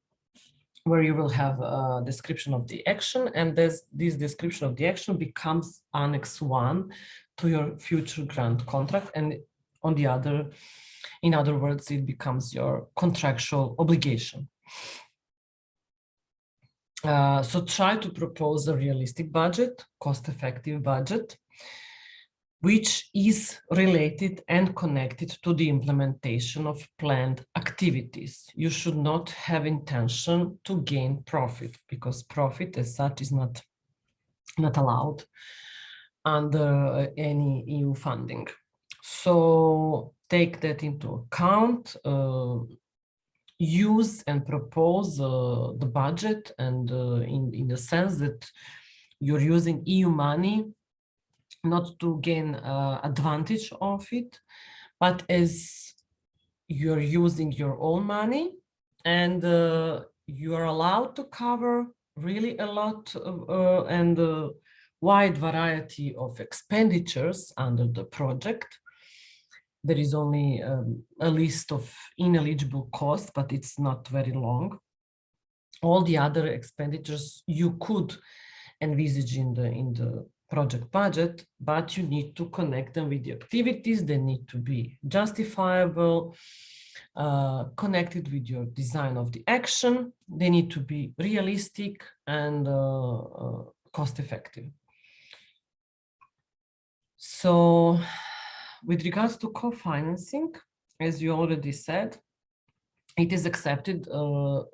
where you will have a description of the action, and this description of the action becomes Annex 1 to your future grant contract, and on the other, in other words, it becomes your contractual obligation. So try to propose a realistic budget, cost-effective budget, which is related and connected to the implementation of planned activities. You should not have intention to gain profit, because profit as such is not allowed under any EU funding. So take that into account, use and propose the budget, and in the sense that you're using EU money not to gain advantage of it, but as you're using your own money, and you are allowed to cover really a lot of, and a wide variety of expenditures under the project. There is only a list of ineligible costs, but it's not very long. All the other expenditures you could envisage in the project budget, but you need to connect them with the activities. They need to be justifiable, connected with your design of the action. They need to be realistic and cost-effective. So with regards to co-financing, as you already said, it is accepted to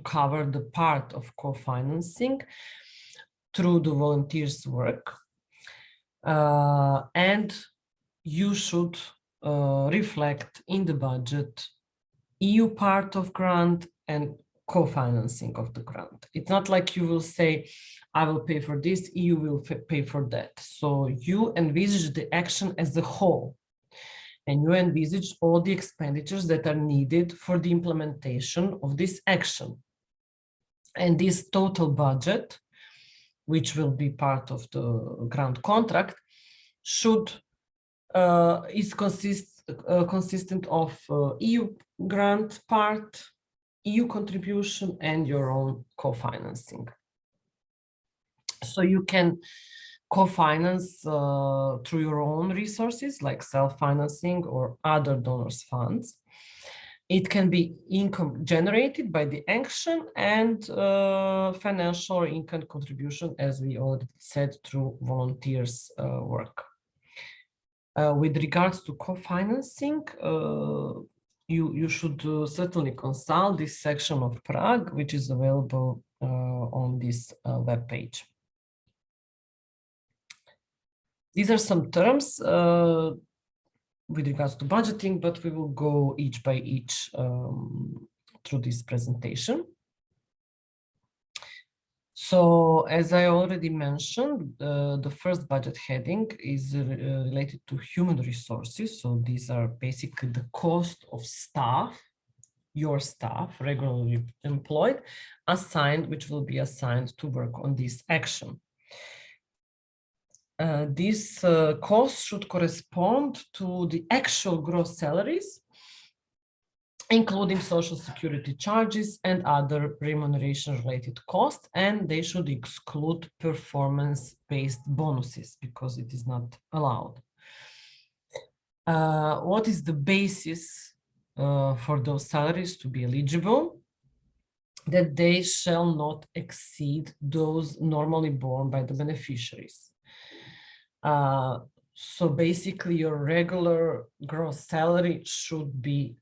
cover the part of co-financing through the volunteers' work, and you should reflect in the budget EU part of grant and co-financing of the grant. It's not like you will say, I will pay for this, EU will pay for that. So you envisage the action as a whole, and you envisage all the expenditures that are needed for the implementation of this action. And this total budget, which will be part of the grant contract, is consistent of EU grant part, EU contribution, and your own co-financing. So you can co-finance through your own resources, like self-financing or other donors' funds. It can be income generated by the action, and financial or income contribution, as we already said, through volunteers' work. With regards to co-financing, you should certainly consult this section of Prague, which is available on this web page. These are some terms with regards to budgeting, but we will go each by each through this presentation. So, as I already mentioned, the first budget heading is related to human resources. So these are basically the cost of staff, your staff, regularly employed, which will be assigned to work on this action. These costs should correspond to the actual gross salaries, including social security charges and other remuneration-related costs, and they should exclude performance-based bonuses because it is not allowed. What is the basis for those salaries to be eligible? That they shall not exceed those normally borne by the beneficiaries. So basically your regular gross salary should be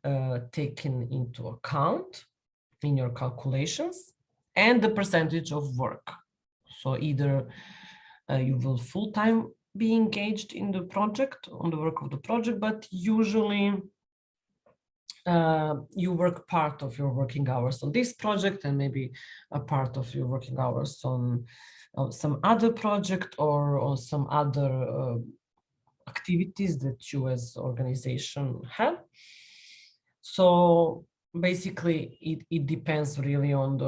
taken into account in your calculations, and the percentage of work. So either you will full-time be engaged in the project, on the work of the project, but usually you work part of your working hours on this project and maybe a part of your working hours on some other project or on some other activities that you as organization have. So basically it depends really on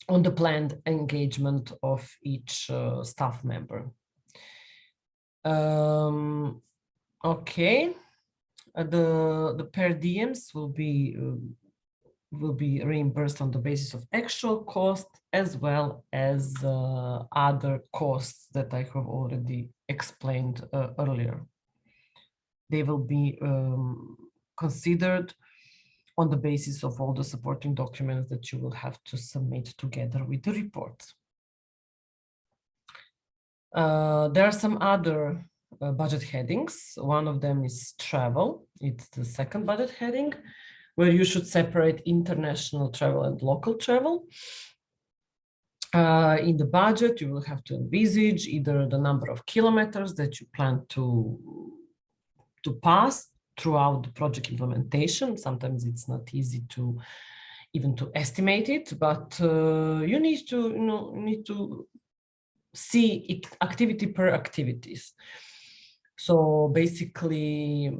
the planned engagement of each staff member. Okay, the per diems will be will be reimbursed on the basis of actual cost as well as other costs that I have already explained earlier. They will be considered on the basis of all the supporting documents that you will have to submit together with the reports. There are some other budget headings. One of them is travel. It's the second budget heading, where you should separate international travel and local travel. In the budget, you will have to envisage either the number of kilometers that you plan to pass throughout the project implementation. Sometimes it's not easy to even to estimate it, but you need to see it activity per activities. So basically,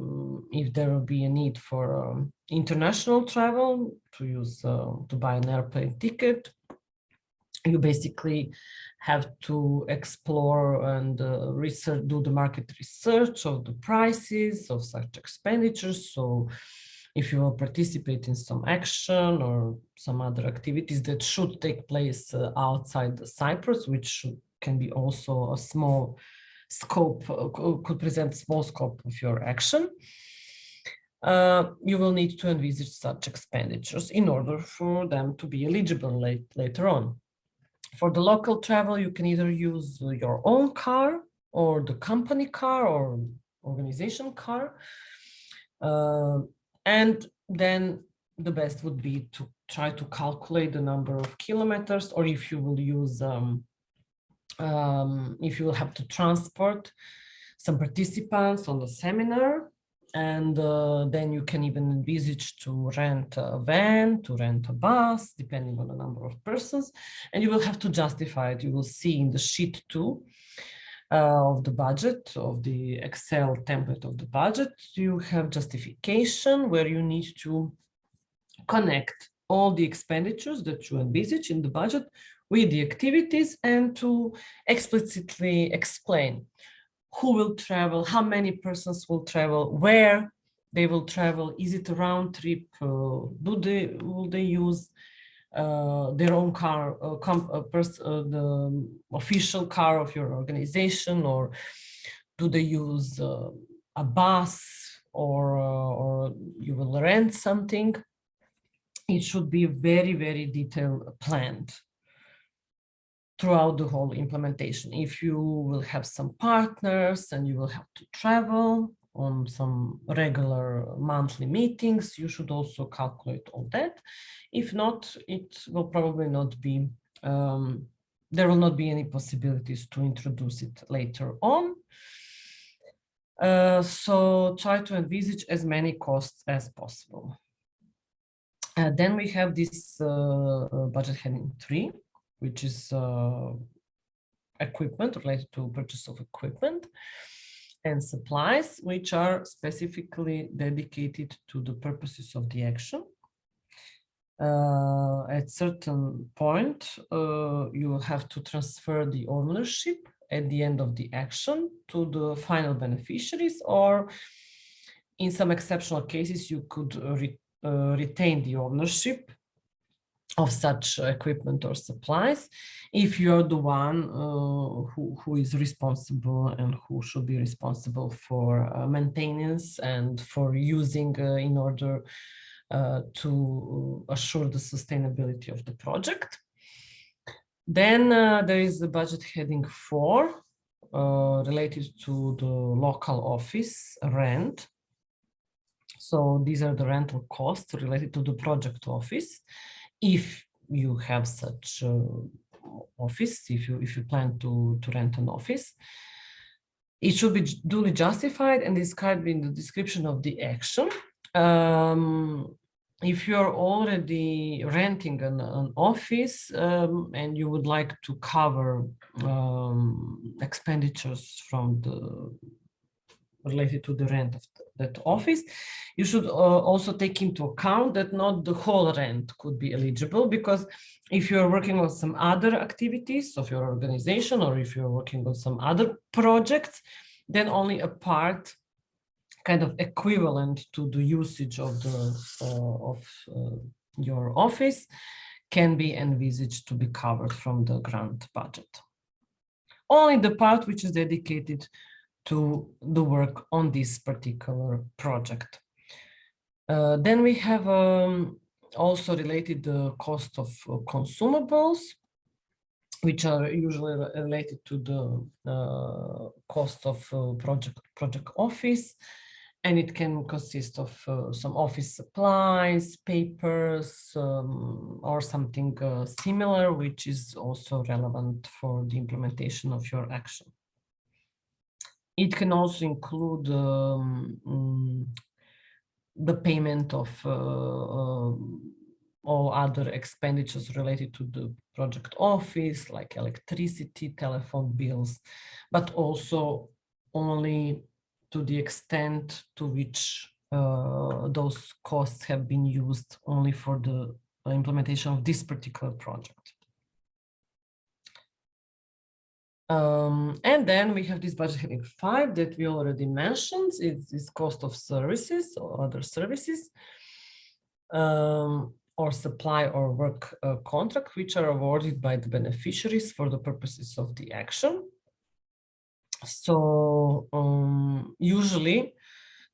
if there will be a need for international travel to buy an airplane ticket, you basically have to explore and do the market research of the prices of such expenditures. So if you will participate in some action or some other activities that should take place outside the Cyprus, which can be also a small scope, could present small scope of your action, you will need to envisage such expenditures in order for them to be eligible later on. For the local travel, you can either use your own car or the company car or organization car. And then the best would be to try to calculate the number of kilometers, or if you will use, if you will have to transport some participants on the seminar, and then you can even envisage to rent a van, to rent a bus, depending on the number of persons, and you will have to justify it. You will see in the sheet 2 of the budget, of the Excel template of the budget, you have justification where you need to connect all the expenditures that you envisage in the budget with the activities and to explicitly explain who will travel, how many persons will travel, where they will travel, is it a round trip, will they use their own car, the official car of your organization, or do they use a bus, or you will rent something. It should be very, very detailed planned throughout the whole implementation. If you will have some partners and you will have to travel on some regular monthly meetings, you should also calculate all that. If not, it will probably not be, there will not be any possibilities to introduce it later on. So try to envisage as many costs as possible. Then we have this budget heading 3, which is equipment, related to purchase of equipment and supplies, which are specifically dedicated to the purposes of the action. At certain point, you will have to transfer the ownership at the end of the action to the final beneficiaries, or in some exceptional cases, you could retain the ownership of such equipment or supplies if you're the one who is responsible and who should be responsible for maintenance and for using in order to assure the sustainability of the project. Then there is the budget heading 4 related to the local office rent. So these are the rental costs related to the project office. If you have such office, if you plan to rent an office, it should be duly justified and described in the description of the action. If you're already renting an office and you would like to cover expenditures from related to the rent of that office, you should also take into account that not the whole rent could be eligible, because if you're working on some other activities of your organization, or if you're working on some other projects, then only a part kind of equivalent to the usage of the your office can be envisaged to be covered from the grant budget. Only the part which is dedicated to the work on this particular project. Then we have also related the cost of consumables, which are usually related to the cost of project office, and it can consist of some office supplies, papers, or something similar, which is also relevant for the implementation of your action. It can also include the payment of all other expenditures related to the project office, like electricity, telephone bills, but also only to the extent to which those costs have been used only for the implementation of this particular project. And then we have this budget heading 5 that we already mentioned. It's cost of services or other services, or supply or work contract, which are awarded by the beneficiaries for the purposes of the action. So usually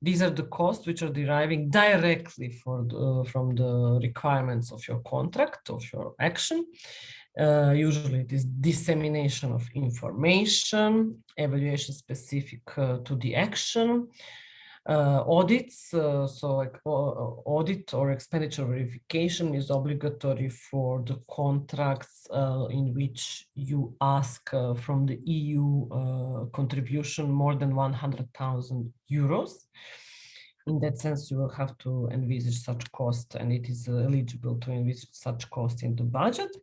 these are the costs which are deriving directly from the requirements of your contract, of your action. Usually it is dissemination of information, evaluation specific to the action, audits, so like audit or expenditure verification is obligatory for the contracts in which you ask from the EU contribution more than 100,000 euros. In that sense, you will have to envisage such cost, and it is eligible to envisage such cost in the budget.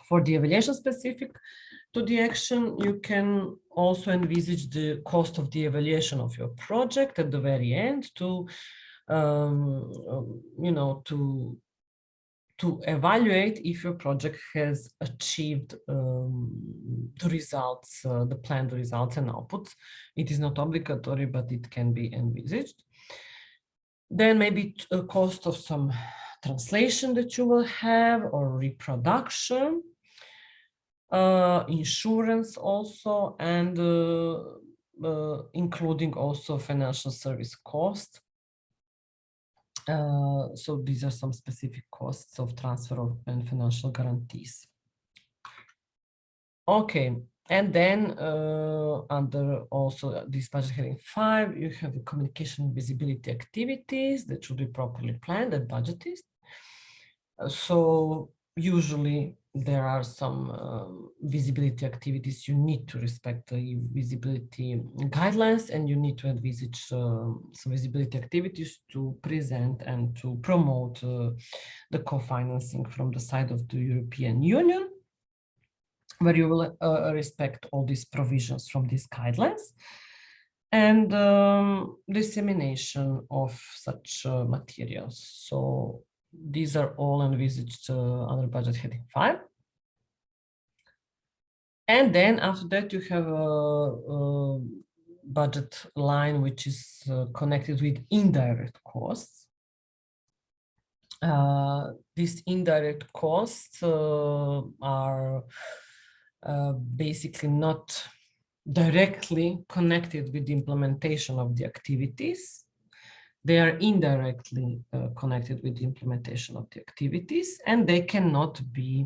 For the evaluation specific to the action, you can also envisage the cost of the evaluation of your project at the very end to, to evaluate if your project has achieved the results, the planned results and outputs. It is not obligatory, but it can be envisaged. Then maybe a cost of some translation that you will have, or reproduction, insurance also, and including also financial service cost. So these are some specific costs of transfer and financial guarantees. Okay, and then under also this budget heading 5, you have the communication and visibility activities that should be properly planned and budgeted. So usually there are some visibility activities you need to respect the visibility guidelines, and you need to envisage some visibility activities to present and to promote the co-financing from the side of the European Union, where you will respect all these provisions from these guidelines, and dissemination of such materials. So these are all envisaged under budget heading 5. And then after that, you have a budget line which is connected with indirect costs. These indirect costs are basically not directly connected with the implementation of the activities. They are indirectly connected with the implementation of the activities, and they cannot be,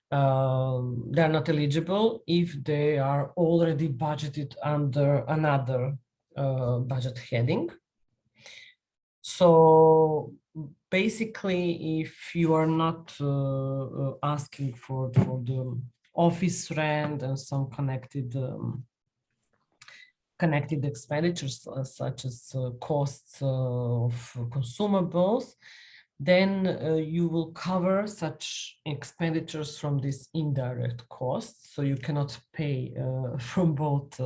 they are not eligible if they are already budgeted under another budget heading. So basically, if you are not asking for the office rent and some connected expenditures such as costs of consumables, then you will cover such expenditures from this indirect costs. So you cannot pay from both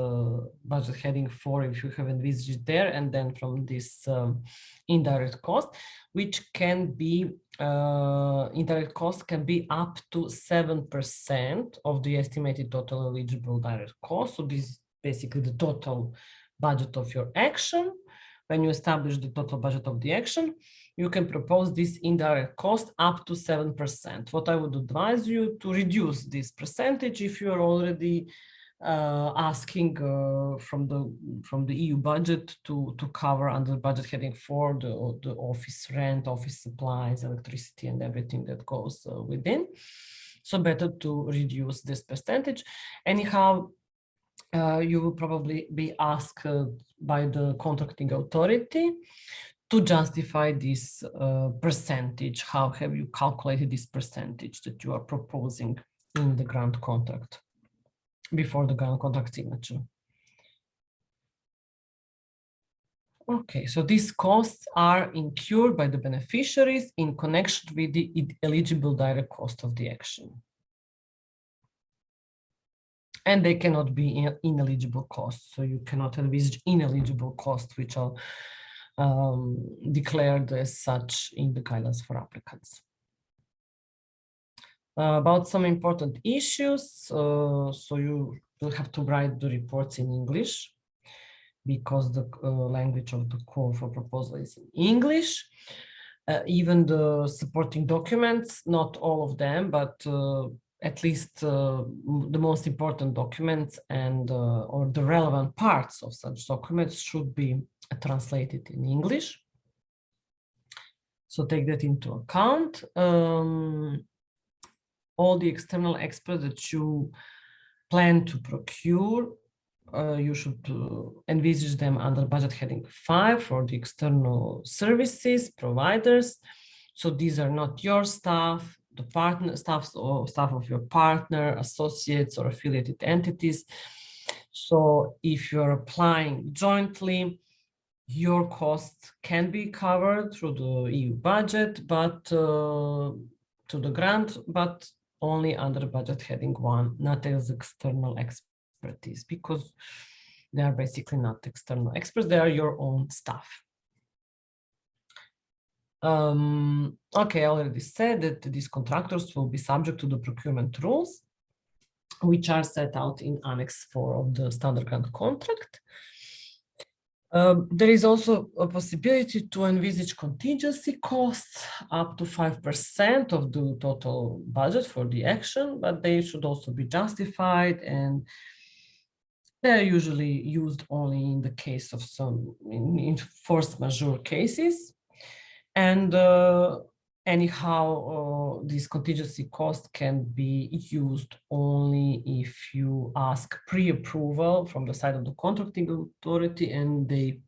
budget heading 4 if you have envisaged there, and then from this indirect cost, which can be, indirect cost can be up to 7% of the estimated total eligible direct cost. So this is basically the total budget of your action when you establish the total budget of the action. you can propose this indirect cost up to 7%. What I would advise you to reduce this percentage if you are already asking from the EU budget to cover under budget heading 4 the office rent, office supplies, electricity, and everything that goes within. So better to reduce this percentage. Anyhow, you will probably be asked by the contracting authority to justify this percentage. How have you calculated this percentage that you are proposing in the grant contract before the grant contract signature? Okay, so these costs are incurred by the beneficiaries in connection with the eligible direct cost of the action. And they cannot be ineligible costs. So you cannot envisage ineligible costs which are declared as such in the guidelines for applicants. About some important issues, so you will have to write the reports in English because the language of the call for proposal is in English. Even the supporting documents, not all of them, but at least the most important documents and or the relevant parts of such documents should be translated in English. So take that into account. All the external experts that you plan to procure, you should envisage them under budget heading 5 for the external services providers. So these are not your staff, the partner staff or staff of your partner, associates, or affiliated entities. So if you're applying jointly, your costs can be covered through the EU budget, but to the grant, but only under budget heading 1, not as external expertise, because they are basically not external experts, they are your own staff. Okay, I already said that these contractors will be subject to the procurement rules, which are set out in Annex 4 of the standard grant contract. There is also a possibility to envisage contingency costs up to 5% of the total budget for the action, but they should also be justified, and they're usually used only in the case of some in force majeure cases. And anyhow, this contingency cost can be used only if you ask pre-approval from the side of the contracting authority and they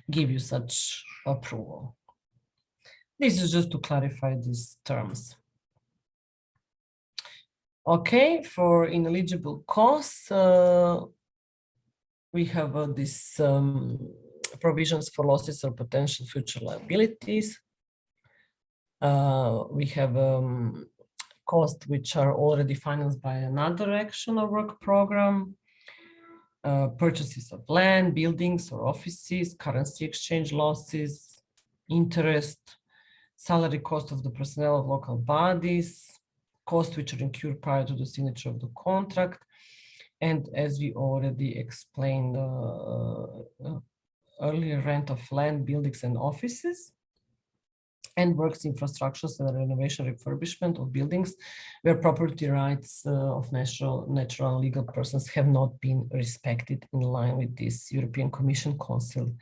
give you such approval. This is just to clarify these terms. Okay, for ineligible costs, we have this provisions for losses or potential future liabilities. We have costs which are already financed by another action or work program, purchases of land, buildings or offices, currency exchange losses, interest, salary cost of the personnel of local bodies, costs which are incurred prior to the signature of the contract, and as we already explained earlier, rent of land, buildings and offices, and works, infrastructures, and renovation refurbishment of buildings where property rights of natural and legal persons have not been respected in line with this European Commission Council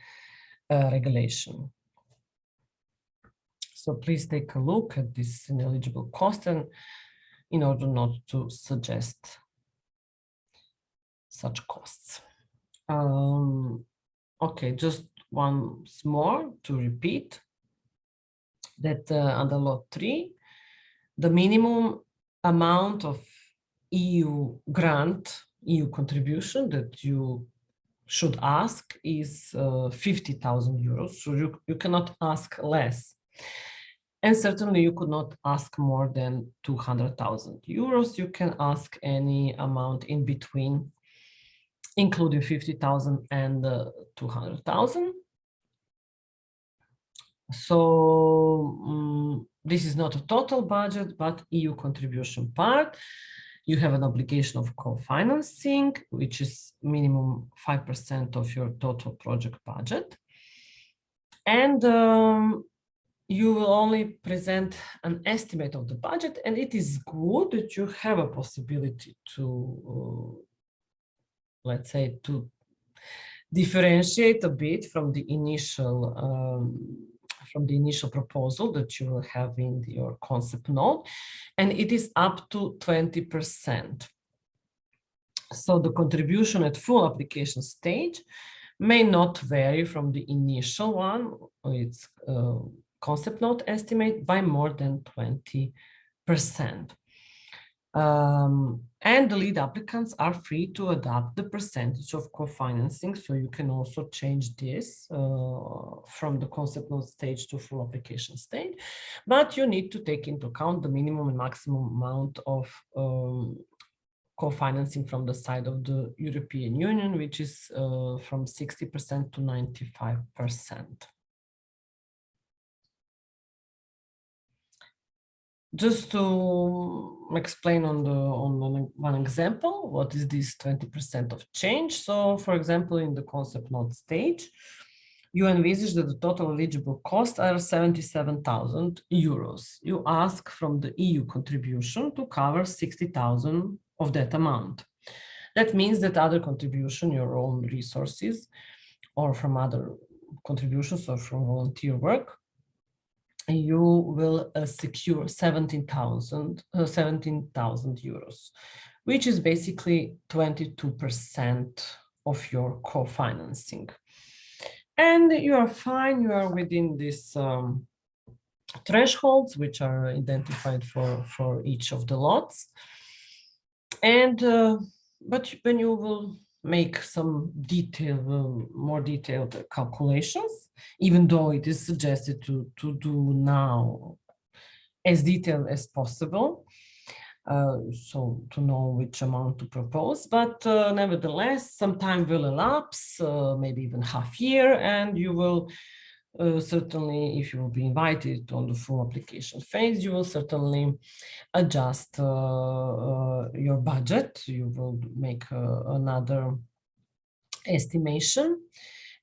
regulation. So please take a look at this ineligible cost, and in order not to suggest such costs. Okay, just once more to repeat that under Law 3, the minimum amount of EU grant, EU contribution that you should ask is 50,000 euros. So you cannot ask less. And certainly you could not ask more than 200,000 euros. You can ask any amount in between, including 50,000 and 200,000. So this is not a total budget, but EU contribution part. You have an obligation of co-financing, which is minimum 5% of your total project budget. And you will only present an estimate of the budget, and it is good that you have a possibility to, let's say, to differentiate a bit from the initial proposal that you will have in your concept note, and it is up to 20%. So the contribution at full application stage may not vary from the initial one, or its concept note estimate, by more than 20%. And the lead applicants are free to adopt the percentage of co-financing. So you can also change this from the concept note stage to full application stage, but you need to take into account the minimum and maximum amount of co-financing from the side of the European Union, which is from 60% to 95%. Just to explain on one example, what is this 20% of change? So, for example, in the concept note stage, you envisage that the total eligible costs are 77,000 euros. You ask from the EU contribution to cover 60,000 of that amount. That means that other contribution, your own resources, or from other contributions or from volunteer work, you will secure 17,000 euros, which is basically 22% of your co-financing. And you are fine, you are within these thresholds, which are identified for each of the lots. And, but when you will make some more detailed calculations, even though it is suggested to do now as detailed as possible, so to know which amount to propose, but nevertheless, some time will elapse, maybe even half year, and you will certainly, if you will be invited on the full application phase, you will certainly adjust your budget. You will make another estimation,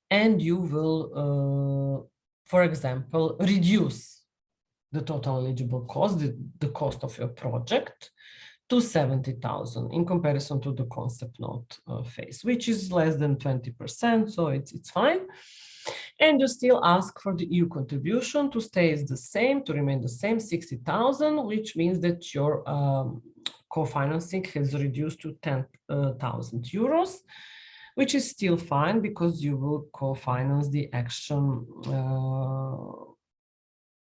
and you will, for example, reduce the total eligible cost, the cost of your project, to 70,000 in comparison to the concept note phase, which is less than 20%, so it's fine. And you still ask for the EU contribution to stay as the same, to remain the same, 60,000, which means that your co-financing has reduced to 10,000 euros, which is still fine because you will co-finance the action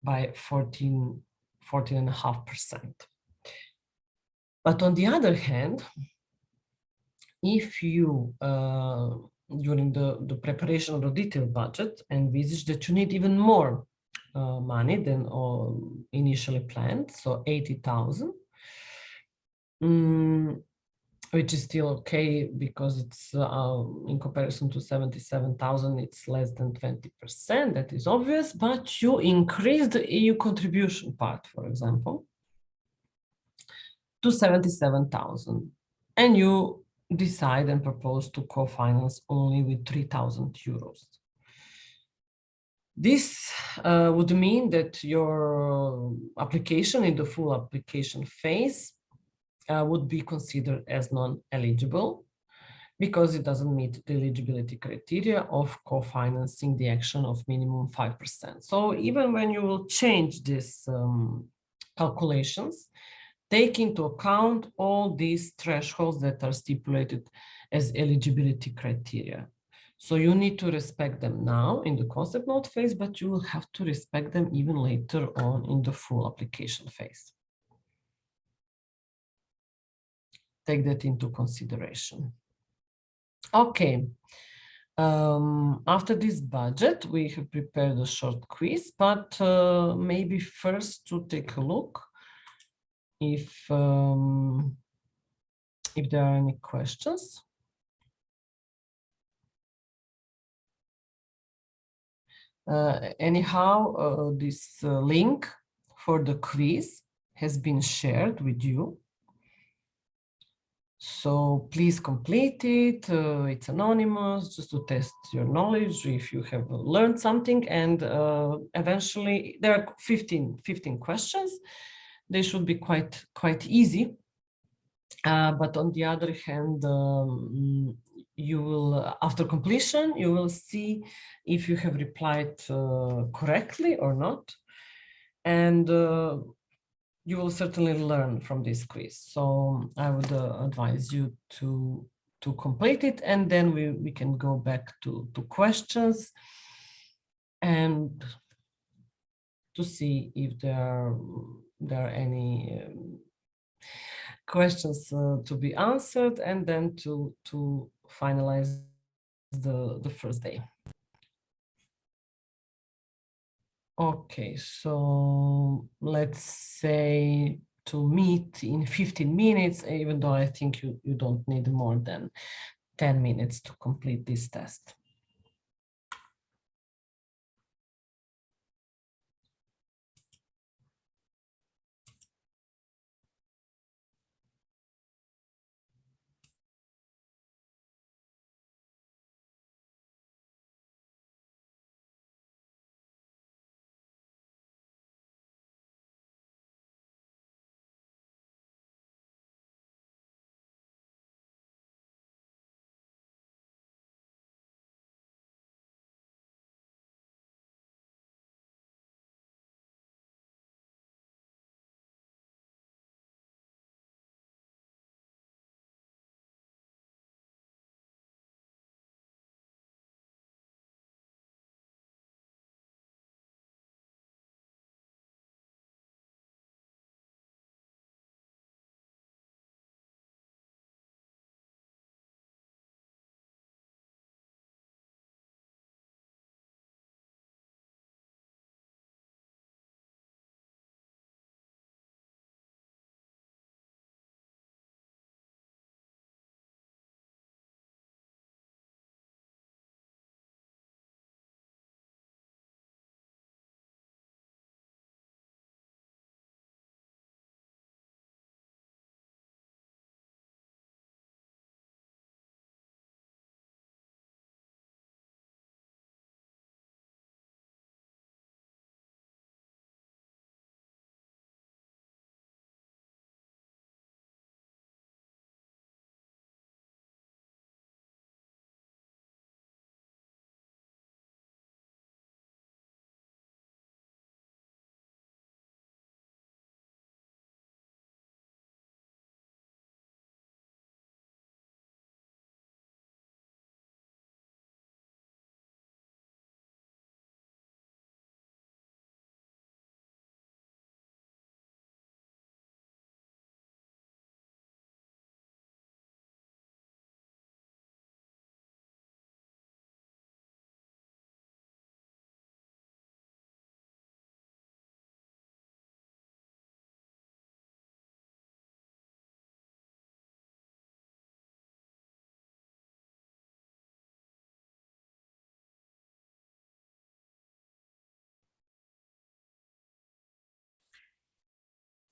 by 14.5%. But on the other hand, if you during the preparation of the detailed budget envisage that you need even more money than initially planned, so 80,000, which is still okay because it's in comparison to 77,000, it's less than 20%, that is obvious, but you increase the EU contribution part, for example, to 77,000, and you decide and propose to co-finance only with 3,000 euros. This would mean that your application in the full application phase would be considered as non-eligible because it doesn't meet the eligibility criteria of co-financing the action of minimum 5%. So even when you will change these calculations, take into account all these thresholds that are stipulated as eligibility criteria. So you need to respect them now in the concept note phase, but you will have to respect them even later on in the full application phase. Take that into consideration. Okay. After this budget, we have prepared a short quiz, but maybe first to take a look if there are any questions. Anyhow, this link for the quiz has been shared with you. So please complete it. It's anonymous, just to test your knowledge if you have learned something. And eventually, there are 15 questions. They should be quite easy. But on the other hand, you will, after completion, you will see if you have replied correctly or not. And you will certainly learn from this quiz. So I would advise you to complete it, and then we can go back to questions and to see if there are any questions to be answered, and then to finalize the first day. Okay, so let's say to meet in 15 minutes, even though I think you don't need more than 10 minutes to complete this test.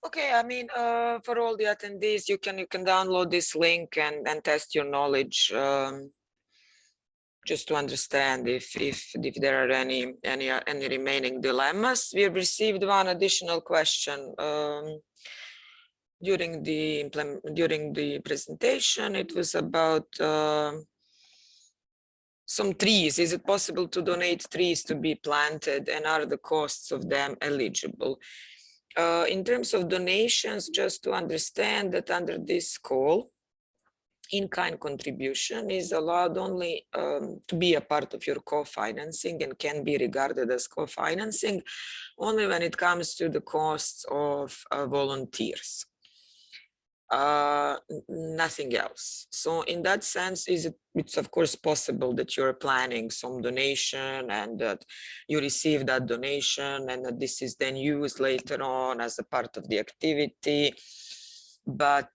Okay, I mean, for all the attendees, you can download this link and test your knowledge, just to understand if there are any remaining dilemmas. We have received one additional question during the presentation. It was about some trees. Is it possible to donate trees to be planted, and are the costs of them eligible? In terms of donations, just to understand that under this call, in-kind contribution is allowed only to be a part of your co-financing and can be regarded as co-financing only when it comes to the costs of volunteers. Nothing else. So in that sense, it's of course possible that you're planning some donation and that you receive that donation and that this is then used later on as a part of the activity, but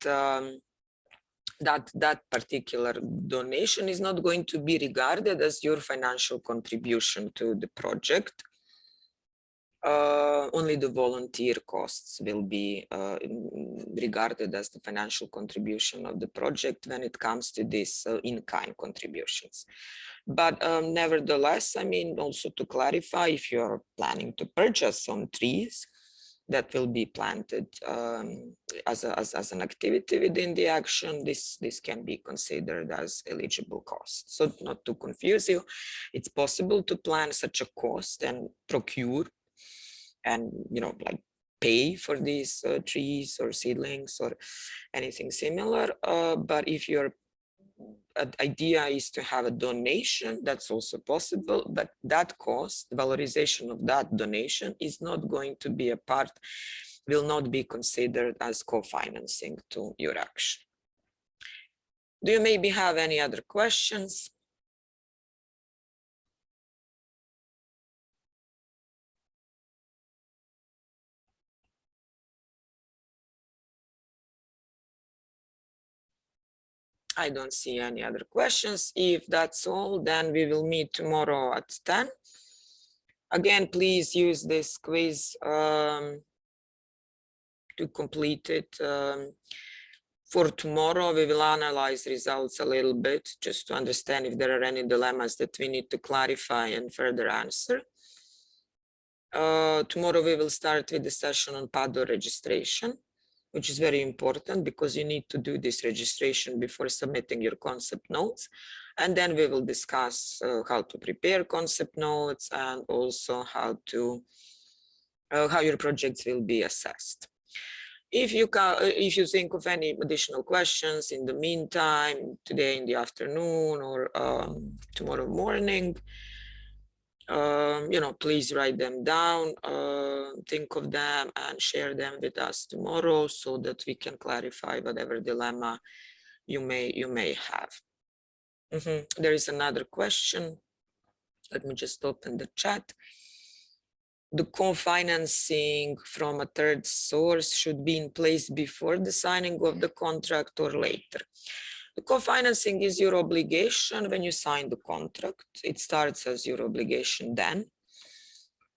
that particular donation is not going to be regarded as your financial contribution to the project. only the volunteer costs will be regarded as the financial contribution of the project when it comes to this in-kind contributions. But nevertheless, I mean, also to clarify, if you're planning to purchase some trees that will be planted as an activity within the action, this can be considered as eligible cost. So not to confuse you, it's possible to plan such a cost and procure and, you know, like pay for these trees or seedlings or anything similar. But if your idea is to have a donation, that's also possible, but that cost, the valorization of that donation is not going to be a part, will not be considered as co-financing to your action. Do you maybe have any other questions? I don't see any other questions. If that's all, then we will meet tomorrow at 10. Again, please use this quiz to complete it. For tomorrow, we will analyze results a little bit just to understand if there are any dilemmas that we need to clarify and further answer. Tomorrow, we will start with the session on PADO registration, which is very important because you need to do this registration before submitting your concept notes. And then we will discuss how to prepare concept notes and also how your projects will be assessed. If you think of any additional questions in the meantime, today in the afternoon or tomorrow morning, you know, please write them down, think of them and share them with us tomorrow so that we can clarify whatever dilemma you may have. There is another question. Let me just open the chat. The co-financing from a third source should be in place before the signing of the contract or later. The co-financing is your obligation when you sign the contract. It starts as your obligation then.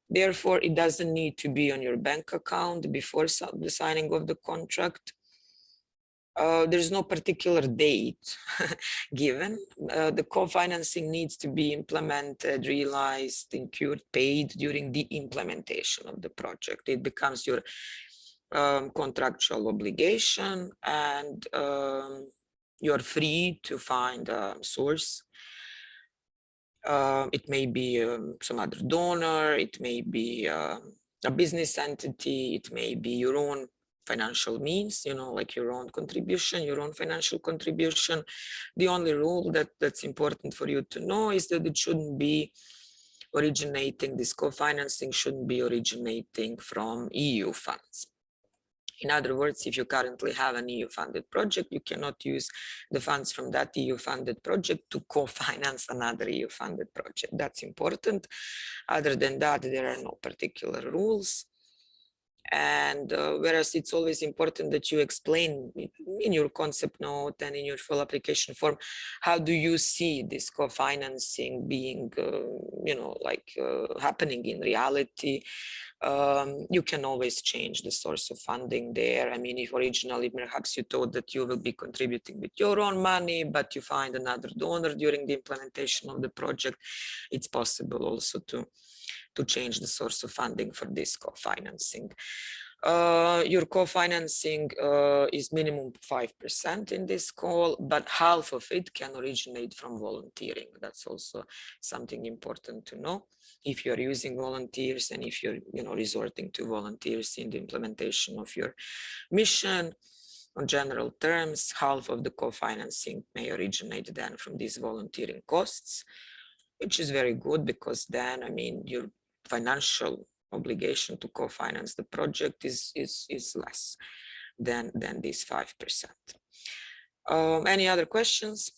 Therefore, it doesn't need to be on your bank account before the signing of the contract. There's no particular date given. The co-financing needs to be implemented, realized, incurred, paid during the implementation of the project. It becomes your contractual obligation, and you're free to find a source. It may be some other donor, it may be a business entity, it may be your own financial means, you know, like your own contribution, your own financial contribution. The only rule that's important for you to know is that it shouldn't be originating, this co-financing shouldn't be originating from EU funds. In other words, if you currently have an EU-funded project, you cannot use the funds from that EU-funded project to co-finance another EU-funded project. That's important. Other than that, there are no particular rules. And whereas it's always important that you explain in your concept note and in your full application form, how do you see this co-financing being, you know, like happening in reality? You can always change the source of funding there. I mean, if originally perhaps you thought that you will be contributing with your own money, but you find another donor during the implementation of the project, it's possible also to change the source of funding for this co-financing. Your co-financing is minimum 5% in this call, but half of it can originate from volunteering. That's also something important to know. If you're using volunteers and if you're, you know, resorting to volunteers in the implementation of your mission, on general terms, half of the co-financing may originate then from these volunteering costs, which is very good because then, I mean, your financial obligation to co-finance the project is less than this 5%. Any other questions?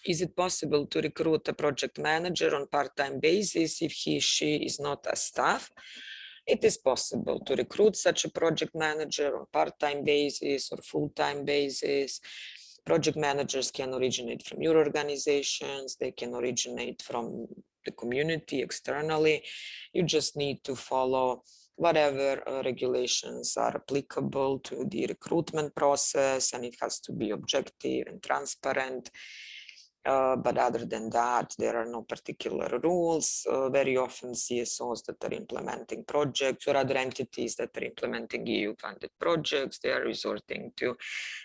Is it possible to recruit a project manager on part-time basis if he or she is not a staff? It is possible to recruit such a project manager on part-time basis or full-time basis. Project managers can originate from your organizations. They can originate from the community externally. You just need to follow whatever regulations are applicable to the recruitment process, and it has to be objective and transparent. But other than that, there are no particular rules. Very often CSOs that are implementing projects or other entities that are implementing EU-funded projects, they are resorting to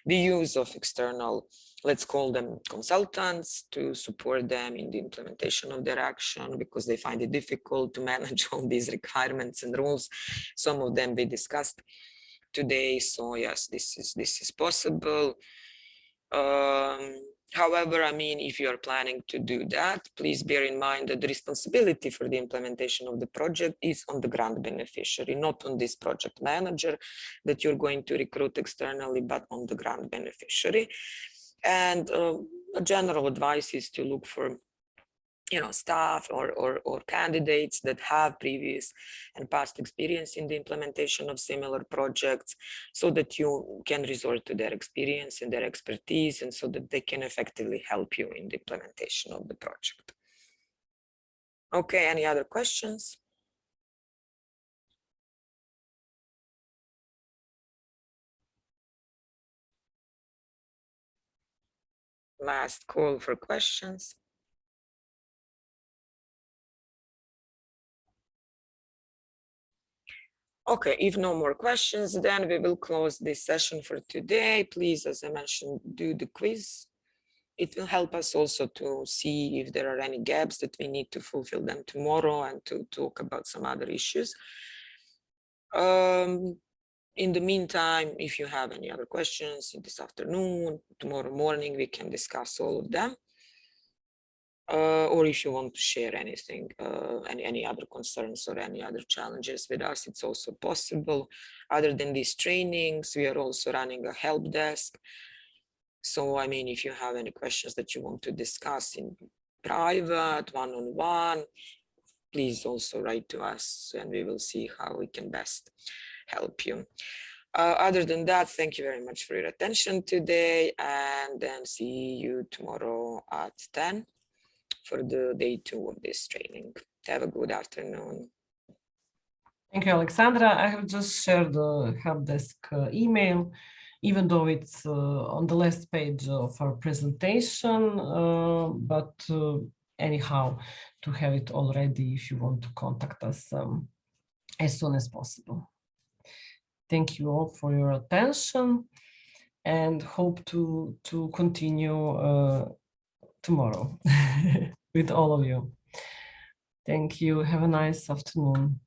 the use of external, let's call them consultants, to support them in the implementation of their action, because they find it difficult to manage all these requirements and rules. Some of them we discussed today. So yes, this is possible. However, I mean, if you are planning to do that, please bear in mind that the responsibility for the implementation of the project is on the grant beneficiary, not on this project manager that you're going to recruit externally, but on the grant beneficiary. And a general advice is to look for, staff or candidates that have previous and past experience in the implementation of similar projects, so that you can resort to their experience and their expertise, and so that they can effectively help you in the implementation of the project. Okay, any other questions? Last call for questions. Okay, if no more questions, then we will close this session for today. Please, as I mentioned, do the quiz. It will help us also to see if there are any gaps that we need to fulfill them tomorrow, and to talk about some other issues. In the meantime, if you have any other questions this afternoon, tomorrow morning, we can discuss all of them. Or if you want to share anything, any other concerns or any other challenges with us, it's also possible. Other than these trainings, we are also running a help desk. So, I mean, if you have any questions that you want to discuss in private, one-on-one, please also write to us, and we will see how we can best help you. Other than that, thank you very much for your attention today, and then see you tomorrow at 10 for the day 2 of this training. Have a good afternoon. Thank you, Alexandra. I have just shared the help desk email, even though it's on the last page of our presentation, but anyhow, to have it already if you want to contact us as soon as possible. Thank you all for your attention, and hope to continue tomorrow with all of you. Thank you. Have a nice afternoon.